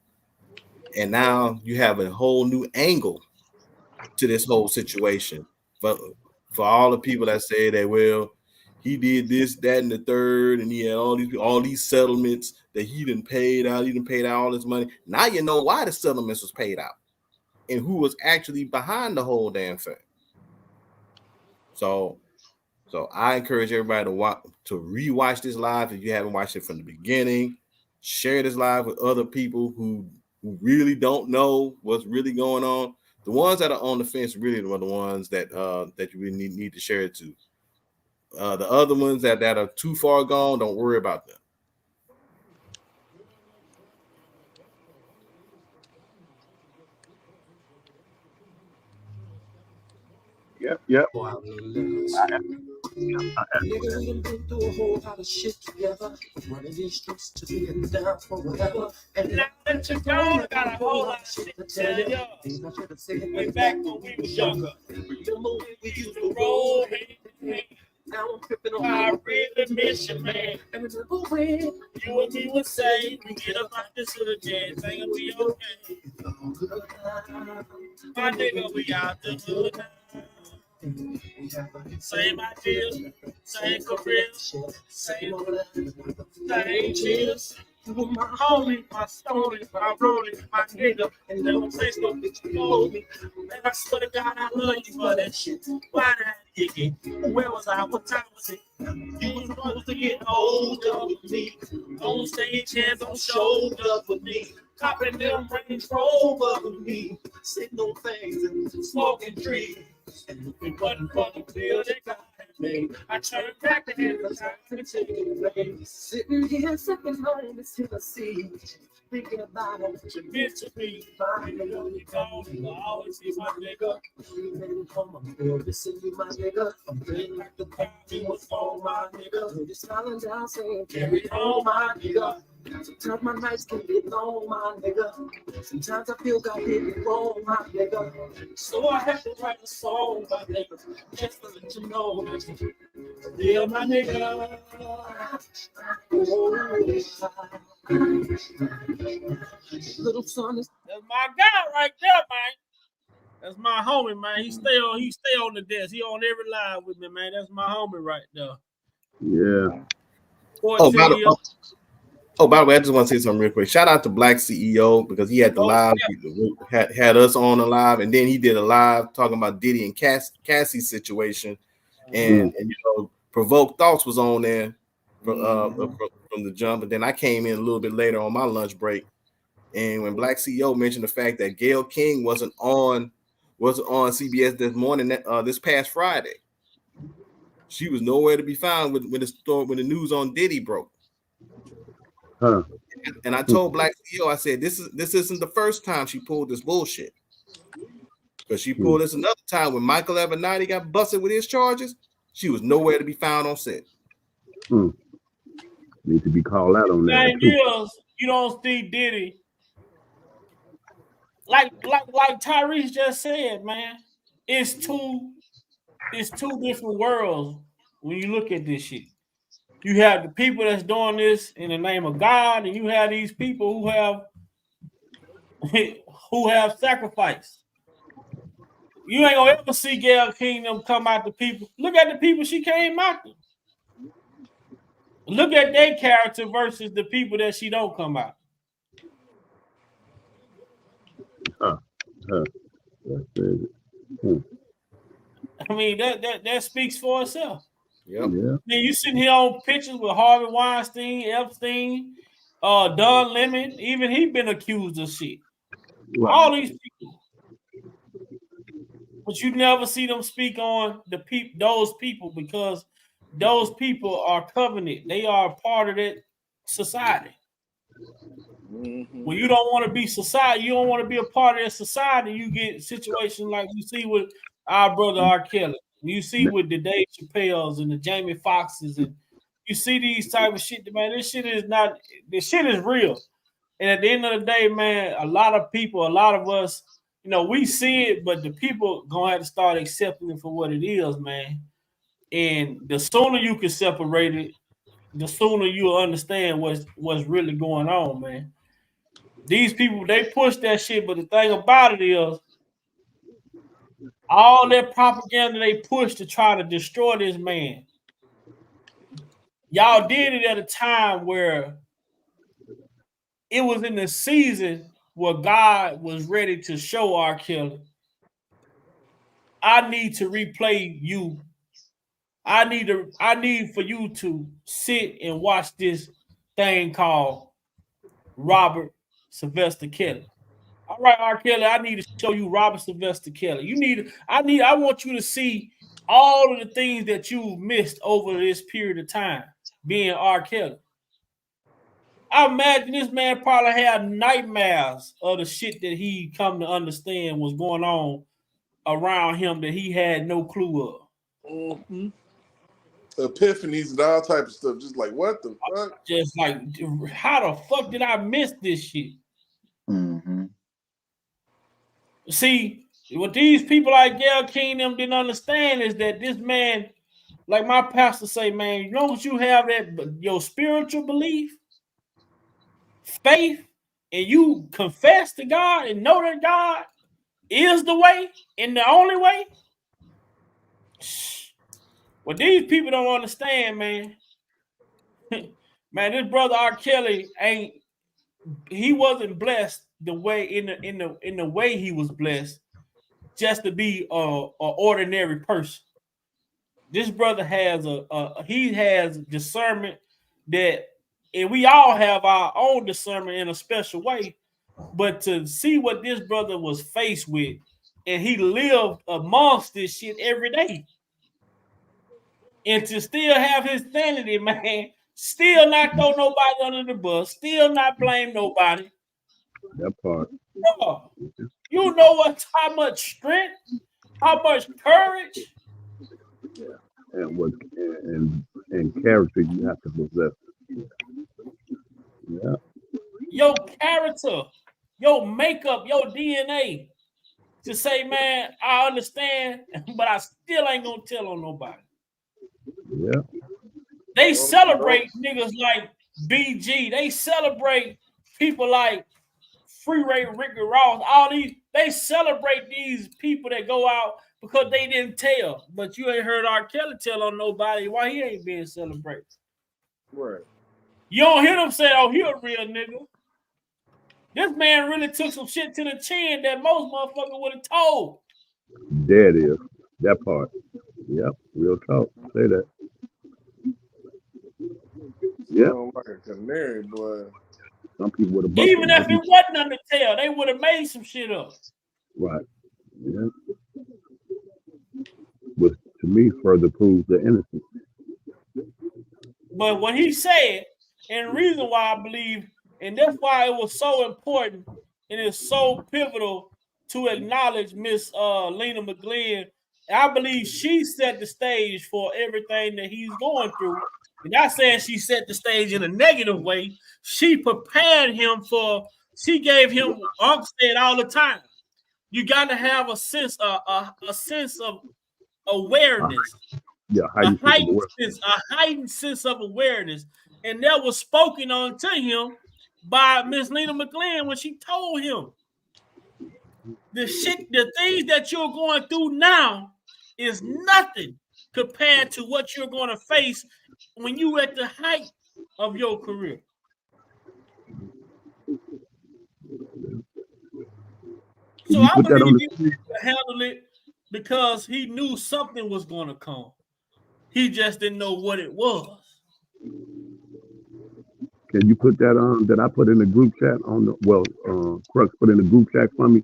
And now you have a whole new angle to this whole situation. But for all the people that say that, well, he did this, that, and the third, and he had all these settlements that he didn't paid out. He didn't paid out all this money. Now you know why the settlements was paid out and who was actually behind the whole damn thing. So So I encourage everybody to rewatch this live if you haven't watched it from the beginning. Share this live with other people who really don't know what's really going on. The ones that are on the fence really are the ones that that you really need to share it to. The other ones that are too far gone, don't worry about them. Yep. Nigga, we done been through a whole lot of shit together. Running these streets to being down for whatever. And now that you're gone, I got a whole lot of shit to tell you. Things I should have said way back when we was younger. Remember when we used to roll hand. Now I'm tripping on how I really miss you, man. And remember when you and me would say, we get up out this hood, yeah, things will be okay. My nigga, we out the hood now. Same ideas, same career, same changes. You were my homie, my story, my rolling, my nigga, and never place no bitch below me. Man, I swear to God, I love you for that shit. Why that nigga? Where was I? What time was it? You was supposed to get older with me. On stage, hands on shoulder with me. Copping them Range Rover with me. Signal things and smoking trees. And if it wasn't for the bill they got me, I turned back the hand of time to take it away. Sitting here sipping on this Tennessee, thinking about what you meant to me. Finally, you gone, you'll always be my nigga. Even home, I'm still missing you, my nigga. I'm feeling like the party was on my nigga. You're smiling down, saying, carry on, my nigga. Sometimes my nights can be long, my nigga. Sometimes I feel God did me wrong, my nigga. So I have to write a song, my nigga, just to let you know that you're my nigga. Little son is that's my guy right there, man. That's my homie, man. He stay on the desk. He on every live with me, man. That's my homie right there. Yeah. By the way, I just want to say something real quick. Shout out to Black CEO because he had the live, had us on the live, and then he did a live talking about Diddy and Cassie's situation, and you know, Provoked Thoughts was on there from the jump, and then I came in a little bit later on my lunch break, and when Black CEO mentioned the fact that Gayle King wasn't on CBS this morning, this past Friday, she was nowhere to be found when the news on Diddy broke. Huh. And I told Black CEO, I said, this isn't the first time she pulled this bullshit. Because she pulled this another time when Michael Avenatti got busted with his charges. She was nowhere to be found on set. Need to be called out on that. 9 years, you don't see Diddy. Like Tyrese just said, man, it's two different worlds when you look at this shit. You have the people that's doing this in the name of God, and you have these people who have sacrificed. You ain't gonna ever see Gayle King come out to people. Look at the people she came out to. Look at their character versus the people that she don't come out. I mean, that speaks for itself. Yep. I mean, you sitting here on pictures with Harvey Weinstein, Epstein, Don Lemon, even he been accused of shit. Right. All these people. But you never see them speak on those people because those people are covenant. They are part of that society. Mm-hmm. When you don't want to be society, you don't want to be a part of that society, you get situations like you see with our brother R.kelly. You see with the Dave Chappelle's and the Jamie Foxx's, and you see these type of shit, man. This shit is real. And at the end of the day, man, a lot of us, you know, we see it, but the people gonna have to start accepting it for what it is, man. And the sooner you can separate it, the sooner you'll understand what's really going on, man. These people, they push that shit, but the thing about it is, all that propaganda they push to try to destroy this man, y'all did it at a time where it was in the season where God was ready to show R. Kelly, I need to replay you I need for you to sit and watch this thing called Robert Sylvester Kelly. All right, R. Kelly, I need to show you Robert Sylvester Kelly. I want you to see all of the things that you've missed over this period of time being R. Kelly. I imagine this man probably had nightmares of the shit that he come to understand was going on around him that he had no clue of. Mm-hmm. Epiphanies and all type of stuff. Just like, what the fuck? Just like, how the fuck did I miss this shit? Mm-hmm. See, what these people like Gail King them didn't understand is that this man, like my pastor say, man, you know what you have that your spiritual belief, faith, and you confess to God and know that God is the way and the only way. What these people don't understand, man. Man, this brother R. Kelly he wasn't blessed the way in the way he was blessed just to be a ordinary person. This brother has he has discernment that, and we all have our own discernment in a special way. But to see what this brother was faced with, and he lived amongst this shit every day, and to still have his sanity, man, still not throw nobody under the bus, still not blame nobody. That part. No. You know how much strength, how much courage, And what and character you have to possess. Yeah. your character, your makeup, your DNA to say, man, I understand, but I still ain't gonna tell on nobody. Yeah. They celebrate niggas like BG. They celebrate people like Freeway Ricky Ross. All these, they celebrate these people that go out because they didn't tell. But you ain't heard R. Kelly tell on nobody why he ain't being celebrated. Right. You don't hear them say, oh, he a real nigga. This man really took some shit to the chin that most motherfuckers would have told. There it is. That part. Yep. Real talk. Say that. Yeah. Like a canary, boy. Some people would have. Even if it wasn't nothing to tell, they would have made some shit up. Right. Yeah. Which to me further proves the innocence. But what he said, and the reason why I believe, and that's why it was so important and it's so pivotal to acknowledge Miss Lena McGlynn. I believe she set the stage for everything that he's going through. And not saying she set the stage in a negative way. She prepared him for. She gave him. Unc said all the time, you got to have a sense of awareness. Yeah, a heightened sense of awareness. And that was spoken on to him by Miss Lena McGlynn when she told him the things that you're going through now is nothing compared to what you're going to face when you at the height of your career. So I believe he was able to handle it because he knew something was going to come. He just didn't know what it was. Can you put that on that I put in the group chat on the Crux put in the group chat for me?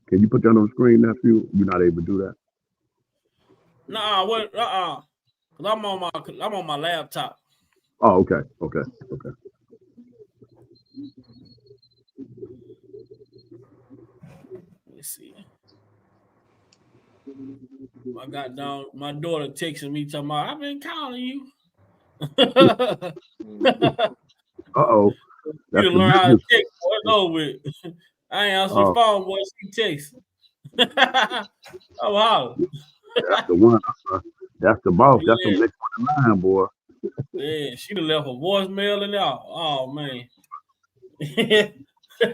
Can you put that on the screen, nephew? You're not able to do that. Nah, what? Cause I'm on my laptop. Oh, okay. Let me see. My daughter texting me talking about, I've been calling you. Uh-oh. You to learn how to text. What's over with? I ain't answer the phone, boy. She text. Oh, wow. That's the one. That's the boss. That's the next one in line, boy. Yeah, she done left a voicemail and all. Oh, man.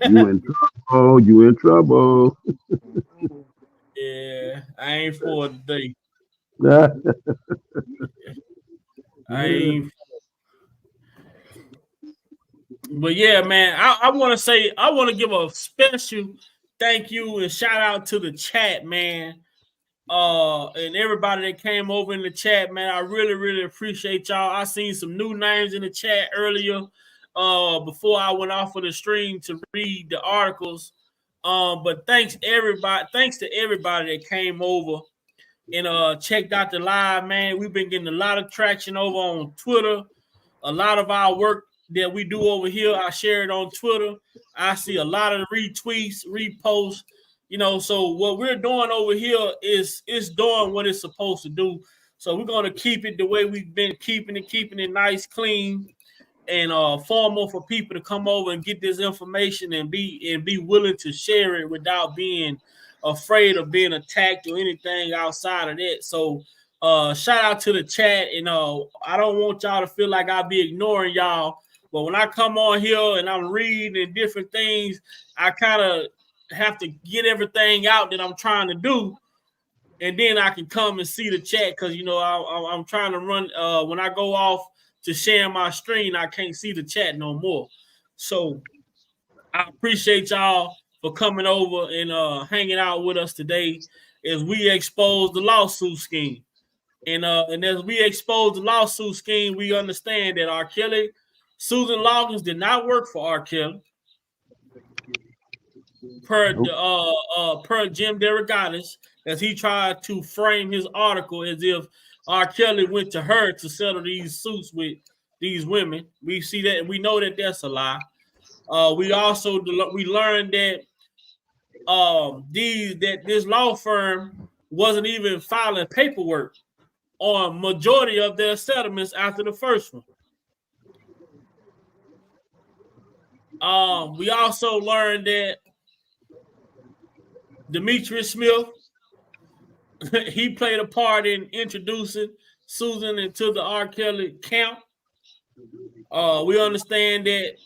You in trouble. Yeah, I ain't for it today. I ain't. But yeah, man, I want to give a special thank you and shout out to the chat, man. and everybody that came over in the chat, man. I really, really appreciate y'all. I seen some new names in the chat earlier before I went off of the stream to read the articles. But thanks to everybody that came over and checked out the live, man. We've been getting a lot of traction over on Twitter. A lot of our work that we do over here, I share it on Twitter. I see a lot of retweets, reposts. So what we're doing over here is doing what it's supposed to do. So we're gonna keep it the way we've been keeping it nice, clean, and formal for people to come over and get this information and be willing to share it without being afraid of being attacked or anything outside of that. So shout out to the chat, and I don't want y'all to feel like I'll be ignoring y'all, but when I come on here and I'm reading different things, I kind of have to get everything out that I'm trying to do, and then I can come and see the chat, because I'm trying to run when I go off to share my screen, I can't see the chat no more. So I appreciate y'all for coming over and hanging out with us today as we expose the lawsuit scheme. And as we expose the lawsuit scheme, we understand that R.kelly, Susan Loggans did not work for R.kelly. Per Jim Derogatis, as he tried to frame his article as if R.kelly went to her to settle these suits with these women. We see that, and we know that that's a lie. We learned that this law firm wasn't even filing paperwork on majority of their settlements after the first one. We also learned that Demetrius Smith, he played a part in introducing Susan into the R.kelly camp. We understand that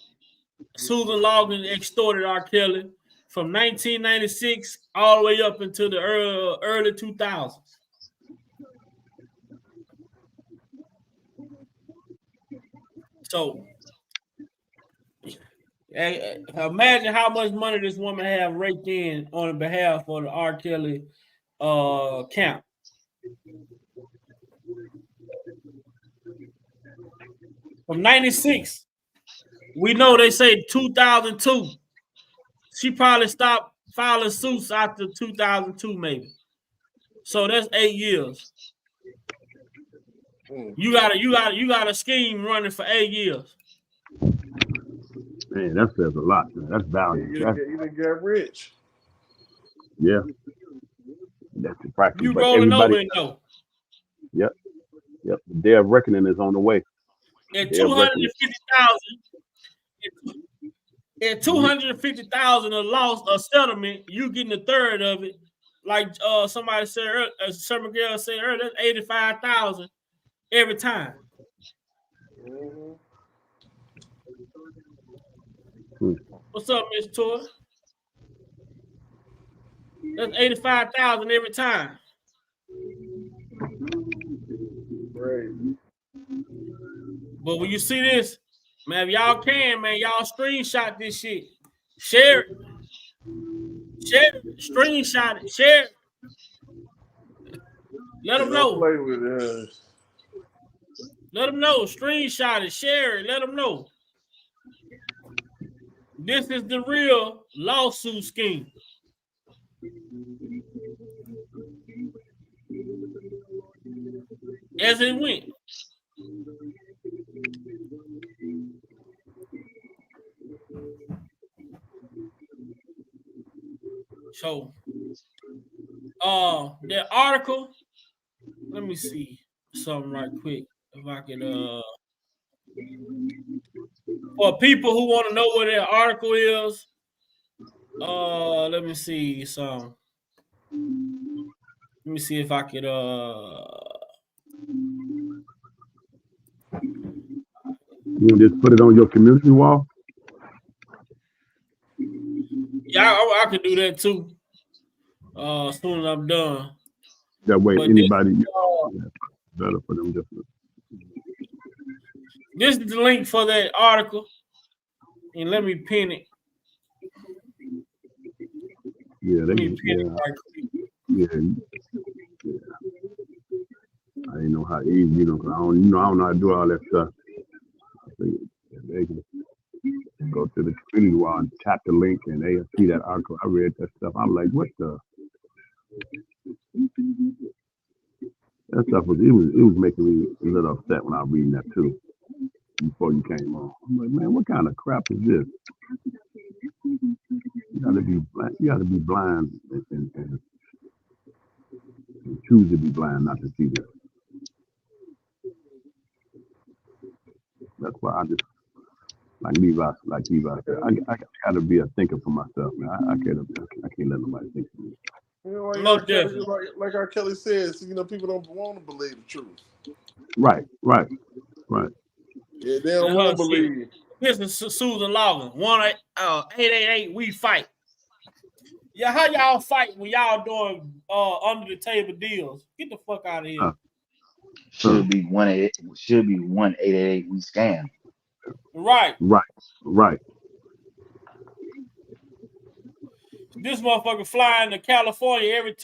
Susan Loggans extorted R.kelly from 1996 all the way up into the early 2000s. So imagine how much money this woman have raked in on behalf of the R.kelly camp. From 96, we know they say 2002. She probably stopped filing suits after 2002, maybe. So that's 8 years. You got a scheme running for 8 years. Man, that says a lot. Man. That's value. You done got rich. Yeah. That's the practice. You but rolling everybody, over and go. Yep. The day of reckoning is on the way. At 250,000, at 250,000 a settlement, you getting a third of it. Like somebody said, some girl said earlier, that's 85,000 every time. What's up, Miss Toy? That's 85,000 every time. Right. But when you see this, man, if y'all can, man, y'all screenshot this shit. Share it. Screenshot it. Share it. Let them know. Play with us. Let them know. Screenshot it. Share it. Let them know. This is the real lawsuit scheme. As it went. So, that article, let me see something right quick. If I could, for people who want to know what that article is, let me see some. Let me see if I could, You just put it on your community wall? Yeah, I could do that too. As soon as I'm done. That way, But anybody better for them. This is the link for that article, and let me pin it. Yeah, Let me pin it right quick. Yeah. how easy, I don't know how to do all that stuff. They can go to the community wall and tap the link, and they'll see that article. I read that stuff. I'm like, what the? That stuff was making me a little upset when I was reading that too. Before you came on, I'm like, man, what kind of crap is this? You got to be blind. You got to be blind and choose to be blind, not to see this. That's why I just like Levi said. I got to be a thinker for myself, man. I can't let nobody think for me. Like R.kelly says, people don't want to believe the truth. Right. Yeah, they don't want to believe. Listen, Susan Loggans, 1-888 we fight. Yeah, how y'all fight when y'all doing under the table deals? Get the fuck out of here. Should be 1-888 we scam. Right. This motherfucker flying to California every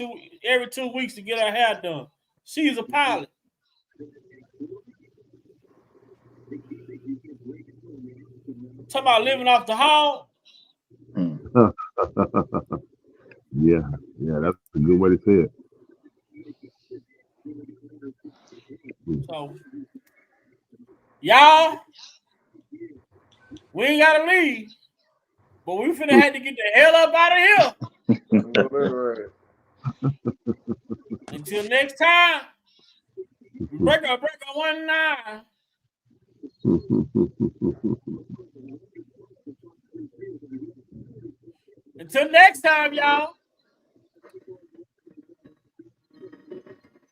two weeks to get her hair done. She's a pilot. Talking about living off the hog. Yeah, that's a good way to say it. So, y'all, we ain't gotta leave, but we finna have to get the hell up out of here. Until next time, break a 1-9. Until next time, y'all.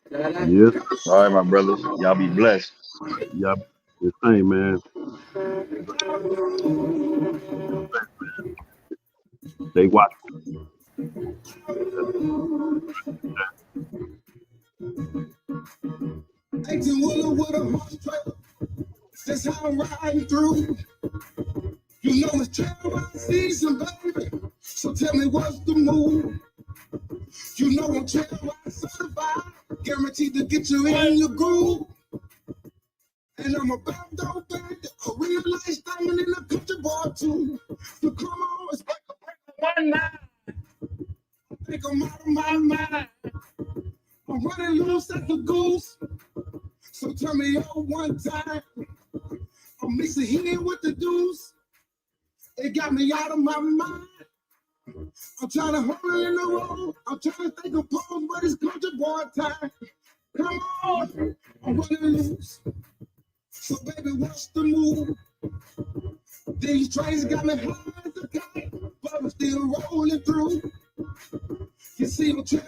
Yes. All right, my brothers. Y'all be blessed. Yep. The same, man. Stay watching. That's how I'm riding through. You know it's travel season, baby. So tell me what's the move? You know I'm travel certified, guaranteed to get you in your groove. And I'm about to open a real life diamond in the country boy too. So come on, it's break a 1-9. I think I'm out of my mind. I'm running loose at the goose. So tell me one time. I'm mixing here with the deuce. It got me out of my mind. I'm trying to hold it in the road. I'm trying to think of pose, but it's country boy time. Come on, I'm running loose. So baby, what's the move? These trains got me high as a kite, but I'm still rolling through. You see, I'm trying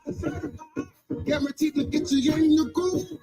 to certified, guaranteed to get you in your groove.